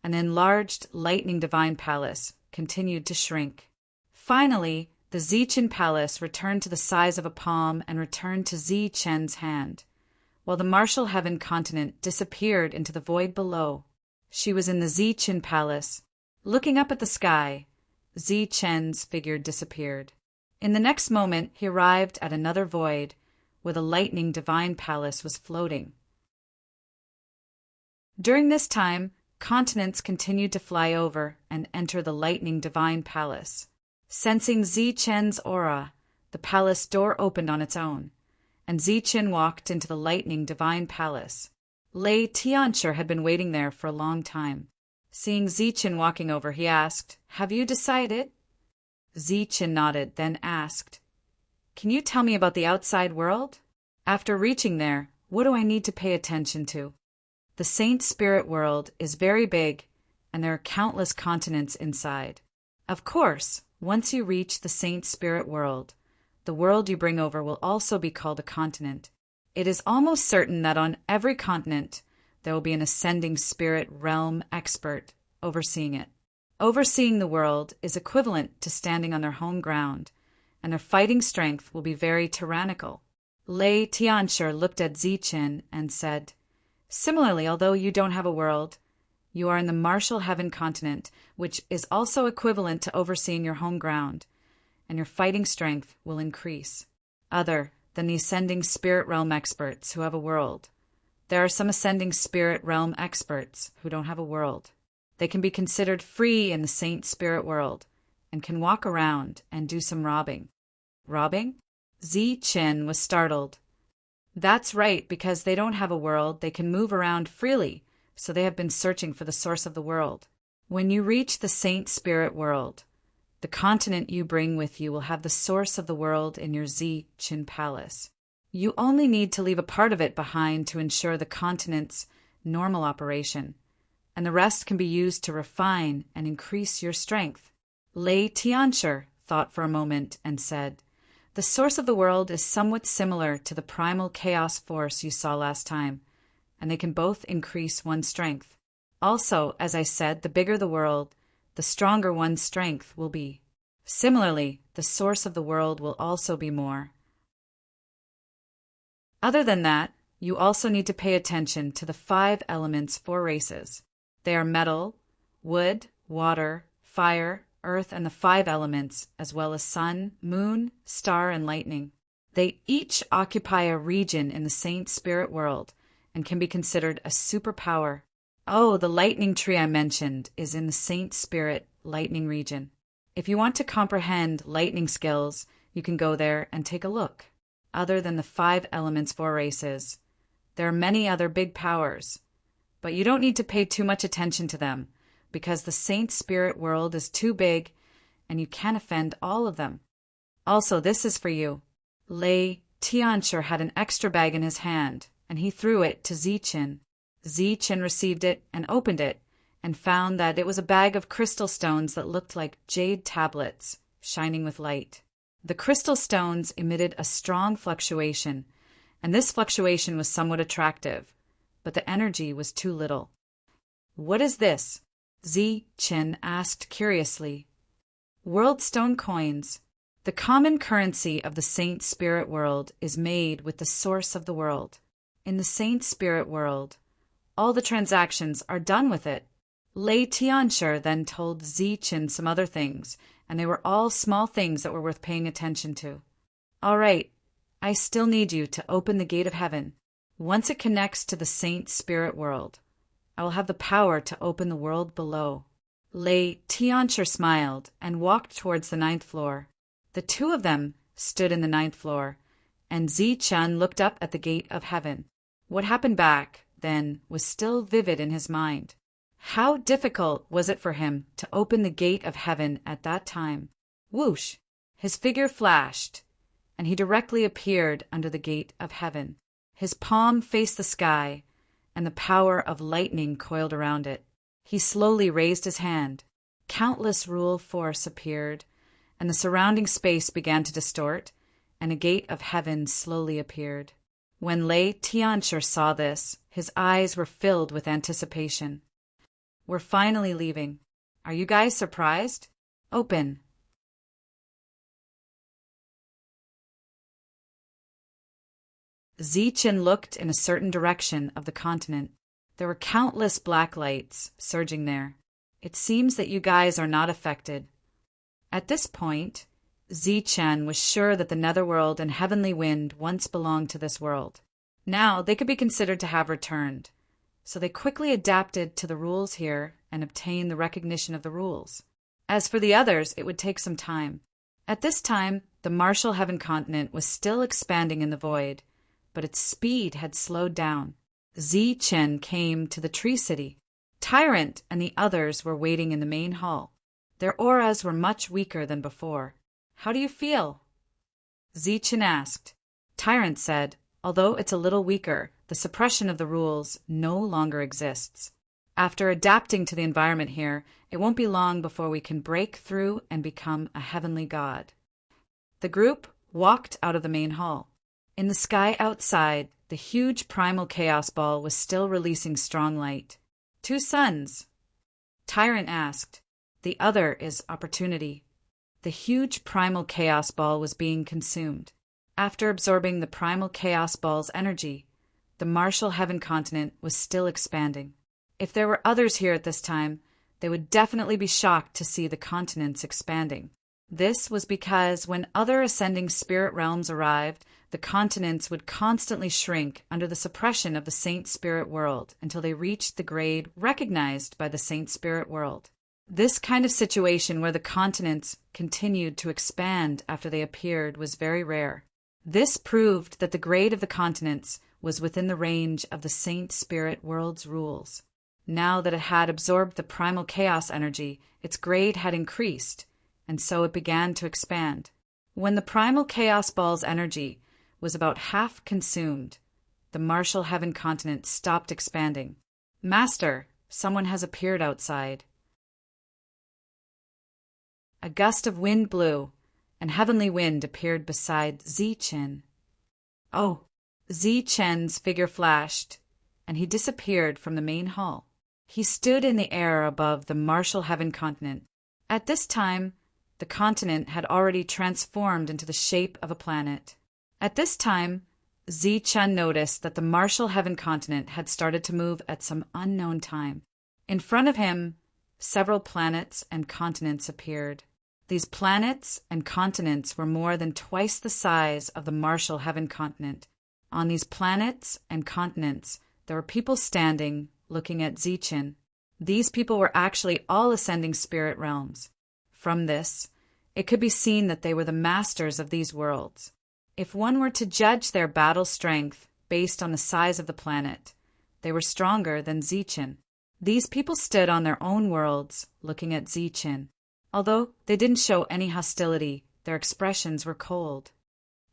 An enlarged lightning divine palace continued to shrink. Finally, the Zichin palace returned to the size of a palm and returned to Zichin's hand, while the Martial Heaven continent disappeared into the void below. She was in the Zichin palace. Looking up at the sky, Zichin's figure disappeared. In the next moment, he arrived at another void, where the lightning divine palace was floating. During this time, continents continued to fly over and enter the lightning divine palace. Sensing Zichin's aura, the palace door opened on its own, and Zichin walked into the lightning divine palace. Lei Tianshi had been waiting there for a long time. Seeing Zichin walking over, he asked, "Have you decided?" Zichin nodded, then asked, "Can you tell me about the outside world? After reaching there, what do I need to pay attention to?" The Saint Spirit world is very big, and there are countless continents inside. Of course, once you reach the Saint Spirit world, the world you bring over will also be called a continent. It is almost certain that on every continent there will be an ascending spirit realm expert overseeing it. Overseeing the world is equivalent to standing on their home ground, and their fighting strength will be very tyrannical. Lei Tianshi looked at Ziqin and said, "Similarly, although you don't have a world, you are in the martial heaven continent, which is also equivalent to overseeing your home ground, and your fighting strength will increase. Other than the ascending spirit realm experts who have a world, there are some ascending spirit realm experts who don't have a world. They can be considered free in the saint spirit world and can walk around and do some robbing." Robbing? Ziqin was startled. That's right, because they don't have a world, they can move around freely, so they have been searching for the source of the world. When you reach the saint spirit world, the continent you bring with you will have the source of the world in your Ziqin palace. You only need to leave a part of it behind to ensure the continent's normal operation, and the rest can be used to refine and increase your strength. Lei Tianshi thought for a moment and said, "The source of the world is somewhat similar to the primal chaos force you saw last time, and they can both increase one's strength. Also, as I said, the bigger the world, the stronger one's strength will be. Similarly, the source of the world will also be more. Other than that, you also need to pay attention to the 5 elements for races. They are metal, wood, water, fire, earth, and the 5 elements, as well as sun, moon, star, and lightning. They each occupy a region in the saint spirit world and can be considered a superpower. Oh, the lightning tree I mentioned is in the saint spirit lightning region. If you want to comprehend lightning skills, you can go there and take a look. Other than the 5 elements for races, there are many other big powers, but you don't need to pay too much attention to them, because the saint spirit world is too big and you can't offend all of them. Also, this is for you." Lei Tianshi had an extra bag in his hand, and he threw it to Ziqin. Ziqin received it and opened it, and found that it was a bag of crystal stones that looked like jade tablets, shining with light. The crystal stones emitted a strong fluctuation, and this fluctuation was somewhat attractive, but the energy was too little. "What is this?" Ziqin asked curiously. "World stone coins. The common currency of the saint spirit world is made with the source of the world. In the saint spirit world, all the transactions are done with it." Lei Tianshi then told Ziqin some other things, and they were all small things that were worth paying attention to. "All right, I still need you to open the gate of heaven. Once it connects to the saint spirit world, I will have the power to open the world below." Lei Tianshi smiled and walked towards the 9th floor. The 2 of them stood in the 9th floor, and Ziqin looked up at the gate of heaven. What happened back then was still vivid in his mind. How difficult was it for him to open the gate of heaven at that time? Whoosh! His figure flashed, and he directly appeared under the gate of heaven. His palm faced the sky, and the power of lightning coiled around it. He slowly raised his hand. Countless rule force appeared, and the surrounding space began to distort, and a gate of heaven slowly appeared. When Lei Tianshi saw this, his eyes were filled with anticipation. "We're finally leaving. Are you guys surprised? Open." Ziqin looked in a certain direction of the continent. There were countless black lights surging there. "It seems that you guys are not affected." At this point, Ziqin was sure that the netherworld and heavenly wind once belonged to this world. Now they could be considered to have returned, so they quickly adapted to the rules here and obtained the recognition of the rules. As for the others, it would take some time. At this time, the martial heaven continent was still expanding in the void, but its speed had slowed down. Ziqin came to the Tree City. Tyrant and the others were waiting in the main hall. Their auras were much weaker than before. "How do you feel?" Ziqin asked. Tyrant said, "Although it's a little weaker, the suppression of the rules no longer exists. After adapting to the environment here, it won't be long before we can break through and become a heavenly god." The group walked out of the main hall. In the sky outside, the huge primal chaos ball was still releasing strong light. Two suns? Tyrant asked. The other is opportunity. The huge primal chaos ball was being consumed. After absorbing the primal chaos ball's energy, the martial heaven continent was still expanding. If there were others here at this time, they would definitely be shocked to see the continents expanding. This was because when other ascending spirit realms arrived, the continents would constantly shrink under the suppression of the Saint Spirit world until they reached the grade recognized by the Saint Spirit world. This kind of situation where the continents continued to expand after they appeared was very rare. This proved that the grade of the continents was within the range of the Saint Spirit world's rules. Now that it had absorbed the primal chaos energy, its grade had increased, and so it began to expand. When the primal chaos ball's energy was about half consumed, the martial heaven continent stopped expanding. Master, someone has appeared outside. A gust of wind blew, and heavenly wind appeared beside Zichen. Oh! Zichen's figure flashed, and he disappeared from the main hall. He stood in the air above the martial heaven continent. At this time, the continent had already transformed into the shape of a planet. At this time, Zichen noticed that the martial heaven continent had started to move at some unknown time. In front of him, several planets and continents appeared. These planets and continents were more than twice the size of the martial heaven continent. On these planets and continents, there were people standing, looking at Zichen. These people were actually all ascending spirit realms. From this, it could be seen that they were the masters of these worlds. If one were to judge their battle strength based on the size of the planet, they were stronger than Zichen. These people stood on their own worlds, looking at Zichen. Although they didn't show any hostility, their expressions were cold.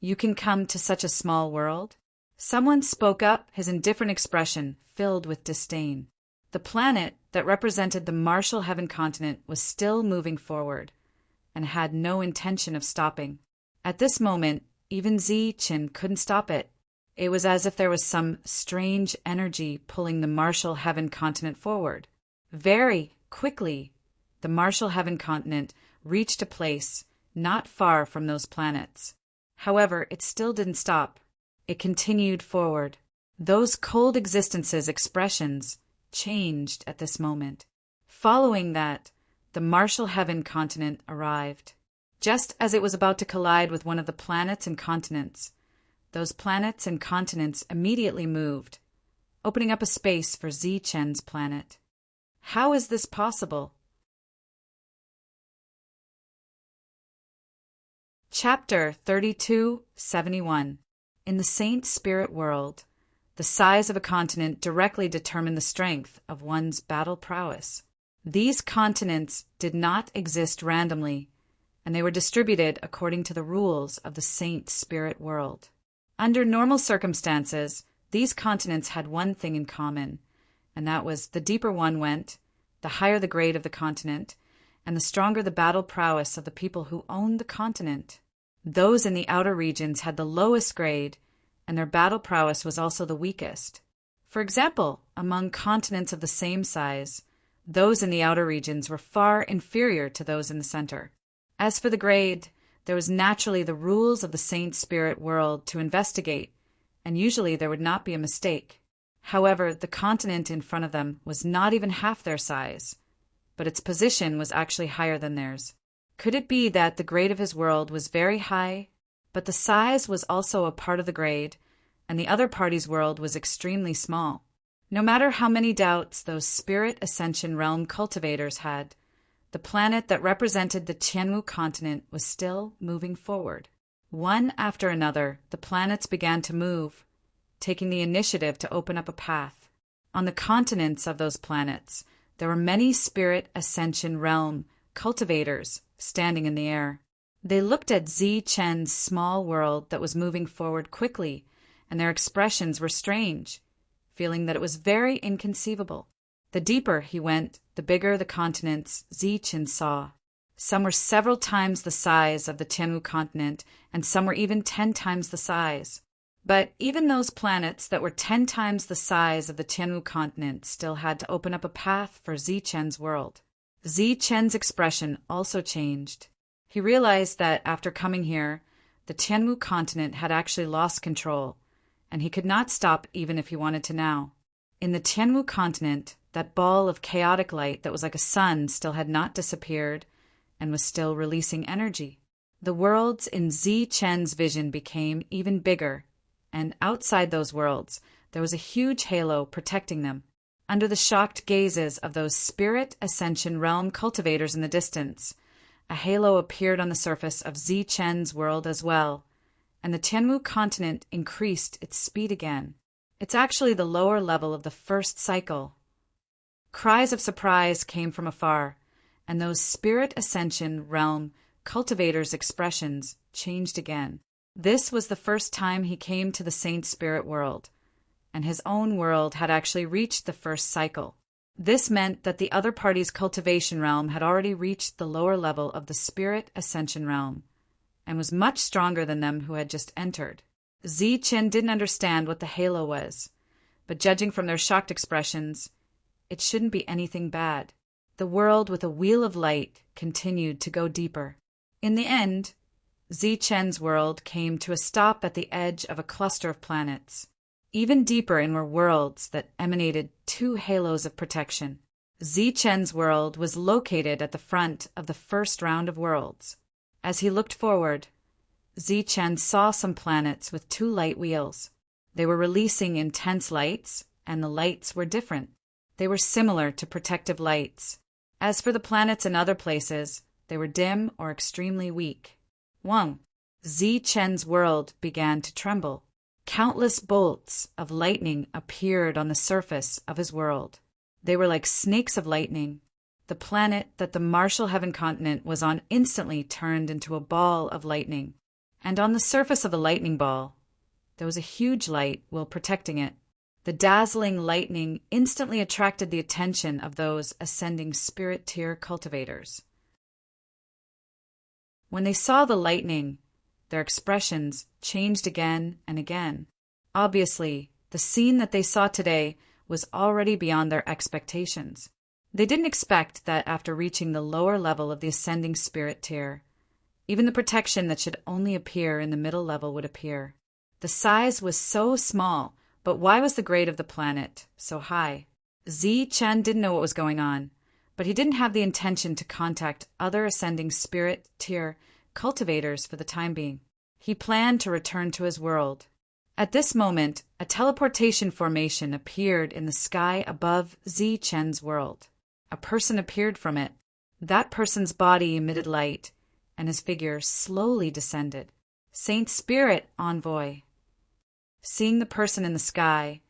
You can come to such a small world? Someone spoke up, his indifferent expression filled with disdain. The planet that represented the martial heaven continent was still moving forward, and had no intention of stopping. At this moment, even Zichen couldn't stop it. It was as if there was some strange energy pulling the martial heaven continent forward. Very quickly, the martial heaven continent reached a place not far from those planets. However, it still didn't stop. It continued forward. Those cold existences' expressions changed at this moment. Following that, the martial heaven continent arrived. Just as it was about to collide with one of the planets and continents, those planets and continents immediately moved, opening up a space for Zichen's planet. How is this possible? Chapter 3271. In the Saint Spirit world, the size of a continent directly determined the strength of one's battle prowess. These continents did not exist randomly, and they were distributed according to the rules of the Saint Spirit world. Under normal circumstances, these continents had one thing in common, and that was the deeper one went, the higher the grade of the continent, and the stronger the battle prowess of the people who owned the continent. Those in the outer regions had the lowest grade, and their battle prowess was also the weakest. For example, among continents of the same size, those in the outer regions were far inferior to those in the center. As for the grade, there was naturally the rules of the Saint Spirit world to investigate, and usually there would not be a mistake. However, the continent in front of them was not even half their size, but its position was actually higher than theirs. Could it be that the grade of his world was very high, but the size was also a part of the grade, and the other party's world was extremely small? No matter how many doubts those spirit ascension realm cultivators had, the planet that represented the Tianwu continent was still moving forward. One after another, the planets began to move, taking the initiative to open up a path. On the continents of those planets, there were many spirit ascension realm cultivators standing in the air. They looked at Zichen's small world that was moving forward quickly, and their expressions were strange, feeling that it was very inconceivable. The deeper he went, the bigger the continents Zichen saw. Some were several times the size of the Tianwu continent, and some were even 10 times the size. But even those planets that were 10 times the size of the Tianwu continent still had to open up a path for Zichen's world. Zichen's expression also changed. He realized that after coming here, the Tianwu continent had actually lost control, and he could not stop even if he wanted to now. In the Tianwu continent, that ball of chaotic light that was like a sun still had not disappeared and was still releasing energy. The worlds in Zichen's vision became even bigger, and outside those worlds, there was a huge halo protecting them. Under the shocked gazes of those spirit ascension realm cultivators in the distance, a halo appeared on the surface of Zichen's world as well, and the Tianwu continent increased its speed again. It's actually the lower level of the first cycle. Cries of surprise came from afar, and those spirit ascension realm cultivators' expressions changed again. This was the first time he came to the Saint Spirit world, and his own world had actually reached the first cycle. This meant that the other party's cultivation realm had already reached the lower level of the Spirit Ascension realm, and was much stronger than them who had just entered. Zichen didn't understand what the halo was, but judging from their shocked expressions, it shouldn't be anything bad. The world with a wheel of light continued to go deeper. In the end, Zichen's world came to a stop at the edge of a cluster of planets. Even deeper in were worlds that emanated 2 halos of protection. Zichen's world was located at the front of the first round of worlds. As he looked forward, Zichen saw some planets with 2 light wheels. They were releasing intense lights, and the lights were different. They were similar to protective lights. As for the planets in other places, they were dim or extremely weak. Zichen's world began to tremble. Countless bolts of lightning appeared on the surface of his world. They were like snakes of lightning. The planet that the Martial Heaven continent was on instantly turned into a ball of lightning. And on the surface of the lightning ball, there was a huge light while protecting it. The dazzling lightning instantly attracted the attention of those ascending spirit tier cultivators. When they saw the lightning, their expressions changed again and again. Obviously, the scene that they saw today was already beyond their expectations. They didn't expect that after reaching the lower level of the ascending spirit tier, even the protection that should only appear in the middle level would appear. The size was so small, but why was the grade of the planet so high? Zichen didn't know what was going on, but he didn't have the intention to contact other ascending spirit tier cultivators for the time being. He planned to return to his world. At this moment, a teleportation formation appeared in the sky above Zichen's world. A person appeared from it. That person's body emitted light, and his figure slowly descended. Saint Spirit Envoy. Seeing the person in the sky,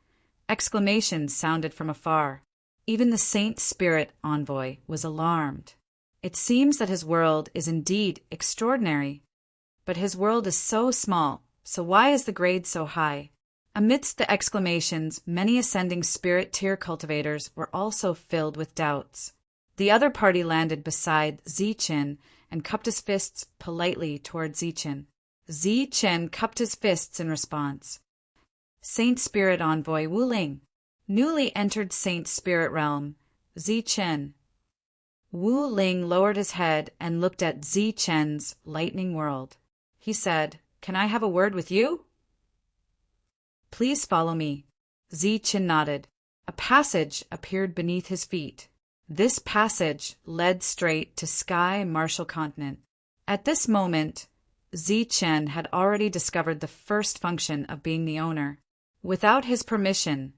exclamations sounded from afar. Even the Saint Spirit Envoy was alarmed. It seems that his world is indeed extraordinary, but his world is so small, so why is the grade so high? Amidst the exclamations, many ascending spirit tier cultivators were also filled with doubts. The other party landed beside Zichen and cupped his fists politely toward Zichen. Zichen cupped his fists in response. Saint Spirit Envoy Wu Ling. Newly entered Saint Spirit realm, Zichen. Wu Ling lowered his head and looked at Zichen's lightning world. He said, "Can I have a word with you?" "Please follow me." Zichen nodded. A passage appeared beneath his feet. This passage led straight to Sky Martial Continent. At this moment, Zichen had already discovered the first function of being the owner. Without his permission,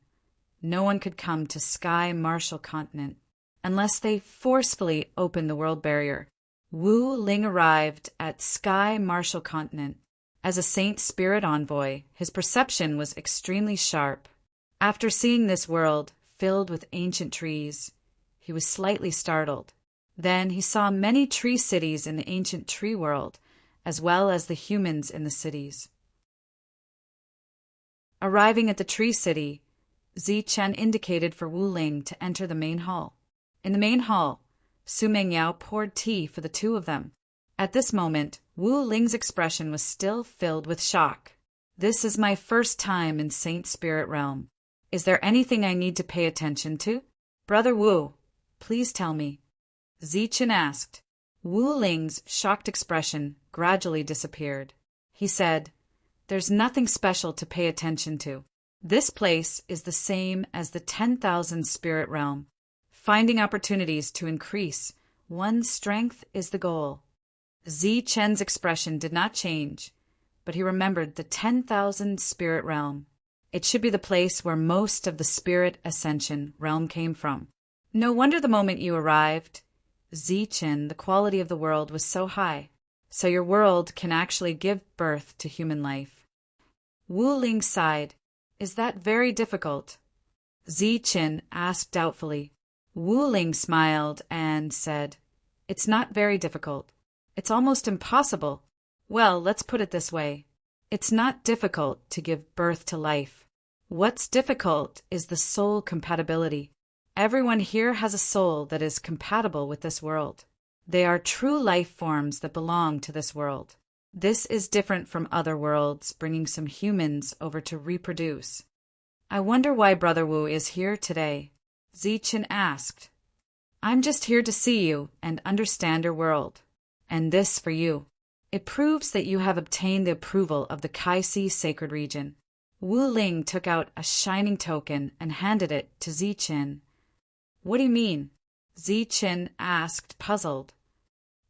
no one could come to Sky Martial Continent unless they forcefully opened the world barrier. Wu Ling arrived at Sky Martial Continent. As a Saint Spirit Envoy, his perception was extremely sharp. After seeing this world filled with ancient trees, he was slightly startled. Then he saw many tree cities in the ancient tree world, as well as the humans in the cities. Arriving at the tree city, Zichen indicated for Wu Ling to enter the main hall. In the main hall, Su Mengyao poured tea for the 2 of them. At this moment, Wu Ling's expression was still filled with shock. This is my first time in Saint Spirit Realm. Is there anything I need to pay attention to? Brother Wu, please tell me. Zichen asked. Wu Ling's shocked expression gradually disappeared. He said, There's nothing special to pay attention to. This place is the same as the 10,000 spirit realm. Finding opportunities to increase one's strength is the goal. Zichen's expression did not change, but he remembered the 10,000 spirit realm. It should be the place where most of the spirit ascension realm came from. No wonder the moment you arrived, Zichen, the quality of the world was so high. So your world can actually give birth to human life. Wu Ling sighed. Is that very difficult? Zichen asked doubtfully. Wu Ling smiled and said, It's not very difficult. It's almost impossible. Well, let's put it this way. It's not difficult to give birth to life. What's difficult is the soul compatibility. Everyone here has a soul that is compatible with this world. They are true life forms that belong to this world. This is different from other worlds, bringing some humans over to reproduce. I wonder why Brother Wu is here today. Zichen asked. I'm just here to see you and understand your world. And this for you. It proves that you have obtained the approval of the Kaisi sacred region. Wu Ling took out a shining token and handed it to Zichen. What do you mean? Zichen asked, puzzled.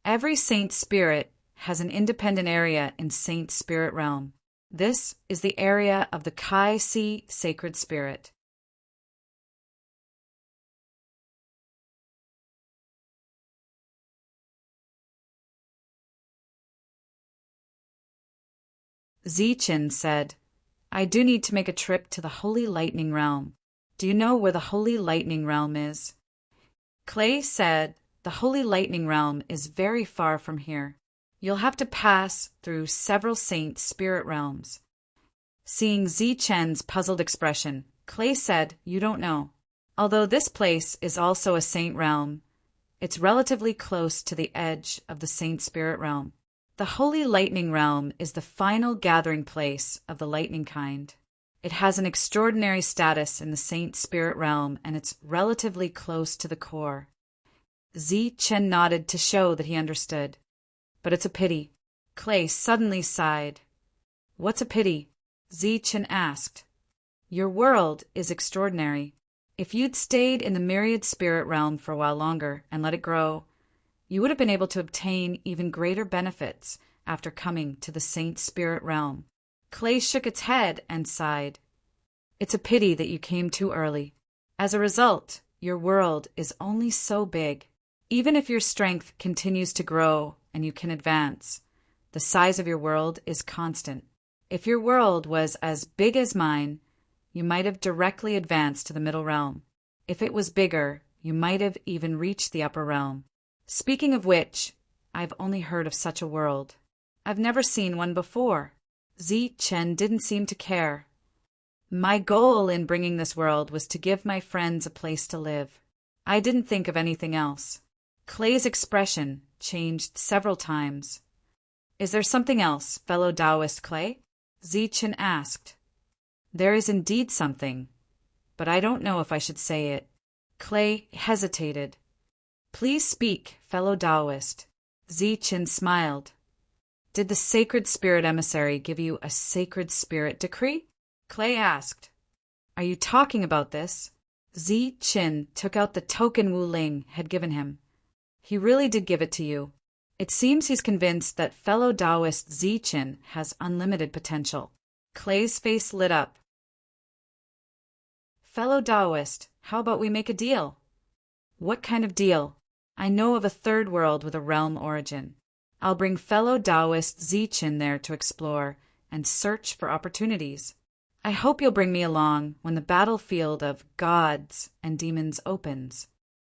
Every saint spirit has an independent area in Saint Spirit Realm. This is the area of the Kaisi sacred spirit. Zichen said, I do need to make a trip to the Holy Lightning Realm. Do you know where the Holy Lightning Realm is? Clay said, The Holy Lightning Realm is very far from here. You'll have to pass through several saint spirit realms. Seeing Zichen's puzzled expression, Clay said, You don't know. Although this place is also a saint realm, it's relatively close to the edge of the saint spirit realm. The Holy Lightning Realm is the final gathering place of the lightning kind. It has an extraordinary status in the saint spirit realm, and it's relatively close to the core. Zichen nodded to show that he understood. But it's a pity. Clay suddenly sighed. What's a pity? Zichen asked. Your world is extraordinary. If you'd stayed in the myriad spirit realm for a while longer and let it grow, you would have been able to obtain even greater benefits after coming to the saint spirit realm. Clay shook its head and sighed. It's a pity that you came too early. As a result, your world is only so big. Even if your strength continues to grow and you can advance, the size of your world is constant. If your world was as big as mine, you might have directly advanced to the middle realm. If it was bigger, you might have even reached the upper realm. Speaking of which, I've only heard of such a world. I've never seen one before. Zichen didn't seem to care. My goal in bringing this world was to give my friends a place to live. I didn't think of anything else. Clay's expression changed several times. Is there something else, fellow Taoist Clay? Zichen asked. There is indeed something, but I don't know if I should say it. Clay hesitated. Please speak, fellow Taoist. Zichen smiled. Did the sacred spirit emissary give you a sacred spirit decree? Clay asked. Are you talking about this? Zichen took out the token Wu Ling had given him. He really did give it to you. It seems he's convinced that fellow Taoist Zichen has unlimited potential. Clay's face lit up. Fellow Taoist, how about we make a deal? What kind of deal? I know of a third world with a realm origin. I'll bring fellow Taoist Zichen there to explore and search for opportunities. I hope you'll bring me along when the battlefield of gods and demons opens.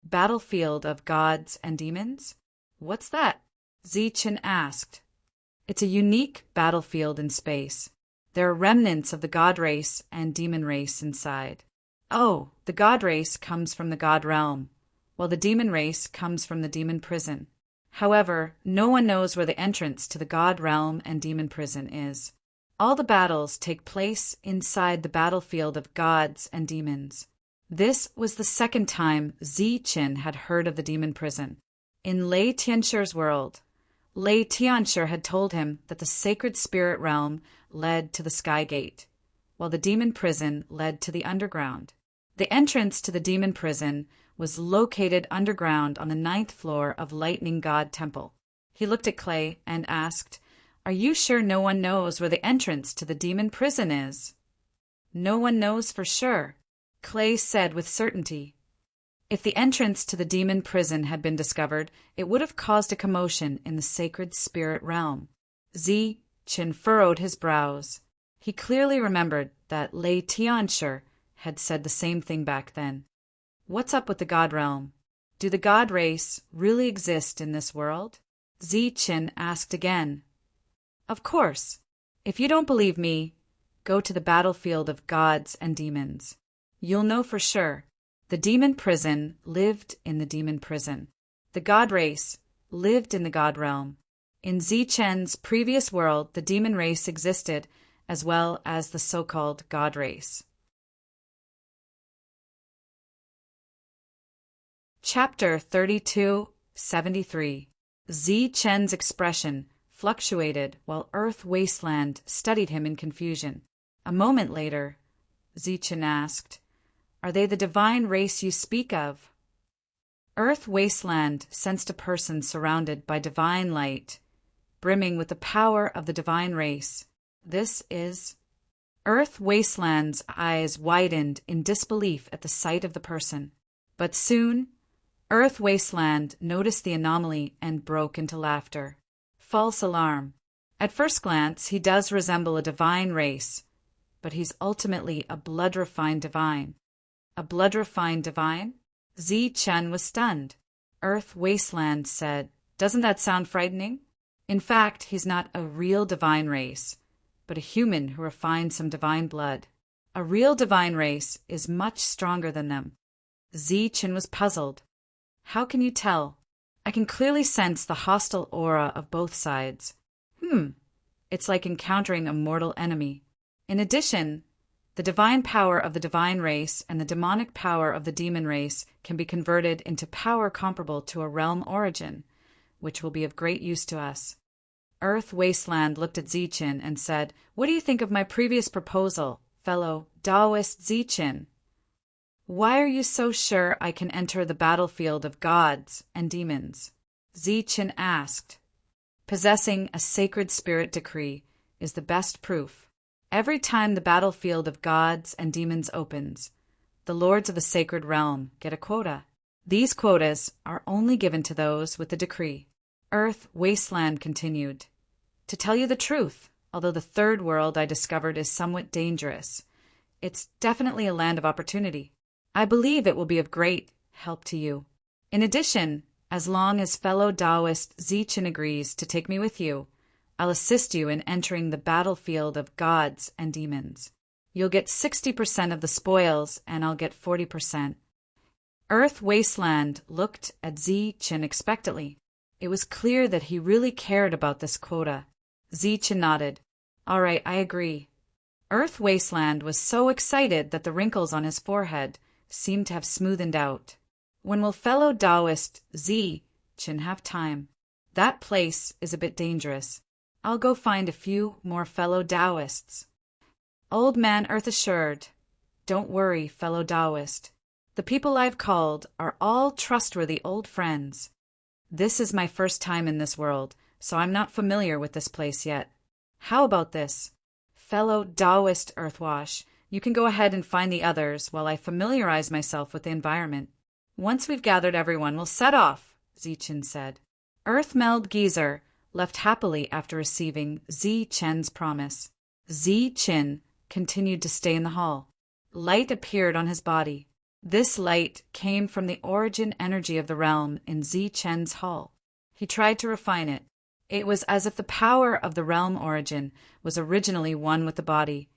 Battlefield of gods and demons? What's that? Zichen asked. It's a unique battlefield in space. There are remnants of the god race and demon race inside. Oh, the god race comes from the god realm, while the demon race comes from the demon prison. However, no one knows where the entrance to the god realm and demon prison is. All the battles take place inside the battlefield of gods and demons. This was the second time Ziqin had heard of the demon prison. In Lei Tianshir's world, Lei Tianshir had told him that the sacred spirit realm led to the Sky Gate, while the demon prison led to the underground. The entrance to the demon prison was located underground on the 9th floor of Lightning God Temple. He looked at Clay and asked, "Are you sure no one knows where the entrance to the demon prison is?" "No one knows for sure," Clay said with certainty. If the entrance to the demon prison had been discovered, it would have caused a commotion in the sacred spirit realm. Ziqin furrowed his brows. He clearly remembered that Lei Tianshir had said the same thing back then. What's up with the god realm? Do the god race really exist in this world? Ziqin asked again. Of course. If you don't believe me, go to the battlefield of gods and demons. You'll know for sure. The demon prison lived in the demon prison. The god race lived in the god realm. In Ziqin's previous world, the demon race existed, as well as the so-called god race. Chapter 3273. Ziqin's expression fluctuated while Earth Wasteland studied him in confusion. A moment later, Ziqin asked, "Are they the divine race you speak of?" Earth Wasteland sensed a person surrounded by divine light, brimming with the power of the divine race. This is... Earth Wasteland's eyes widened in disbelief at the sight of the person. But soon, Earth Wasteland noticed the anomaly and broke into laughter. False alarm. At first glance, he does resemble a divine race, but he's ultimately a blood-refined divine. A blood-refined divine? Ziqin was stunned. Earth Wasteland said, "Doesn't that sound frightening?" In fact, he's not a real divine race, but a human who refined some divine blood. A real divine race is much stronger than them. Ziqin was puzzled. How can you tell? I can clearly sense the hostile aura of both sides. It's like encountering a mortal enemy. In addition, the divine power of the divine race and the demonic power of the demon race can be converted into power comparable to a realm origin, which will be of great use to us. Earth Wasteland looked at Ziqin and said, "What do you think of my previous proposal, fellow Taoist Ziqin? Why are you so sure I can enter the battlefield of gods and demons?" Ziqin asked. Possessing a sacred spirit decree is the best proof. Every time the battlefield of gods and demons opens, the lords of the sacred realm get a quota. These quotas are only given to those with the decree. Earth Wasteland continued. To tell you the truth, although the third world I discovered is somewhat dangerous, it's definitely a land of opportunity. I believe it will be of great help to you. In addition, as long as fellow Taoist Ziqin agrees to take me with you, I'll assist you in entering the battlefield of gods and demons. You'll get 60% of the spoils, and I'll get 40%. Earth Wasteland looked at Ziqin expectantly. It was clear that he really cared about this quota. Ziqin nodded. All right, I agree. Earth Wasteland was so excited that the wrinkles on his forehead seemed to have smoothened out. When will fellow Taoist Ziqin have time? That place is a bit dangerous. I'll go find a few more fellow Taoists. Old Man Earth assured, "Don't worry, fellow Taoist. The people I've called are all trustworthy old friends. This is my first time in this world, so I'm not familiar with this place yet. How about this? Fellow Taoist Earthwash, you can go ahead and find the others while I familiarize myself with the environment. Once we've gathered everyone, we'll set off," Ziqin said. Earthmeld Geezer left happily after receiving Ziqin's promise. Ziqin continued to stay in the hall. Light appeared on his body. This light came from the origin energy of the realm in Ziqin's hall. He tried to refine it. It was as if the power of the realm origin was originally one with the body,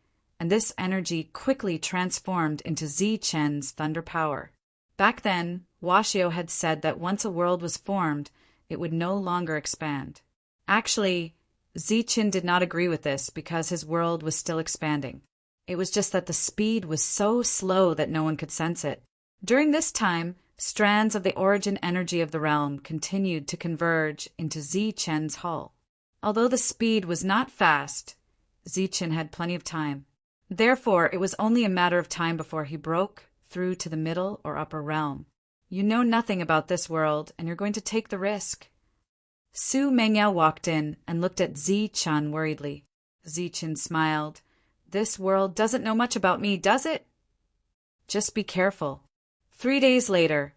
and this energy quickly transformed into Ziqin's thunder power. Back then, Washio had said that once a world was formed, it would no longer expand. Actually, Zichen did not agree with this because his world was still expanding. It was just that the speed was so slow that no one could sense it. During this time, strands of the origin energy of the realm continued to converge into Zichen's hull. Although the speed was not fast, Zichen had plenty of time. Therefore, it was only a matter of time before he broke through to the middle or upper realm. You know nothing about this world, and you're going to take the risk. Su Mengyao walked in and looked at Zichen worriedly. Zichen smiled. This world doesn't know much about me, does it? Just be careful. 3 days later,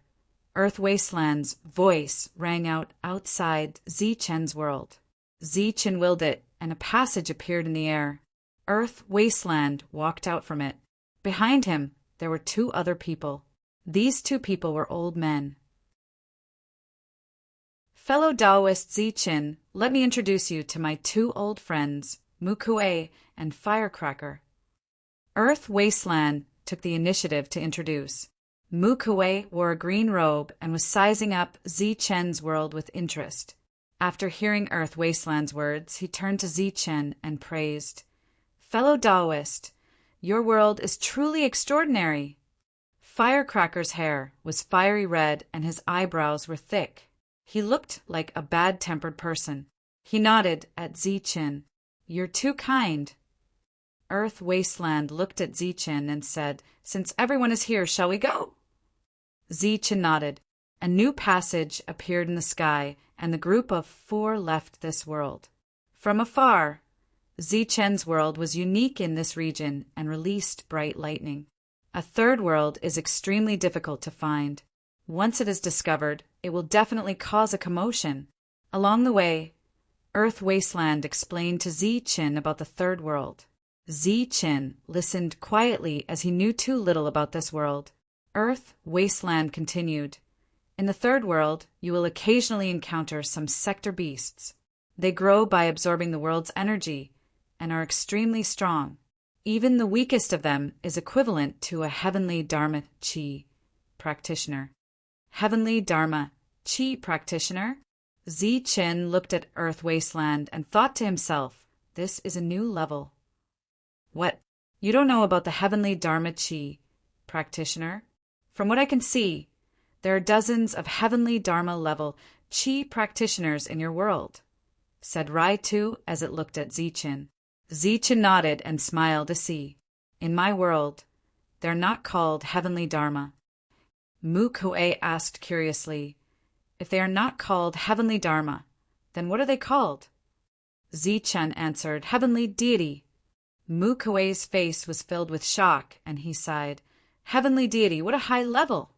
Earth Wasteland's voice rang out outside Zichen's world. Zichen willed it, and a passage appeared in the air. Earth Wasteland walked out from it. Behind him, there were 2 other people. These 2 people were old men. Fellow Taoist Zichen, let me introduce you to my 2 old friends, Mukue and Firecracker. Earth Wasteland took the initiative to introduce. Mukue wore a green robe and was sizing up Zichen's world with interest. After hearing Earth Wasteland's words, he turned to Zichen and praised. Fellow Taoist, your world is truly extraordinary. Firecracker's hair was fiery red and his eyebrows were thick. He looked like a bad-tempered person. He nodded at Zichen. You're too kind. Earth Wasteland looked at Zichen and said, Since everyone is here, shall we go? Zichen nodded. A new passage appeared in the sky, and the group of 4 left this world. From afar, Zichen's world was unique in this region and released bright lightning. A 3rd world is extremely difficult to find. Once it is discovered, it will definitely cause a commotion. Along the way, Earth Wasteland explained to Zichen about the 3rd world. Zichen listened quietly as he knew too little about this world. Earth Wasteland continued. In the 3rd world, you will occasionally encounter some sector beasts. They grow by absorbing the world's energy and are extremely strong. Even the weakest of them is equivalent to a heavenly Dharma Chi practitioner. Heavenly Dharma Chi practitioner? Zichen looked at Earth Wasteland and thought to himself, this is a new level. What? You don't know about the Heavenly Dharma Chi practitioner? From what I can see, there are dozens of Heavenly Dharma level Chi practitioners in your world, said Raitu as it looked at Zichen. Zichen nodded and smiled to see. In my world, they're not called Heavenly Dharma. Mukue asked curiously, if they are not called Heavenly Dharma, then what are they called? Zichen answered, Heavenly Deity. Mukue's face was filled with shock, and he sighed, Heavenly Deity, what a high level!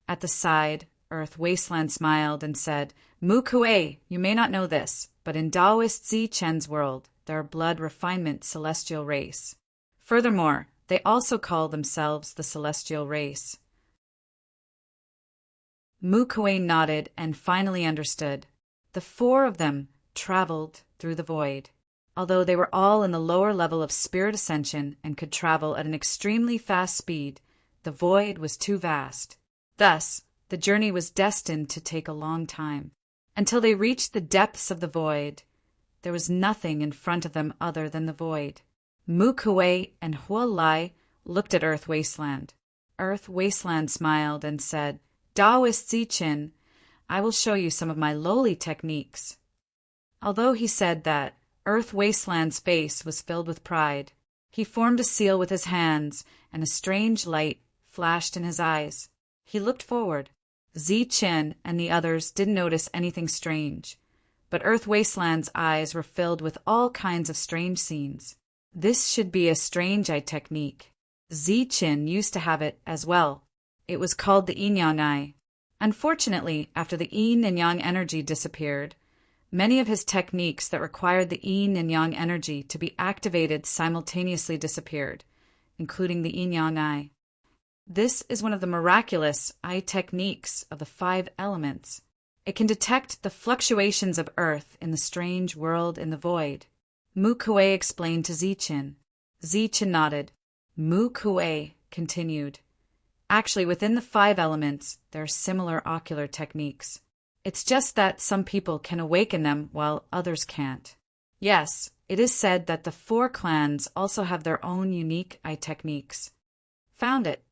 At the side, Earth Wasteland smiled and said, Mukue, you may not know this, but in Taoist Zichen's world, there are blood refinement celestial race. Furthermore, they also call themselves the celestial race. Mukue nodded and finally understood. The 4 of them traveled through the void. Although they were all in the lower level of spirit ascension and could travel at an extremely fast speed, the void was too vast. Thus, the journey was destined to take a long time. Until they reached the depths of the void, there was nothing in front of them other than the void. Mukue and Hualai looked at Earth Wasteland. Earth Wasteland smiled and said, Taoist Zichen, I will show you some of my lowly techniques. Although he said that, Earth Wasteland's face was filled with pride. He formed a seal with his hands, and a strange light flashed in his eyes. He looked forward. Zichen and the others didn't notice anything strange, but Earth Wasteland's eyes were filled with all kinds of strange scenes. This should be a strange eye technique. Zichen used to have it as well. It was called the yin-yang eye. Unfortunately, after the yin and yang energy disappeared, many of his techniques that required the yin and yang energy to be activated simultaneously disappeared, including the yin-yang eye. This is one of the miraculous eye techniques of the 5 elements. It can detect the fluctuations of Earth in the strange world in the void. Mukue explained to Zichen. Zichen nodded. Mukue continued. Actually, within the 5 elements, there are similar ocular techniques. It's just that some people can awaken them while others can't. Yes, it is said that the 4 clans also have their own unique eye techniques. Found it.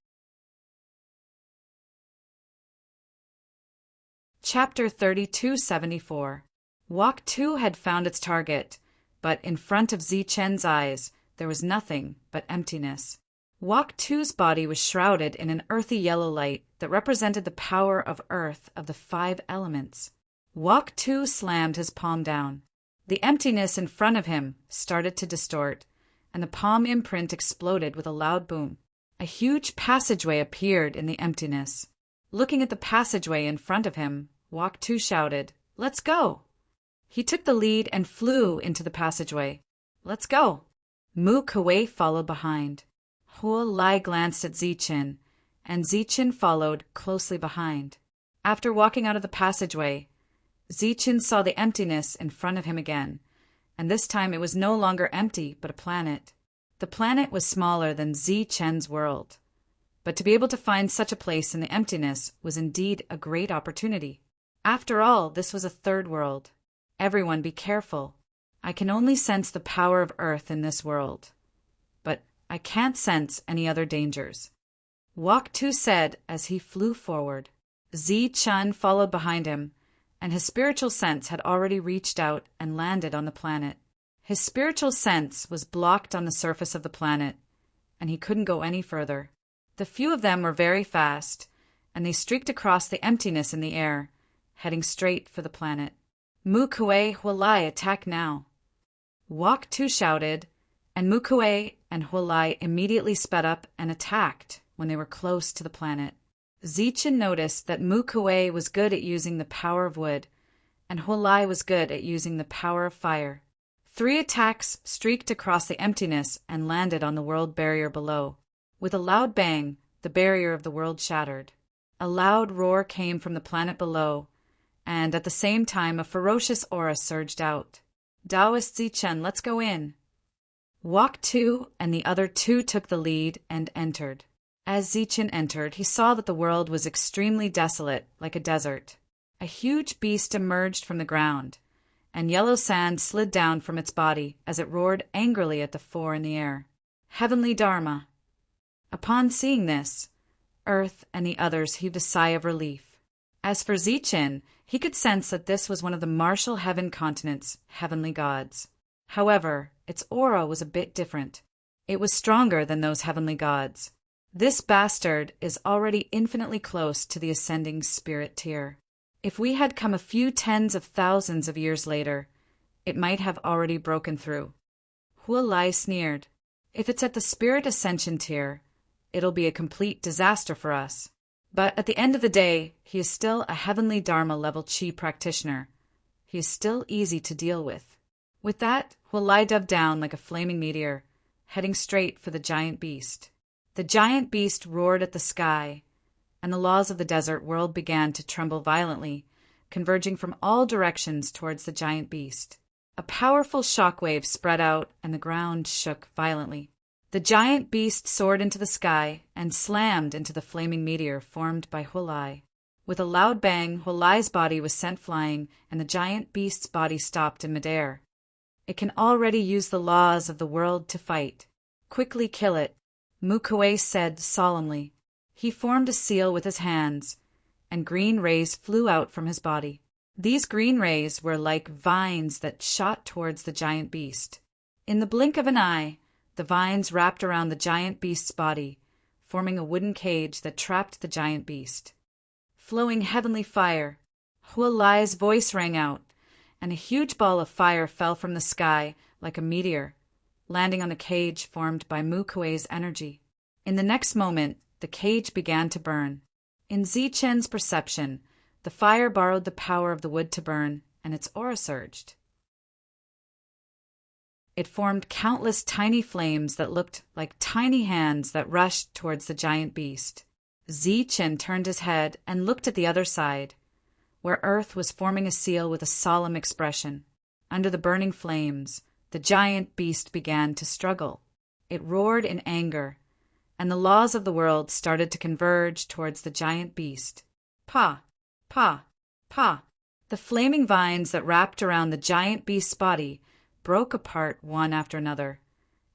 Chapter 3274. Walk 2 had found its target, but in front of Zichen's eyes there was nothing but emptiness. Walk 2's body was shrouded in an earthy yellow light that represented the power of earth of the 5 elements. Walk 2 slammed his palm down. The emptiness in front of him started to distort, and the palm imprint exploded with a loud boom. A huge passageway appeared in the emptiness. Looking at the passageway in front of him, Walk 2 shouted, "Let's go!" He took the lead and flew into the passageway. "Let's go!" Mu Kuwei followed behind. Hua Lai glanced at Zichen, and Zichen followed closely behind. After walking out of the passageway, Zichen saw the emptiness in front of him again, and this time it was no longer empty but a planet. The planet was smaller than Zichen's world, but to be able to find such a place in the emptiness was indeed a great opportunity. After all, this was a 3rd world. Everyone be careful. I can only sense the power of Earth in this world, but I can't sense any other dangers. Walk 2 said as he flew forward. Zichen followed behind him, and his spiritual sense had already reached out and landed on the planet. His spiritual sense was blocked on the surface of the planet, and he couldn't go any further. The few of them were very fast, and they streaked across the emptiness in the air, heading straight for the planet. Mu Kuwei, Hua Lai, attack now! Walk 2 shouted, and Mu Kuwei and Hua Lai immediately sped up and attacked when they were close to the planet. Zichen noticed that Mu Kuwei was good at using the power of wood, and Hua Lai was good at using the power of fire. 3 attacks streaked across the emptiness and landed on the world barrier below. With a loud bang, the barrier of the world shattered. A loud roar came from the planet below, and at the same time a ferocious aura surged out. Taoist Zichen, let's go in. Walk 2 and the other 2 took the lead and entered. As Zichen entered, he saw that the world was extremely desolate, like a desert. A huge beast emerged from the ground, and yellow sand slid down from its body as it roared angrily at the 4 in the air. Heavenly Dharma. Upon seeing this, Earth and the others heaved a sigh of relief. As for Zichen, he could sense that this was one of the martial heaven continent's heavenly gods. However, its aura was a bit different. It was stronger than those heavenly gods. This bastard is already infinitely close to the ascending spirit tier. If we had come a few tens of thousands of years later, it might have already broken through. Hua Lai sneered. If it's at the spirit ascension tier, it'll be a complete disaster for us. But at the end of the day, he is still a heavenly Dharma level Qi practitioner. He is still easy to deal with. With that, Hua Lai dove down like a flaming meteor, heading straight for the giant beast. The giant beast roared at the sky, and the laws of the desert world began to tremble violently, converging from all directions towards the giant beast. A powerful shockwave spread out, and the ground shook violently. The giant beast soared into the sky and slammed into the flaming meteor formed by Hua Lai. With a loud bang, Hua Lai's body was sent flying, and the giant beast's body stopped in midair. It can already use the laws of the world to fight. Quickly kill it, Mu Kuwei said solemnly. He formed a seal with his hands, and green rays flew out from his body. These green rays were like vines that shot towards the giant beast. In the blink of an eye, the vines wrapped around the giant beast's body, forming a wooden cage that trapped the giant beast. Flowing heavenly fire, Hua Lai's voice rang out, and a huge ball of fire fell from the sky like a meteor, landing on the cage formed by Mu Kuwei's energy. In the next moment, the cage began to burn. In Zichen's perception, the fire borrowed the power of the wood to burn, and its aura surged. It formed countless tiny flames that looked like tiny hands that rushed towards the giant beast. Zichen turned his head and looked at the other side, where Earth was forming a seal with a solemn expression. Under the burning flames, the giant beast began to struggle. It roared in anger, and the laws of the world started to converge towards the giant beast. Pa! Pa! Pa! The flaming vines that wrapped around the giant beast's body broke apart one after another,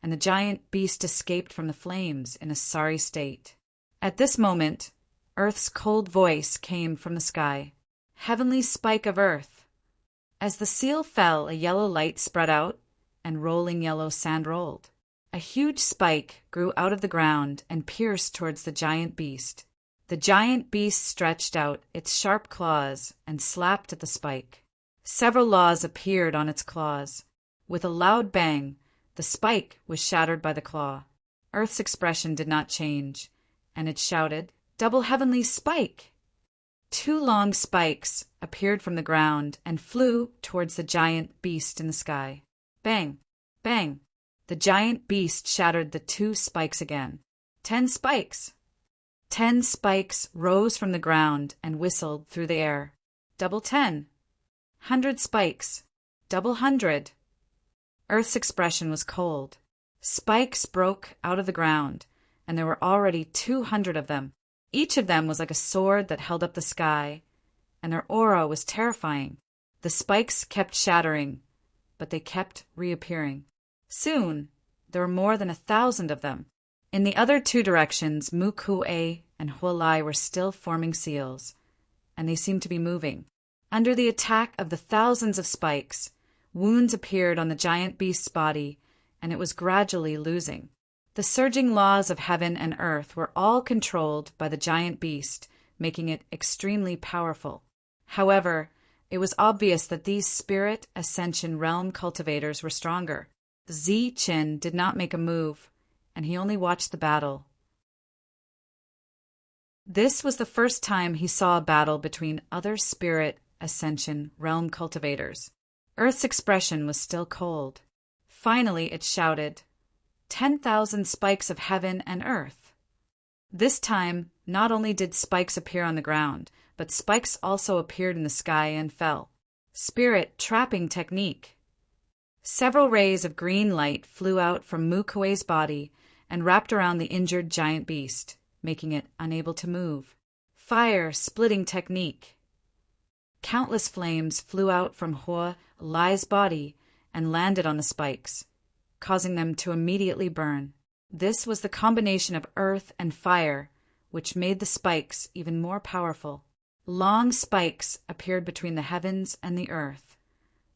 and the giant beast escaped from the flames in a sorry state. At this moment, Earth's cold voice came from the sky. "Heavenly spike of Earth!" As the seal fell, a yellow light spread out, and rolling yellow sand rolled. A huge spike grew out of the ground and pierced towards the giant beast. The giant beast stretched out its sharp claws and slapped at the spike. Several laws appeared on its claws. With a loud bang, the spike was shattered by the claw. Earth's expression did not change, and it shouted, "Double heavenly spike!" Two long spikes appeared from the ground and flew towards the giant beast in the sky. Bang! Bang! The giant beast shattered the two spikes again. 10 spikes! 10 spikes rose from the ground and whistled through the air. Double 10! 100 spikes! Double 100! Earth's expression was cold. Spikes broke out of the ground, and there were already 200 of them. Each of them was like a sword that held up the sky, and their aura was terrifying. The spikes kept shattering, but they kept reappearing. Soon, there were more than 1,000 of them. In the other two directions, Mukue and Hualai were still forming seals, and they seemed to be moving. Under the attack of the thousands of spikes, wounds appeared on the giant beast's body, and it was gradually losing. The surging laws of heaven and earth were all controlled by the giant beast, making it extremely powerful. However, it was obvious that these spirit ascension realm cultivators were stronger. Zichen did not make a move, and he only watched the battle. This was the first time he saw a battle between other spirit ascension realm cultivators. Earth's expression was still cold. Finally it shouted, 10,000 spikes of heaven and earth. This time, not only did spikes appear on the ground, but spikes also appeared in the sky and fell. Spirit trapping technique. Several rays of green light flew out from Mukue's body and wrapped around the injured giant beast, making it unable to move. Fire splitting technique. Countless flames flew out from Hua Lai's body and landed on the spikes, causing them to immediately burn. This was the combination of earth and fire, which made the spikes even more powerful. Long spikes appeared between the heavens and the earth,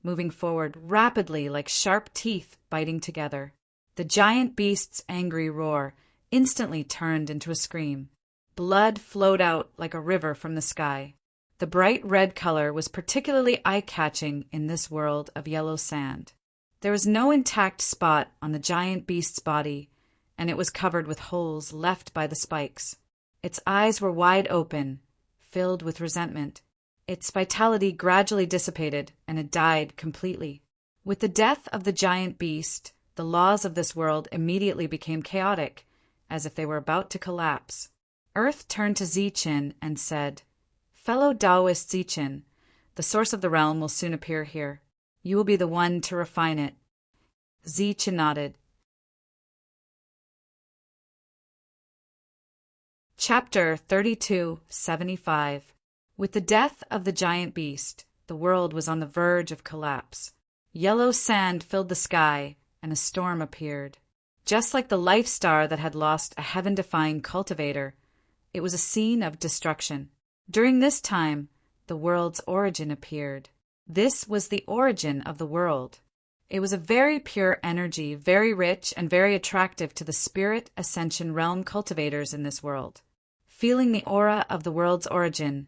moving forward rapidly like sharp teeth biting together. The giant beast's angry roar instantly turned into a scream. Blood flowed out like a river from the sky. The bright red color was particularly eye-catching in this world of yellow sand. There was no intact spot on the giant beast's body, and it was covered with holes left by the spikes. Its eyes were wide open, filled with resentment. Its vitality gradually dissipated, and it died completely. With the death of the giant beast, the laws of this world immediately became chaotic, as if they were about to collapse. Earth turned to Zichen and said, "Fellow Taoist Zichen, the source of the realm will soon appear here. You will be the one to refine it." Zichen nodded. Chapter 3275. With the death of the giant beast, the world was on the verge of collapse. Yellow sand filled the sky, and a storm appeared. Just like the life star that had lost a heaven-defying cultivator, it was a scene of destruction. During this time, the world's origin appeared. This was the origin of the world. It was a very pure energy, very rich and very attractive to the spirit ascension realm cultivators in this world. Feeling the aura of the world's origin,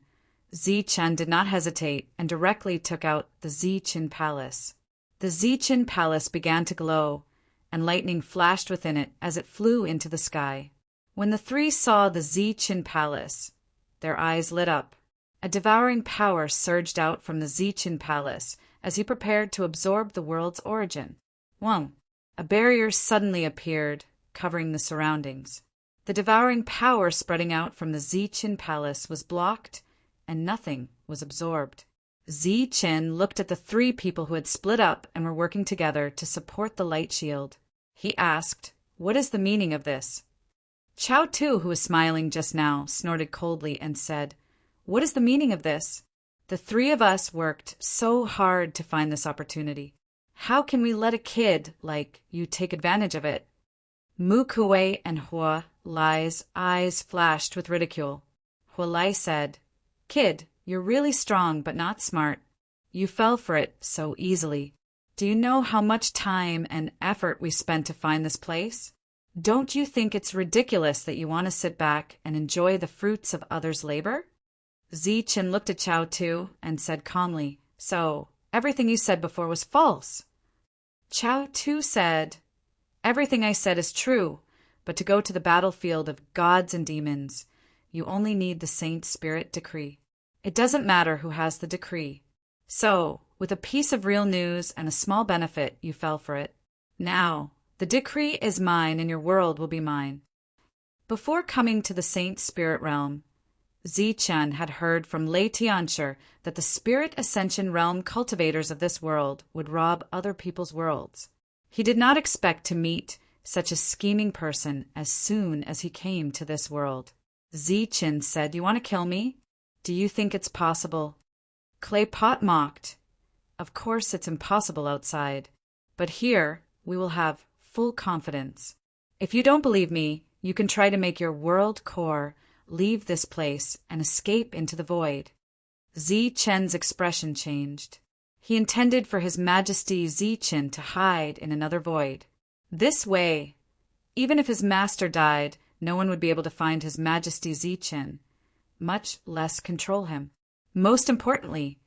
Zichen did not hesitate and directly took out the Zichen Palace. The Zichen Palace began to glow, and lightning flashed within it as it flew into the sky. When the three saw the Zichen Palace, their eyes lit up. A devouring power surged out from the Zichen Palace as he prepared to absorb the world's origin. Whoa! A barrier suddenly appeared, covering the surroundings. The devouring power spreading out from the Zichen Palace was blocked, and nothing was absorbed. Zichen looked at the three people who had split up and were working together to support the light shield. He asked, "What is the meaning of this?" Chao Tu, who was smiling just now, snorted coldly and said, "What is the meaning of this?" The three of us worked so hard to find this opportunity. How can we let a kid like you take advantage of it? Mu Kuei and Hua Lai's eyes flashed with ridicule. Hua Lai said, "Kid, you're really strong but not smart. You fell for it so easily. Do you know how much time and effort we spent to find this place? Don't you think it's ridiculous that you want to sit back and enjoy the fruits of others' labor?" Zichen looked at Chao Tu and said calmly, "So, everything you said before was false." Chao Tu said, "Everything I said is true, but to go to the battlefield of gods and demons, you only need the Saint Spirit decree. It doesn't matter who has the decree. So, with a piece of real news and a small benefit, you fell for it. Now, the decree is mine and your world will be mine." Before coming to the Saint Spirit realm, Zichen had heard from Lei Tianshi that the Spirit Ascension realm cultivators of this world would rob other people's worlds. He did not expect to meet such a scheming person as soon as he came to this world. Zichen said, "You want to kill me? Do you think it's possible?" Clay Pot mocked, "Of course it's impossible outside, but here we will have full confidence. If you don't believe me, you can try to make your world core leave this place and escape into the void." Zichen's expression changed. He intended for His Majesty Zichen to hide in another void. This way, even if his master died, no one would be able to find His Majesty Zichen, much less control him. Most importantly,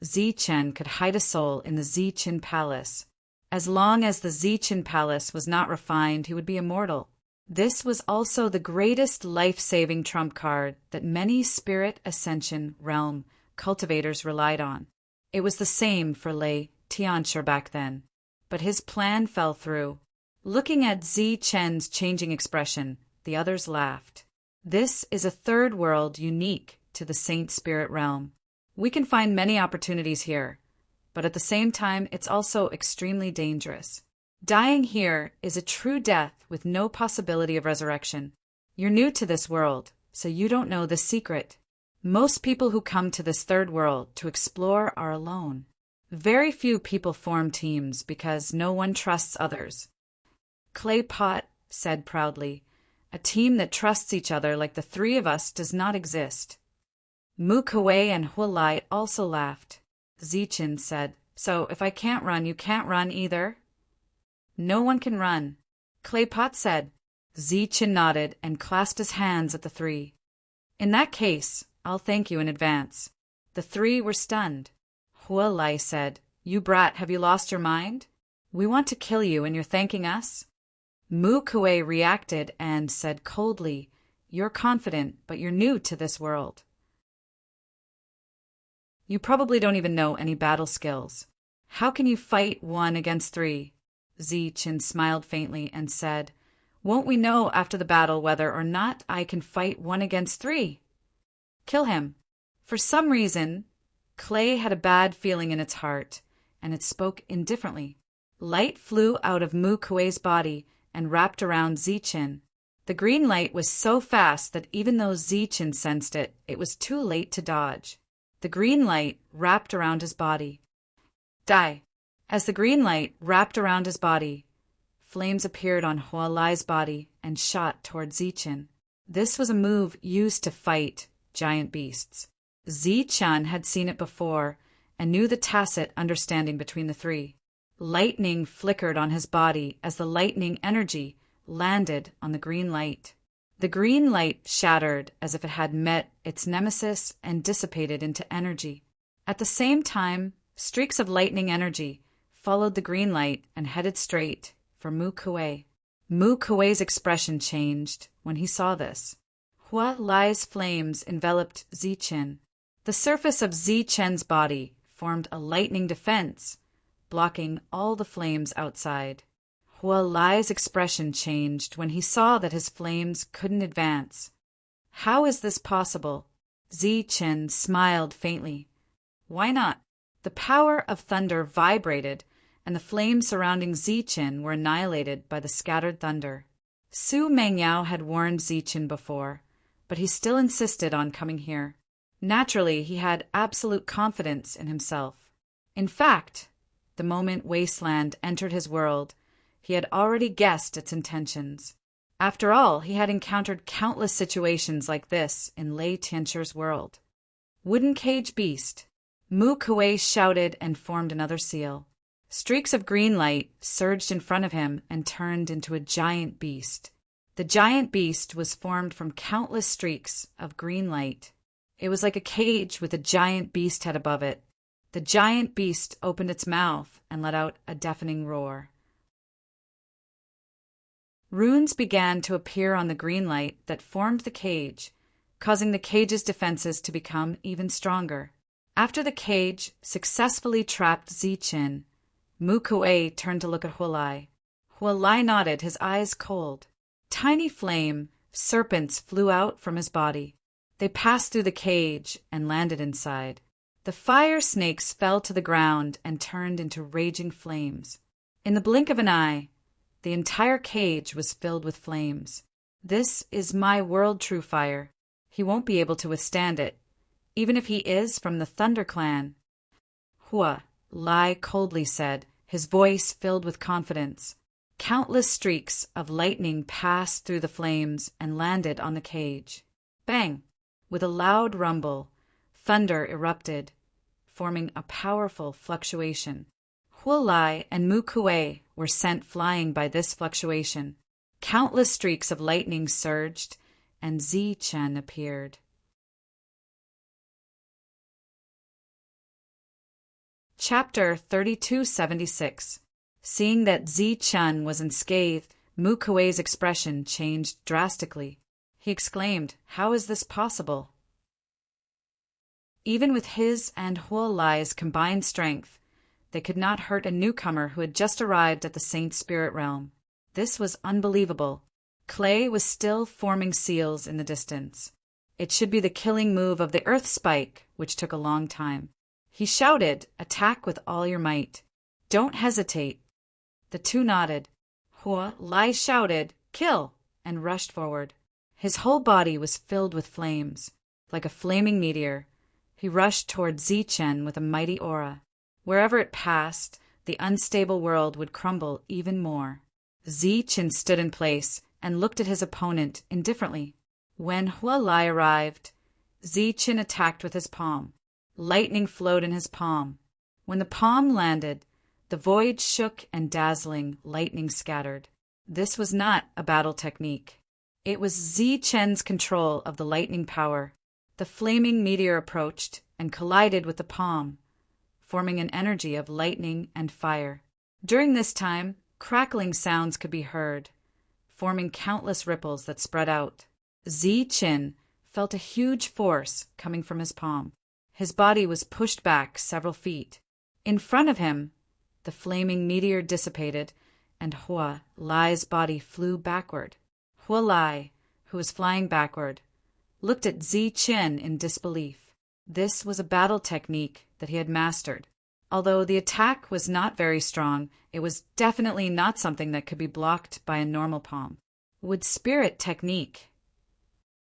Zichen could hide a soul in the Zichen Palace. As long as the Zichen Palace was not refined, he would be immortal. This was also the greatest life-saving trump card that many Spirit Ascension realm cultivators relied on. It was the same for Lei Tianshi back then, but his plan fell through. Looking at Zichen's changing expression, the others laughed. This is a third world unique to the Saint Spirit realm. We can find many opportunities here, but at the same time, it's also extremely dangerous. Dying here is a true death with no possibility of resurrection. You're new to this world, so you don't know the secret. Most people who come to this third world to explore are alone. Very few people form teams because no one trusts others. Clay Pot said proudly, "A team that trusts each other like the three of us does not exist." Mu Kuei and Hua Lai also laughed. Zichen said, "So if I can't run, you can't run either?" "No one can run," Clay Pot said. Zichen nodded and clasped his hands at the three. "In that case, I'll thank you in advance." The three were stunned. Hua Lai said, "You brat, have you lost your mind? We want to kill you and you're thanking us?" Mu Kuei reacted and said coldly, "You're confident, but you're new to this world. You probably don't even know any battle skills. How can you fight 1 against 3? Zichen smiled faintly and said, "Won't we know after the battle whether or not I can fight 1 against 3? Kill him." For some reason, Clay had a bad feeling in its heart, and it spoke indifferently. Light flew out of Mu Kuei's body and wrapped around Zichen. The green light was so fast that even though Zichen sensed it, it was too late to dodge. The green light wrapped around his body. Die. As the green light wrapped around his body, flames appeared on Hua Lai's body and shot toward Zichen. This was a move used to fight giant beasts. Zichen had seen it before and knew the tacit understanding between the three. Lightning flickered on his body as the lightning energy landed on the green light. The green light shattered as if it had met its nemesis and dissipated into energy. At the same time, streaks of lightning energy followed the green light and headed straight for Mu Kuei. Mu Kuei's expression changed when he saw this. Hua Lai's flames enveloped Zichen. The surface of Zichen's body formed a lightning defense, blocking all the flames outside. Hua Lai's expression changed when he saw that his flames couldn't advance. How is this possible? Zichen smiled faintly. Why not? The power of thunder vibrated, and the flames surrounding Zichen were annihilated by the scattered thunder. Su Mengyao had warned Zichen before, but he still insisted on coming here. Naturally, he had absolute confidence in himself. In fact, the moment Wasteland entered his world, he had already guessed its intentions. After all, he had encountered countless situations like this in Lei Tianchu's world. Wooden cage beast. Mu Kuei shouted and formed another seal. Streaks of green light surged in front of him and turned into a giant beast. The giant beast was formed from countless streaks of green light. It was like a cage with a giant beast head above it. The giant beast opened its mouth and let out a deafening roar. Runes began to appear on the green light that formed the cage, causing the cage's defenses to become even stronger. After the cage successfully trapped Ziqin, Mu Kuei turned to look at Hualai. Hualai nodded, his eyes cold. Tiny flame serpents flew out from his body. They passed through the cage and landed inside. The fire snakes fell to the ground and turned into raging flames. In the blink of an eye, the entire cage was filled with flames. This is my world, True Fire. He won't be able to withstand it, even if he is from the Thunder Clan. Hua Lai coldly said, his voice filled with confidence. Countless streaks of lightning passed through the flames and landed on the cage. Bang! With a loud rumble, thunder erupted, forming a powerful fluctuation. Hualai and Mu Kuei were sent flying by this fluctuation. Countless streaks of lightning surged, and Ziqin appeared. Chapter 3276. Seeing that Ziqin was unscathed, Mu Kuei's expression changed drastically. He exclaimed, "How is this possible?" Even with his and Hualai's combined strength, they could not hurt a newcomer who had just arrived at the Saint Spirit Realm. This was unbelievable. Clay was still forming seals in the distance. It should be the killing move of the Earth Spike, which took a long time. He shouted, "Attack with all your might. Don't hesitate." The two nodded. Hualai shouted, "Kill!" and rushed forward. His whole body was filled with flames. Like a flaming meteor, he rushed toward Ziqin with a mighty aura. Wherever it passed, the unstable world would crumble even more. Ziqin stood in place and looked at his opponent indifferently. When Hualai arrived, Ziqin attacked with his palm. Lightning flowed in his palm. When the palm landed, the void shook and dazzling lightning scattered. This was not a battle technique. It was Ziqin's control of the lightning power. The flaming meteor approached and collided with the palm, forming an energy of lightning and fire. During this time, crackling sounds could be heard, forming countless ripples that spread out. Ziqin felt a huge force coming from his palm. His body was pushed back several feet. In front of him, the flaming meteor dissipated, and Hualai's body flew backward. Hualai, who was flying backward, looked at Ziqin in disbelief. This was a battle technique that he had mastered. Although the attack was not very strong, it was definitely not something that could be blocked by a normal palm. Would spirit technique.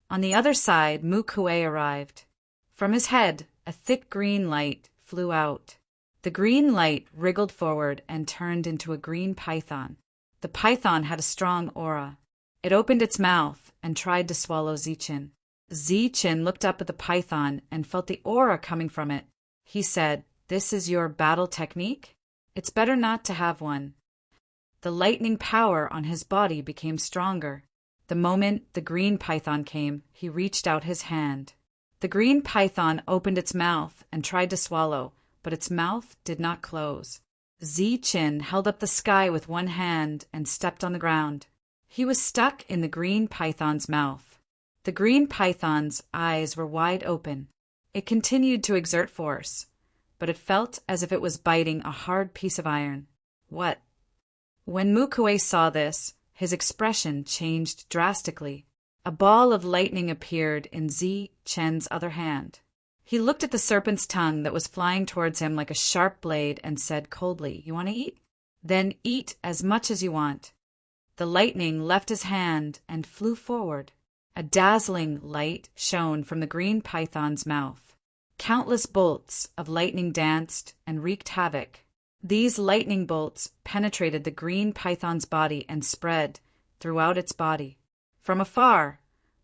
On the other side, Mu Kuei arrived. From his head, a thick green light flew out. The green light wriggled forward and turned into a green python. The python had a strong aura. It opened its mouth and tried to swallow Ziqin. Ziqin looked up at the python and felt the aura coming from it. He said, "This is your battle technique? It's better not to have one." The lightning power on his body became stronger. The moment the green python came, he reached out his hand. The green python opened its mouth and tried to swallow, but its mouth did not close. Ziqin held up the sky with one hand and stepped on the ground. He was stuck in the green python's mouth. The green python's eyes were wide open. It continued to exert force, but it felt as if it was biting a hard piece of iron. What? When Mu Kuei saw this, his expression changed drastically. A ball of lightning appeared in Ziqin's other hand. He looked at the serpent's tongue that was flying towards him like a sharp blade and said coldly, "You want to eat? Then eat as much as you want." The lightning left his hand and flew forward. A dazzling light shone from the green python's mouth. Countless bolts of lightning danced and wreaked havoc. These lightning bolts penetrated the green python's body and spread throughout its body. From afar,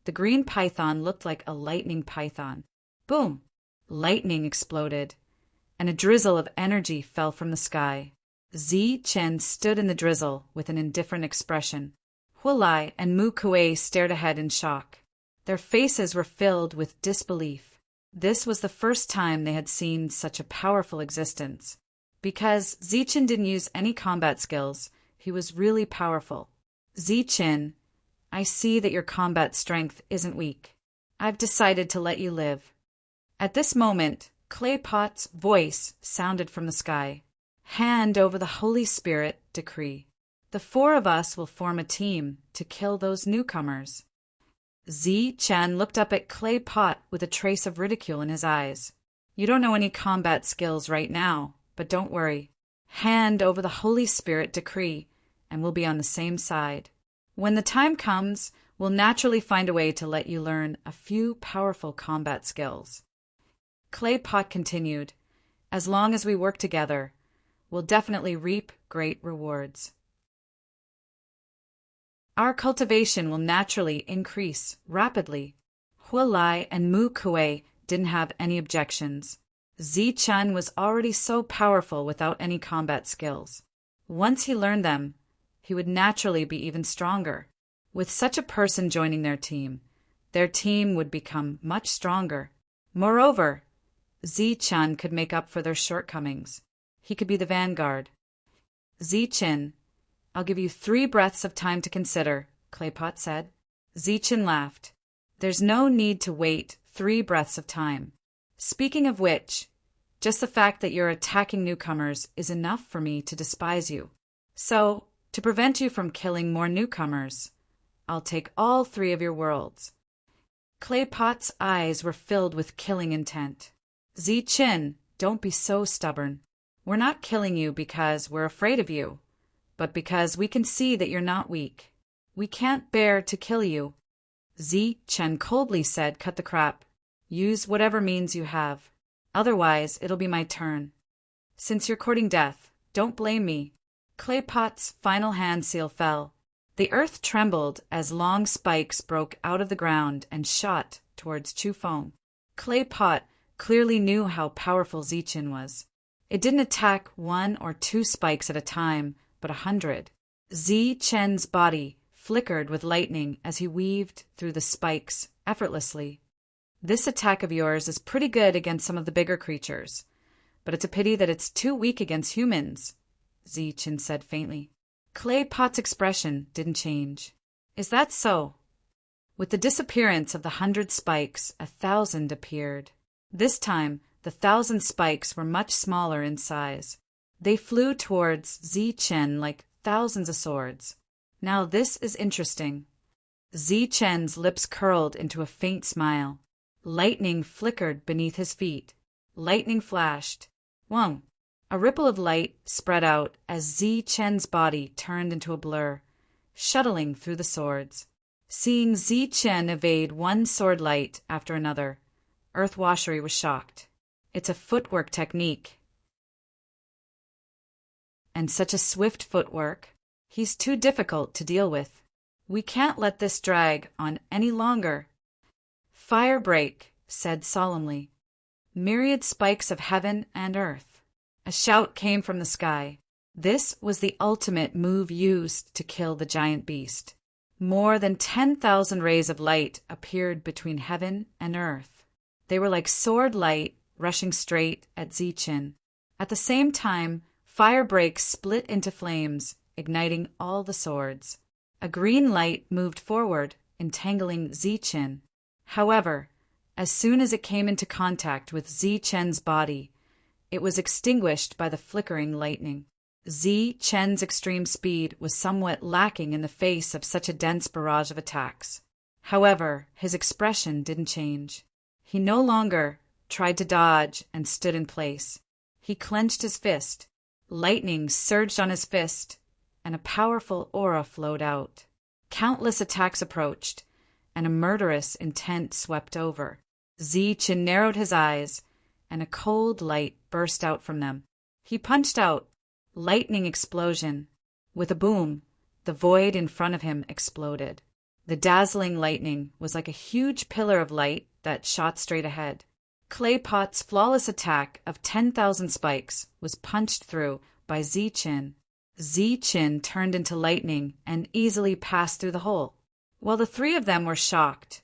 the green python looked like a lightning python. Boom! Lightning exploded, and a drizzle of energy fell from the sky. Zi Chen stood in the drizzle with an indifferent expression. Huilai and Mu Kuei stared ahead in shock. Their faces were filled with disbelief. This was the first time they had seen such a powerful existence. Because Zichen didn't use any combat skills, he was really powerful. Zichen, I see that your combat strength isn't weak. I've decided to let you live. At this moment, Clay Pot's voice sounded from the sky. Hand over the Holy Spirit decree. The 4 of us will form a team to kill those newcomers. Zi Chen looked up at Clay Pot with a trace of ridicule in his eyes. You don't know any combat skills right now, but don't worry. Hand over the Holy Spirit decree, and we'll be on the same side. When the time comes, we'll naturally find a way to let you learn a few powerful combat skills. Clay Pot continued, as long as we work together, we'll definitely reap great rewards. Our cultivation will naturally increase rapidly. Huilai and Mu Kuei didn't have any objections. Zi Chen was already so powerful without any combat skills. Once he learned them, he would naturally be even stronger. With such a person joining their team would become much stronger. Moreover, Zi Chen could make up for their shortcomings. He could be the vanguard. Zi Chen, I'll give you 3 breaths of time to consider, Claypot said. Zi Chen laughed. There's no need to wait 3 breaths of time. Speaking of which, just the fact that you're attacking newcomers is enough for me to despise you. So, to prevent you from killing more newcomers, I'll take all 3 of your worlds. Claypot's eyes were filled with killing intent. Zi Chen, don't be so stubborn. We're not killing you because we're afraid of you, but because we can see that you're not weak. We can't bear to kill you. Zi Chen coldly said, cut the crap. Use whatever means you have. Otherwise, it'll be my turn. Since you're courting death, don't blame me. Claypot's final hand seal fell. The earth trembled as long spikes broke out of the ground and shot towards Chufeng. Claypot clearly knew how powerful Zichen was. It didn't attack 1 or 2 spikes at a time, but 100. Zi Chen's body flickered with lightning as he weaved through the spikes effortlessly. This attack of yours is pretty good against some of the bigger creatures, but it's a pity that it's too weak against humans, Zi Chen said faintly. Claypot's expression didn't change. Is that so? With the disappearance of the 100 spikes, 1,000 appeared. This time, the 1,000 spikes were much smaller in size. They flew towards Zi Chen like thousands of swords. Now this is interesting. Zi Chen's lips curled into a faint smile. Lightning flickered beneath his feet. Lightning flashed. Whoa! A ripple of light spread out as Zi Chen's body turned into a blur, shuttling through the swords. Seeing Zi Chen evade one sword light after another, Earth Washery was shocked. It's a footwork technique. And such a swift footwork. He's too difficult to deal with. We can't let this drag on any longer. Fire break, said solemnly. Myriad spikes of heaven and earth. A shout came from the sky. This was the ultimate move used to kill the giant beast. More than 10,000 rays of light appeared between heaven and earth. They were like sword light rushing straight at Zichen. At the same time, fire breaks split into flames, igniting all the swords. A green light moved forward, entangling Zichen. However, as soon as it came into contact with Zichen's body, it was extinguished by the flickering lightning. Zichen's extreme speed was somewhat lacking in the face of such a dense barrage of attacks. However, his expression didn't change. He no longer tried to dodge and stood in place. He clenched his fist. Lightning surged on his fist, and a powerful aura flowed out. Countless attacks approached, and a murderous intent swept over. Zi-Chin narrowed his eyes, and a cold light burst out from them. He punched out. Lightning explosion. With a boom, the void in front of him exploded. The dazzling lightning was like a huge pillar of light that shot straight ahead. Clay Pot's flawless attack of 10,000 spikes was punched through by Zi-Chin. Zi-Chin turned into lightning and easily passed through the hole. While the three of them were shocked,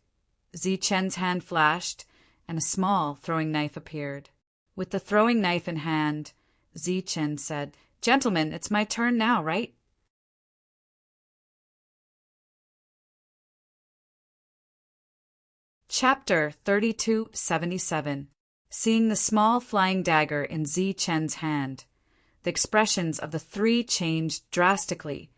Zi-Chen's hand flashed, and a small throwing knife appeared. With the throwing knife in hand, Zi-Chen said, "Gentlemen, it's my turn now, right?" Chapter 3277. Seeing the small flying dagger in Zi-Chen's hand, the expressions of the three changed drastically,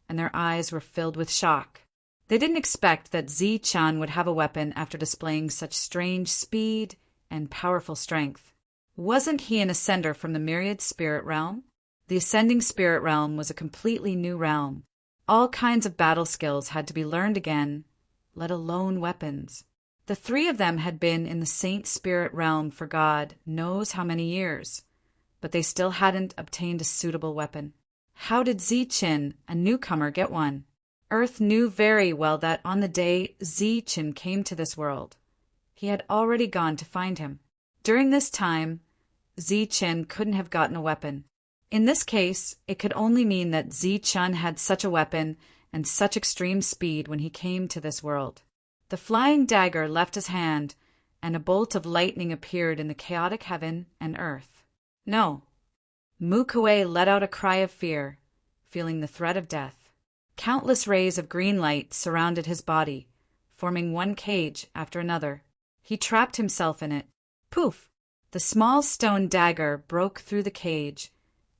and their eyes were filled with shock. They didn't expect that Zi-Chen would have a weapon after displaying such strange speed and powerful strength. Wasn't he an ascender from the myriad spirit realm? The ascending spirit realm was a completely new realm. All kinds of battle skills had to be learned again, let alone weapons. The three of them had been in the saint spirit realm for God knows how many years, but they still hadn't obtained a suitable weapon. How did Zi-Chin, a newcomer, get one? Earth knew very well that on the day Zi-Chin came to this world, he had already gone to find him. During this time, Zi-Chin couldn't have gotten a weapon. In this case, it could only mean that Zi-Chin had such a weapon and such extreme speed when he came to this world. The flying dagger left his hand, and a bolt of lightning appeared in the chaotic heaven and earth. No. Mukuei let out a cry of fear, feeling the threat of death. Countless rays of green light surrounded his body, forming one cage after another. He trapped himself in it. Poof! The small stone dagger broke through the cage,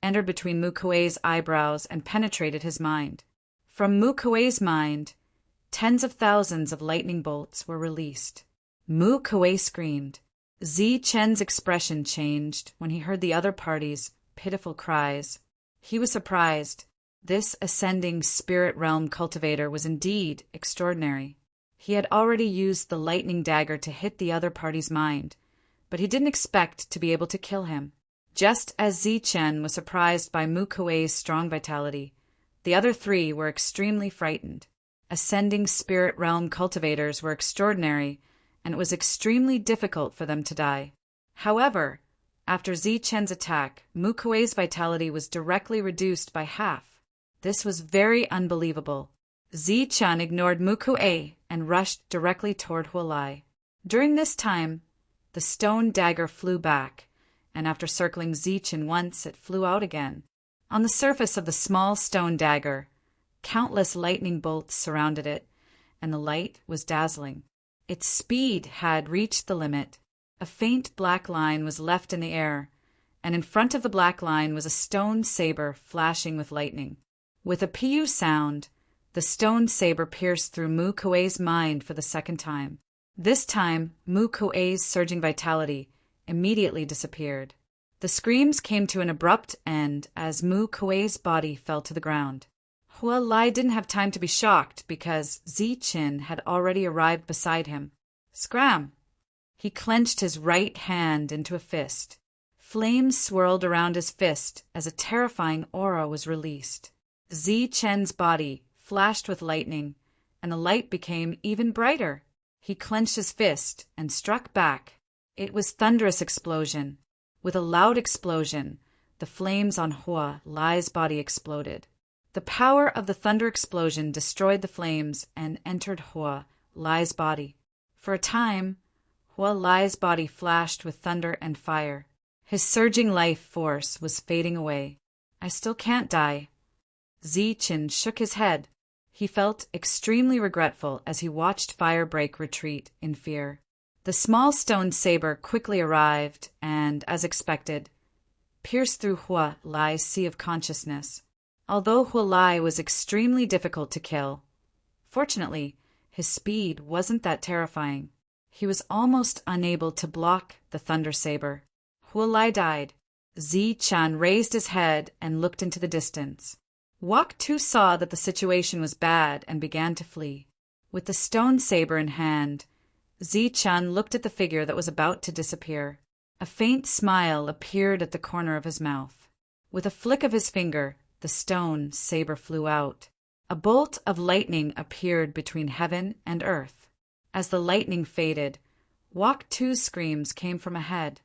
entered between Mukuei's eyebrows, and penetrated his mind. From Mukuei's mind, tens of thousands of lightning bolts were released. Mukuei screamed. Zi-Chen's expression changed when he heard the other party's pitiful cries. He was surprised. This ascending spirit realm cultivator was indeed extraordinary. He had already used the lightning dagger to hit the other party's mind, but he didn't expect to be able to kill him. Just as Zi-Chen was surprised by Mukuei's strong vitality, the other three were extremely frightened. Ascending spirit realm cultivators were extraordinary, and it was extremely difficult for them to die. However, after Zi-Chen's attack, Mukuei's vitality was directly reduced by half. This was very unbelievable. Zi-Chen ignored Mukuei and rushed directly toward Hualai. During this time, the stone dagger flew back, and after circling Zi-Chen once, it flew out again. On the surface of the small stone dagger, countless lightning bolts surrounded it, and the light was dazzling. Its speed had reached the limit. A faint black line was left in the air, and in front of the black line was a stone saber flashing with lightning. With a piu sound, the stone saber pierced through Mukuei's mind for the second time. This time, Mukuei's surging vitality immediately disappeared. The screams came to an abrupt end as Mukuei's body fell to the ground. Hualai didn't have time to be shocked because Zi-Chin had already arrived beside him. Scram! He clenched his right hand into a fist. Flames swirled around his fist as a terrifying aura was released. Zi-Chen's body flashed with lightning, and the light became even brighter. He clenched his fist and struck back. It was Thunderous explosion. With a loud explosion, the flames on Hualai's body exploded. The power of the thunder explosion destroyed the flames and entered Hualai's body. For a time, Hualai's body flashed with thunder and fire. His surging life force was fading away. I still can't die. Zi-Chin shook his head. He felt extremely regretful as he watched fire break retreat in fear. The small stone saber quickly arrived and, as expected, pierced through Hualai's sea of consciousness. Although Hualai was extremely difficult to kill, fortunately, his speed wasn't that terrifying. He was almost unable to block the thunder saber. Hualai died. Zi-Chan raised his head and looked into the distance. Wak Tu saw that the situation was bad and began to flee. With the stone saber in hand, Zichun looked at the figure that was about to disappear. A faint smile appeared at the corner of his mouth. With a flick of his finger, the stone saber flew out. A bolt of lightning appeared between heaven and earth. As the lightning faded, Wok Tu's screams came from ahead.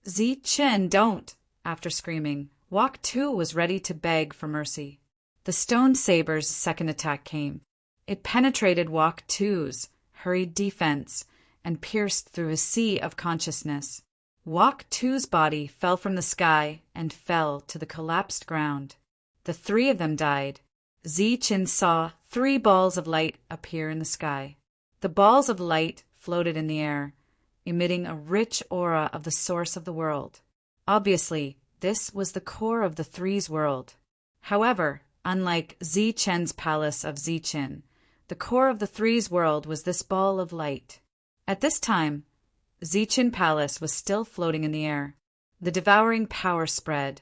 Zichun, don't! After screaming, Wok Tu was ready to beg for mercy. The stone saber's second attack came. It penetrated Wok Tu's hurried defense and pierced through his sea of consciousness. Wok Tu's body fell from the sky and fell to the collapsed ground. The three of them died. Zichun saw 3 balls of light appear in the sky. The balls of light floated in the air, emitting a rich aura of the source of the world. Obviously, this was the core of the Three's world. However, unlike Zichun's palace of Zichun, the core of the Three's world was this ball of light. At this time, Zichun Palace was still floating in the air. The devouring power spread,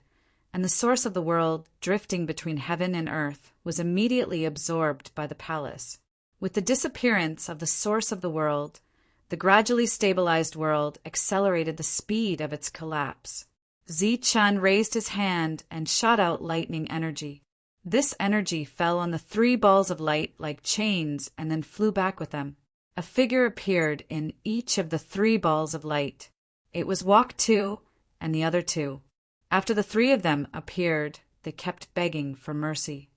and the source of the world, drifting between heaven and earth, was immediately absorbed by the palace. With the disappearance of the source of the world, the gradually stabilized world accelerated the speed of its collapse. Zichun raised his hand and shot out lightning energy. This energy fell on the 3 balls of light like chains and then flew back with them. A figure appeared in each of the 3 balls of light. It was Wok Tu and the other 2. After the 3 of them appeared, they kept begging for mercy.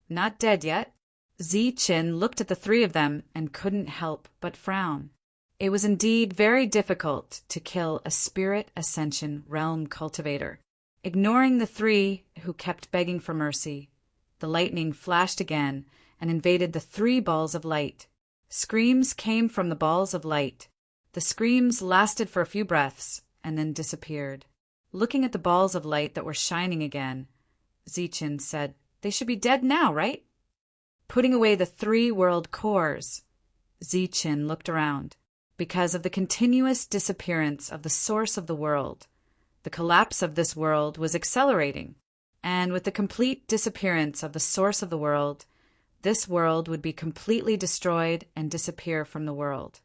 Not dead yet? Zichun looked at the 3 of them and couldn't help but frown. It was indeed very difficult to kill a spirit ascension realm cultivator. Ignoring the 3 who kept begging for mercy, the lightning flashed again and invaded the 3 balls of light. Screams came from the balls of light. The screams lasted for a few breaths and then disappeared. Looking at the balls of light that were shining again, Zichun said, "They should be dead now, right?" Putting away the 3 world cores, Zichun looked around. Because of the continuous disappearance of the source of the world, the collapse of this world was accelerating, and with the complete disappearance of the source of the world, this world would be completely destroyed and disappear from the world.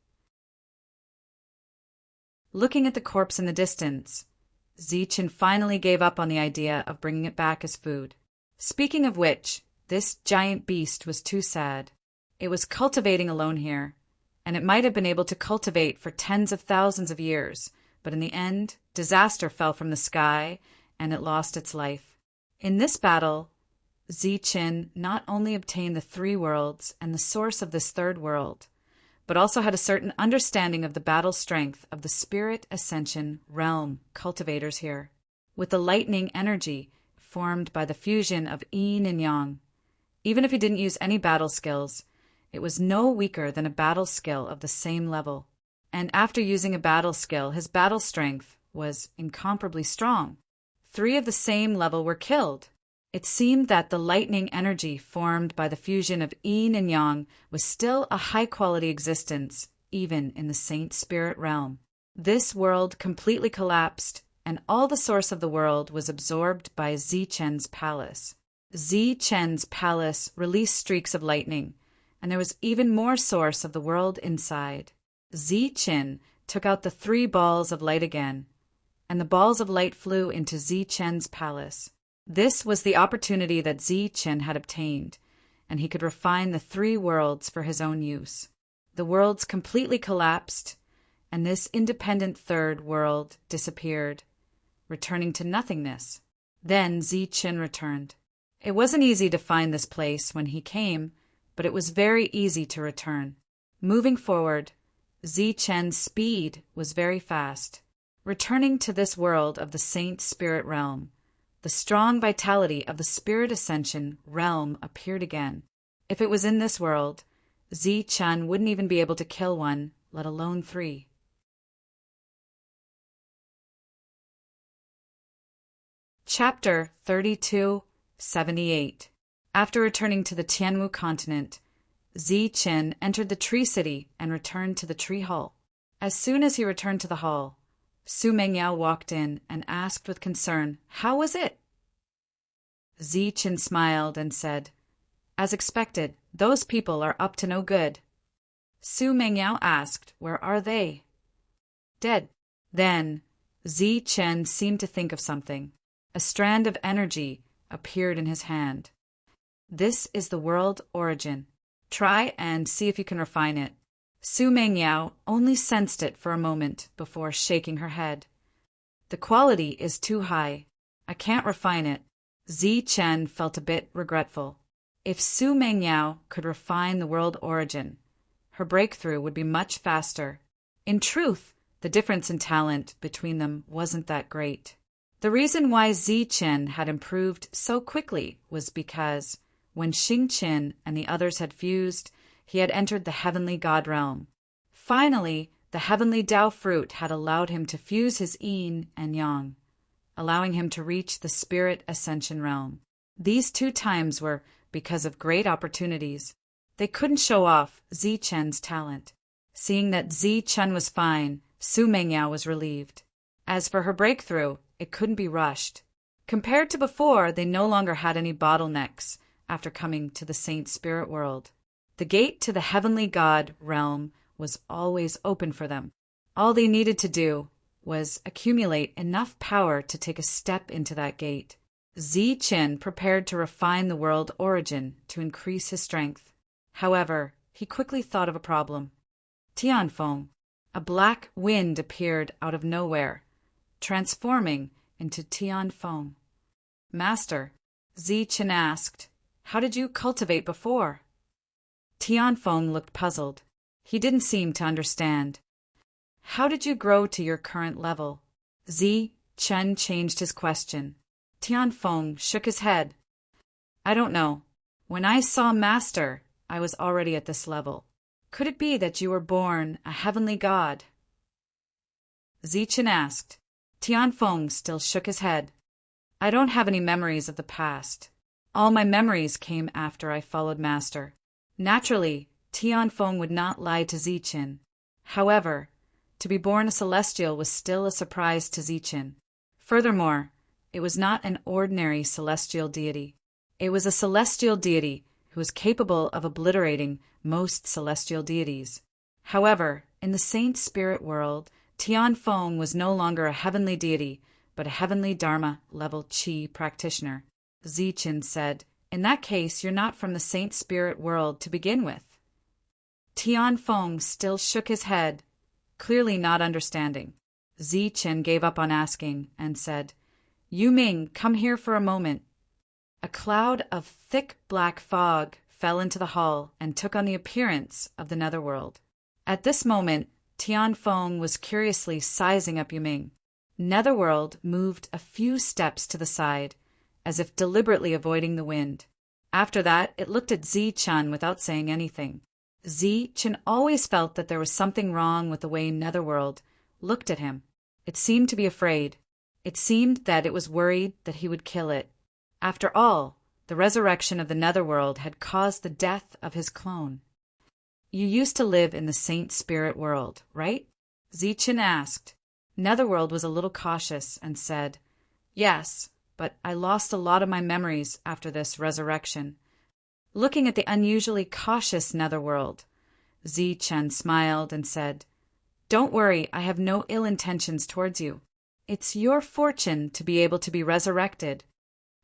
Looking at the corpse in the distance, Zichun finally gave up on the idea of bringing it back as food. Speaking of which, this giant beast was too sad. It was cultivating alone here, and it might have been able to cultivate for tens of thousands of years, but in the end, disaster fell from the sky, and it lost its life. In this battle, Zichun not only obtained the 3 worlds and the source of this 3rd world, but also had a certain understanding of the battle strength of the spirit ascension realm cultivators here. With the lightning energy formed by the fusion of yin and yang, even if he didn't use any battle skills, it was no weaker than a battle skill of the same level. And after using a battle skill, his battle strength was incomparably strong. 3 of the same level were killed. It seemed that the lightning energy formed by the fusion of yin and yang was still a high-quality existence, even in the Saint Spirit realm. This world completely collapsed, and all the source of the world was absorbed by Zichun's palace. Zichun's palace released streaks of lightning, and there was even more source of the world inside. Zichun took out the 3 balls of light again, and the balls of light flew into Zichun's palace. This was the opportunity that Zichun had obtained, and he could refine the 3 worlds for his own use. The worlds completely collapsed, and this independent 3rd world disappeared, returning to nothingness. Then Zichun returned. It wasn't easy to find this place when he came, but it was very easy to return. Moving forward, Zichun's speed was very fast. Returning to this world of the Saint Spirit realm, the strong vitality of the Spirit Ascension realm appeared again. If it was in this world, Zichun wouldn't even be able to kill one, let alone 3. Chapter 3278. After returning to the Tianwu continent, Zichun entered the Tree City and returned to the Tree Hall. As soon as he returned to the hall, Su Mengyao walked in and asked with concern, "How was it?" Zichun smiled and said, As expected, those people are up to no good. Su Mengyao asked, where are they? Dead. Then, Zi Chen seemed to think of something. A strand of energy appeared in his hand. This is the world origin. Try and see if you can refine it. Su Mengyao only sensed it for a moment before shaking her head. The quality is too high. I can't refine it. Zi Chen felt a bit regretful. If Su Mengyao could refine the world origin, her breakthrough would be much faster. In truth, the difference in talent between them wasn't that great. The reason why Zi Chen had improved so quickly was because, when Xing Qin and the others had fused, he had entered the heavenly god realm. Finally, the heavenly Tao fruit had allowed him to fuse his yin and yang, allowing him to reach the spirit ascension realm. These 2 times were because of great opportunities. They couldn't show off Zi Chen's talent. Seeing that Zi Chen was fine, Su Mengyao was relieved. As for her breakthrough, it couldn't be rushed. Compared to before, they no longer had any bottlenecks after coming to the Saint Spirit world. The gate to the heavenly god realm was always open for them. All they needed to do was accumulate enough power to take a step into that gate. Zi Chen prepared to refine the world origin to increase his strength. However, he quickly thought of a problem. Tianfeng, a black wind appeared out of nowhere, transforming into Tianfeng. Master, Zi Chen asked, how did you cultivate before? Tianfeng looked puzzled. He didn't seem to understand. How did you grow to your current level? Zi Chen changed his question. Tianfeng shook his head. I don't know. When I saw Master, I was already at this level. Could it be that you were born a heavenly god? Zi Chen asked. Tianfeng still shook his head. I don't have any memories of the past. All my memories came after I followed Master. Naturally, Tianfeng would not lie to Zi Chen. However, to be born a celestial was still a surprise to Zi Chen. Furthermore, it was not an ordinary celestial deity. It was a celestial deity who was capable of obliterating most celestial deities. However, in the Saint Spirit world, Tianfeng was no longer a heavenly deity, but a heavenly Dharma level Qi practitioner. Zi Chen said, in that case, you're not from the Saint Spirit world to begin with. Tianfeng still shook his head, clearly not understanding. Zi Chen gave up on asking and said, Yu Ming, come here for a moment. A cloud of thick black fog fell into the hall and took on the appearance of the netherworld. At this moment, Tianfeng was curiously sizing up Yu Ming. Netherworld moved a few steps to the side, as if deliberately avoiding the wind. After that, it looked at Zi Chen without saying anything. Zi Chen always felt that there was something wrong with the way Netherworld looked at him. It seemed to be afraid. It seemed that it was worried that he would kill it. After all, the resurrection of the Netherworld had caused the death of his clone. You used to live in the Saint Spirit world, right? Zi Chen asked. Netherworld was a little cautious and said, Yes, but I lost a lot of my memories after this resurrection. Looking at the unusually cautious Netherworld, Zi Chen smiled and said, Don't worry, I have no ill intentions towards you. It's your fortune to be able to be resurrected.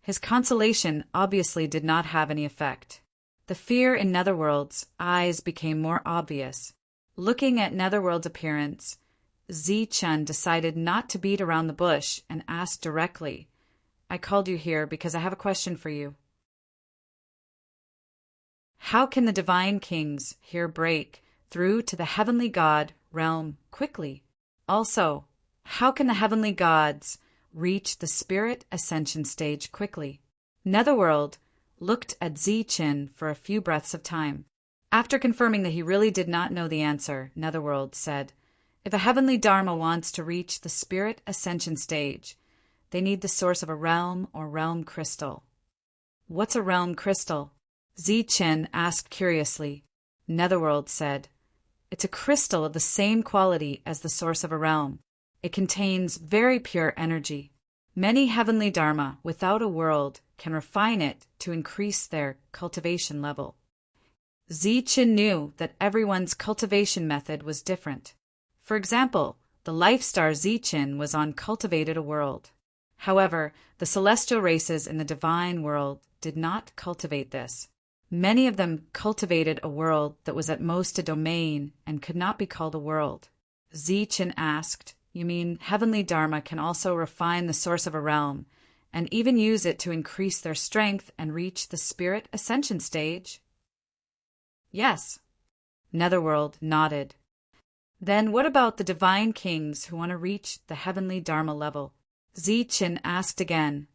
His consolation obviously did not have any effect. The fear in Netherworld's eyes became more obvious. Looking at Netherworld's appearance, Zi Chen decided not to beat around the bush and asked directly, I called you here because I have a question for you. How can the divine kings here break through to the heavenly god realm quickly? Also, how can the heavenly gods reach the spirit ascension stage quickly? Netherworld looked at Zi Chen for a few breaths of time. After confirming that he really did not know the answer, Netherworld said, If a heavenly Dharma wants to reach the spirit ascension stage, they need the source of a realm or realm crystal. What's a realm crystal? Zi Chen asked curiously. Netherworld said, It's a crystal of the same quality as the source of a realm. It contains very pure energy. Many heavenly Dharma without a world can refine it to increase their cultivation level. Zichen knew that everyone's cultivation method was different. For example, the life star Zichen was on cultivated a world. However, the celestial races in the divine world did not cultivate this. Many of them cultivated a world that was at most a domain and could not be called a world. Zichen asked, "You mean heavenly Dharma can also refine the source of a realm, and even use it to increase their strength and reach the spirit ascension stage?" "Yes." Netherworld nodded. "Then what about the divine kings who want to reach the heavenly Dharma level?" Zichen asked again.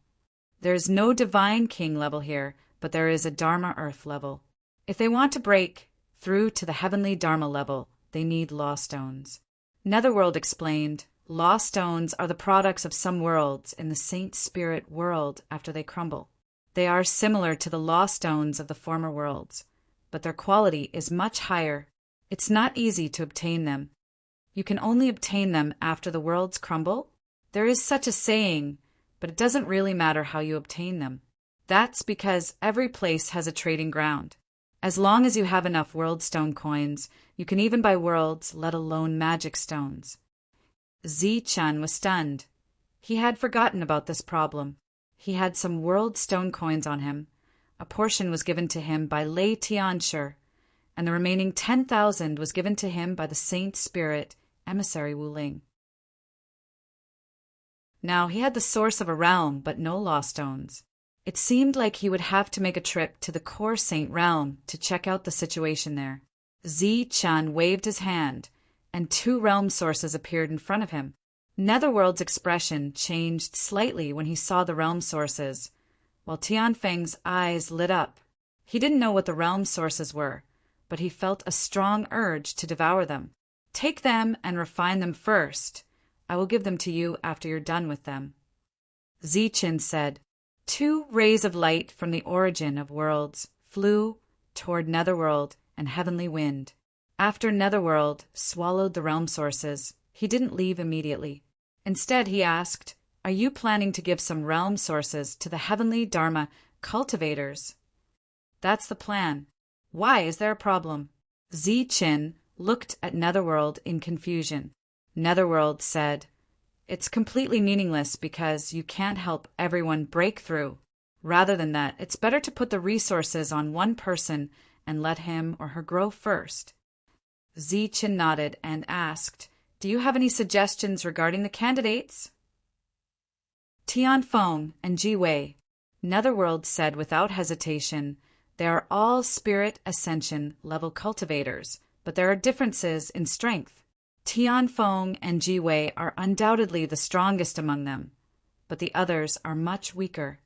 "There is no divine king level here, but there is a Dharma earth level. If they want to break through to the heavenly Dharma level, they need law stones." Netherworld explained, "Law stones are the products of some worlds in the saint spirit world after they crumble. They are similar to the law stones of the former worlds, but their quality is much higher. It's not easy to obtain them. You can only obtain them after the worlds crumble. There is such a saying, but it doesn't really matter how you obtain them. That's because every place has a trading ground. As long as you have enough world stone coins, you can even buy worlds, let alone magic stones." Zichen was stunned. He had forgotten about this problem. He had some world stone coins on him. A portion was given to him by Lei Tianshi, and the remaining 10,000 was given to him by the Saint Spirit emissary Wu Ling. Now he had the source of a realm, but no law stones. It seemed like he would have to make a trip to the core saint realm to check out the situation there. Zichen waved his hand, and 2 realm sources appeared in front of him. Netherworld's expression changed slightly when he saw the realm sources, while Tianfeng's eyes lit up. He didn't know what the realm sources were, but he felt a strong urge to devour them. "Take them and refine them first. I will give them to you after you're done with them." Zichen said. 2 rays of light from the origin of worlds flew toward Netherworld and Heavenly Wind. After Netherworld swallowed the realm sources, he didn't leave immediately. Instead, he asked, "Are you planning to give some realm sources to the Heavenly Dharma cultivators?" "That's the plan. Why is there a problem?" Zichen looked at Netherworld in confusion. Netherworld said, "It's completely meaningless because you can't help everyone break through. Rather than that, it's better to put the resources on one person and let him or her grow first." Zichen nodded and asked, "Do you have any suggestions regarding the candidates?" "Tianfeng and Jiwei," Netherworld said without hesitation. "They are all spirit ascension level cultivators, but there are differences in strength. Tianfeng and Jiwei are undoubtedly the strongest among them, but the others are much weaker."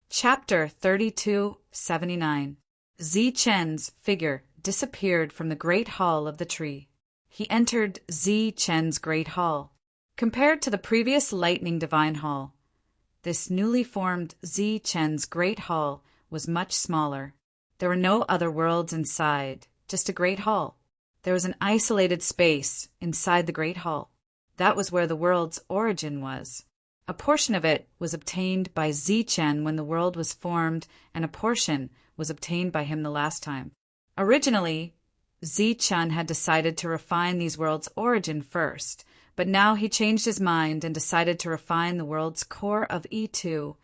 Chapter 3279. Zichen's figure disappeared from the great hall of the tree. He entered Zichen's great hall. Compared to the previous lightning divine hall, this newly formed Zichen's great hall was much smaller. There were no other worlds inside, just a great hall. There was an isolated space inside the great hall. That was where the world's origin was. A portion of it was obtained by Zichen when the world was formed, and a portion was obtained by him the last time. Originally, Zichen had decided to refine these worlds' origin first, but now he changed his mind and decided to refine the world's core of E2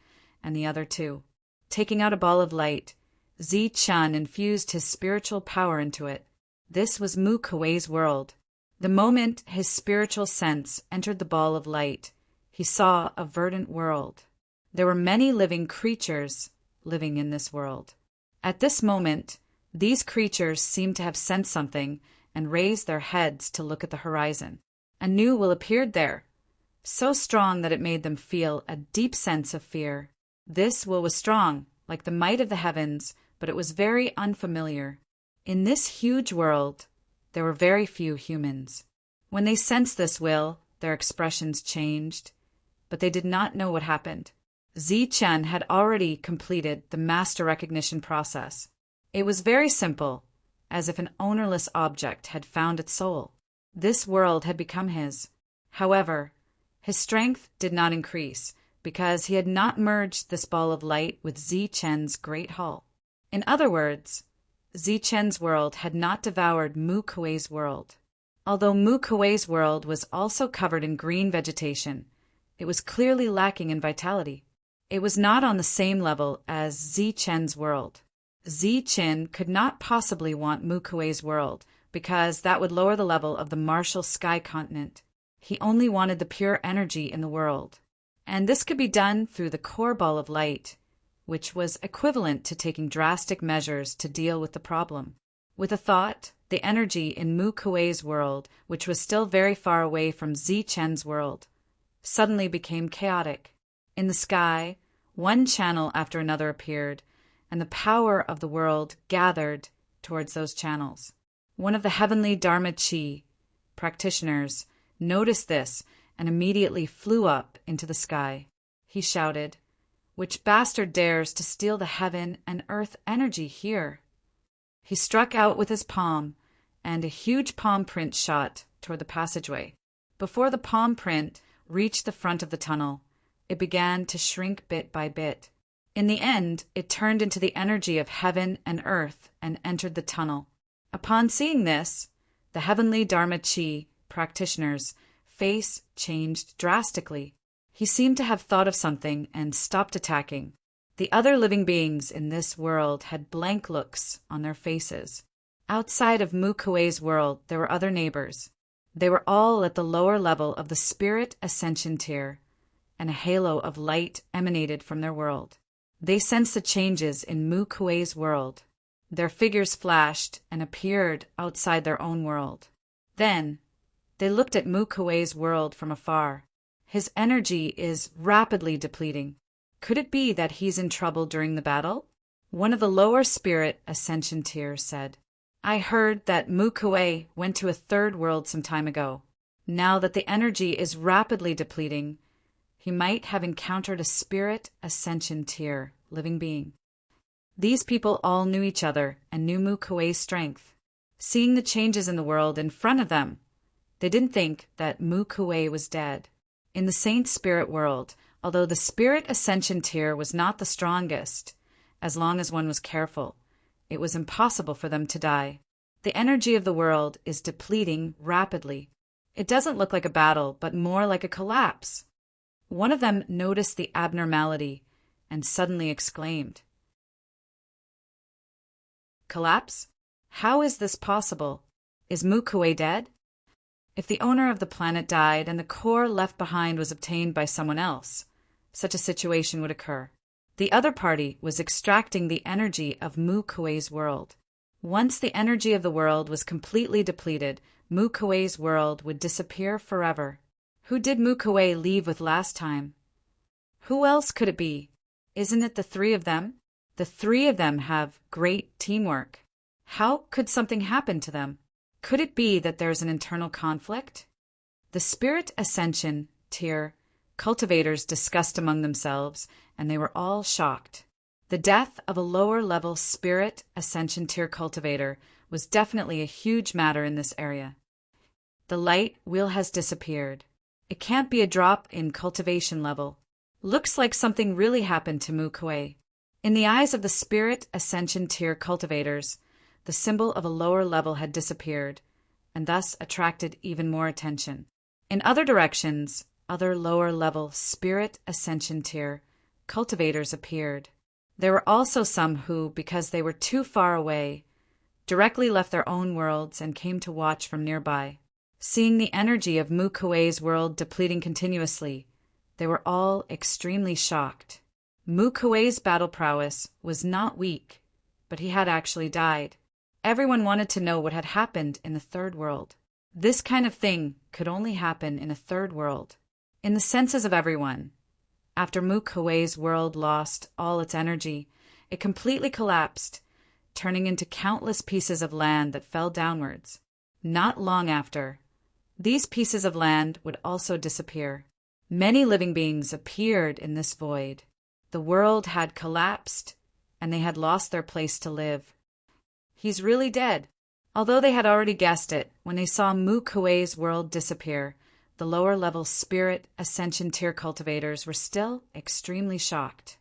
and the other 2. Taking out a ball of light, Zichen infused his spiritual power into it. This was Mu Kuei's world. The moment his spiritual sense entered the ball of light, he saw a verdant world. There were many living creatures living in this world. At this moment, these creatures seemed to have sensed something and raised their heads to look at the horizon. A new will appeared there, so strong that it made them feel a deep sense of fear. This will was strong, like the might of the heavens, but it was very unfamiliar. In this huge world, there were very few humans. When they sensed this will, their expressions changed, but they did not know what happened. Zichen had already completed the master recognition process. It was very simple, as if an ownerless object had found its soul. This world had become his. However, His strength did not increase, because he had not merged this ball of light with Zi-Chen's great hull. In other words, Zi-Chen's world had not devoured Mu Kuei's world. Although Mu Kuei's world was also covered in green vegetation, it was clearly lacking in vitality. It was not on the same level as Zi-Chen's world. Zi-Chen could not possibly want Mu Kuei's world, because that would lower the level of the martial sky continent. He only wanted the pure energy in the world. And this could be done through the core ball of light, which was equivalent to taking drastic measures to deal with the problem. With a thought, the energy in Mu Kuei's world, which was still very far away from Zi-Chen's world, suddenly became chaotic. In the sky, one channel after another appeared, and the power of the world gathered towards those channels. One of the heavenly Dharma Chi practitioners noticed this and immediately flew up into the sky. He shouted, "Which bastard dares to steal the heaven and earth energy here?" He struck out with his palm, and a huge palm print shot toward the passageway. Before the palm print reached the front of the tunnel, it began to shrink bit by bit. In the end, it turned into the energy of heaven and earth and entered the tunnel. Upon seeing this, the heavenly Dharma Chi practitioner's face changed drastically. He seemed to have thought of something and stopped attacking. The other living beings in this world had blank looks on their faces. Outside of Mu Kuei's world, there were other neighbors. They were all at the lower level of the spirit ascension tier, and a halo of light emanated from their world. They sensed the changes in Mu Kuei's world. Their figures flashed and appeared outside their own world. Then, they looked at Mu Kuei's world from afar. His energy is rapidly depleting. Could it be that he's in trouble during the battle? One of the lower spirit ascension tiers said, "I heard that Mu Kuei went to a third world some time ago. Now that the energy is rapidly depleting, he might have encountered a spirit ascension tier living being." These people all knew each other and knew Mu Kuei's strength. Seeing the changes in the world in front of them, they didn't think that Mu Kuei was dead. In the saint spirit world, although the spirit ascension tier was not the strongest, as long as one was careful, it was impossible for them to die. The energy of the world is depleting rapidly. It doesn't look like a battle, but more like a collapse. One of them noticed the abnormality and suddenly exclaimed, "Collapse? How is this possible? Is Mu Kuei dead?" If the owner of the planet died and the core left behind was obtained by someone else, such a situation would occur. The other party was extracting the energy of Mu Kuei's world. Once the energy of the world was completely depleted, Mu Kuei's world would disappear forever. Who did Mu Kuei leave with last time? Who else could it be? Isn't it the three of them? The three of them have great teamwork. How could something happen to them? Could it be that there's an internal conflict? The spirit ascension tier cultivators discussed among themselves, and they were all shocked. The death of a lower-level spirit ascension tier cultivator was definitely a huge matter in this area. The light wheel has disappeared. It can't be a drop in cultivation level. Looks like something really happened to Mu Kuei. In the eyes of the spirit ascension tier cultivators, the symbol of a lower level had disappeared, and thus attracted even more attention. In other directions, other lower-level spirit ascension tier cultivators appeared. There were also some who, because they were too far away, directly left their own worlds and came to watch from nearby. Seeing the energy of Mu Kuei's world depleting continuously, they were all extremely shocked. Mu Kuei's battle prowess was not weak, but he had actually died. Everyone wanted to know what had happened in the third world. This kind of thing could only happen in a third world. In the senses of everyone, after Mu Kuei's world lost all its energy, it completely collapsed, turning into countless pieces of land that fell downwards. Not long after, these pieces of land would also disappear. Many living beings appeared in this void. The world had collapsed, and they had lost their place to live. He's really dead. Although they had already guessed it, when they saw Mu Kuei's world disappear, the lower-level spirit ascension tier cultivators were still extremely shocked.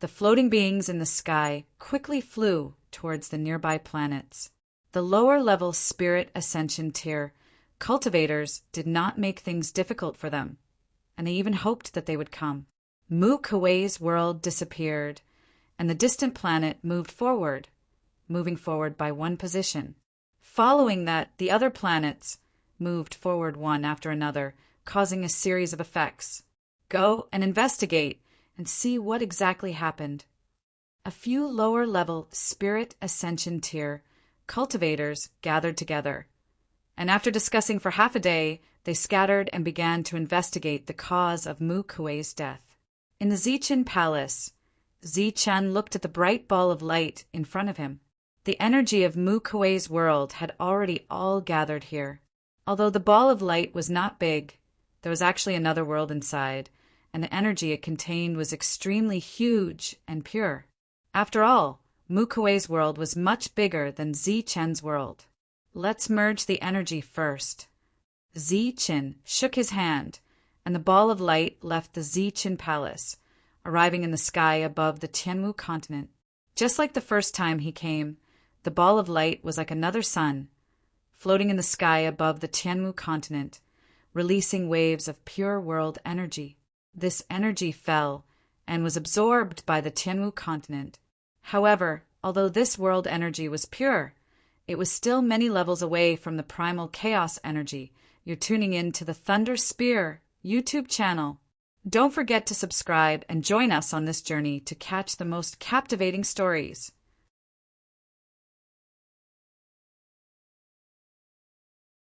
The floating beings in the sky quickly flew towards the nearby planets. The lower-level spirit ascension tier cultivators did not make things difficult for them, and they even hoped that they would come. Mu Kuwei's world disappeared, and the distant planet moved forward, moving forward by one position. Following that, the other planets moved forward one after another, causing a series of effects. Go and investigate and see what exactly happened. A few lower-level spirit ascension tier cultivators gathered together, and after discussing for half a day, they scattered and began to investigate the cause of Mu Kuwei's death. In the Zichen Palace, Zichen looked at the bright ball of light in front of him. The energy of Mu Kuwei's world had already all gathered here. Although the ball of light was not big, there was actually another world inside, and the energy it contained was extremely huge and pure. After all, Mu Kuwei's world was much bigger than Zichen's world. Let's merge the energy first. Zichen shook his hand, and the ball of light left the Zichen Palace, arriving in the sky above the Tianmu continent. Just like the first time he came, the ball of light was like another sun, floating in the sky above the Tianmu continent, releasing waves of pure world energy. This energy fell and was absorbed by the Tianmu continent. However, although this world energy was pure, it was still many levels away from the primal chaos energy. You're tuning in to the Thunder Spear YouTube channel. Don't forget to subscribe and join us on this journey to catch the most captivating stories.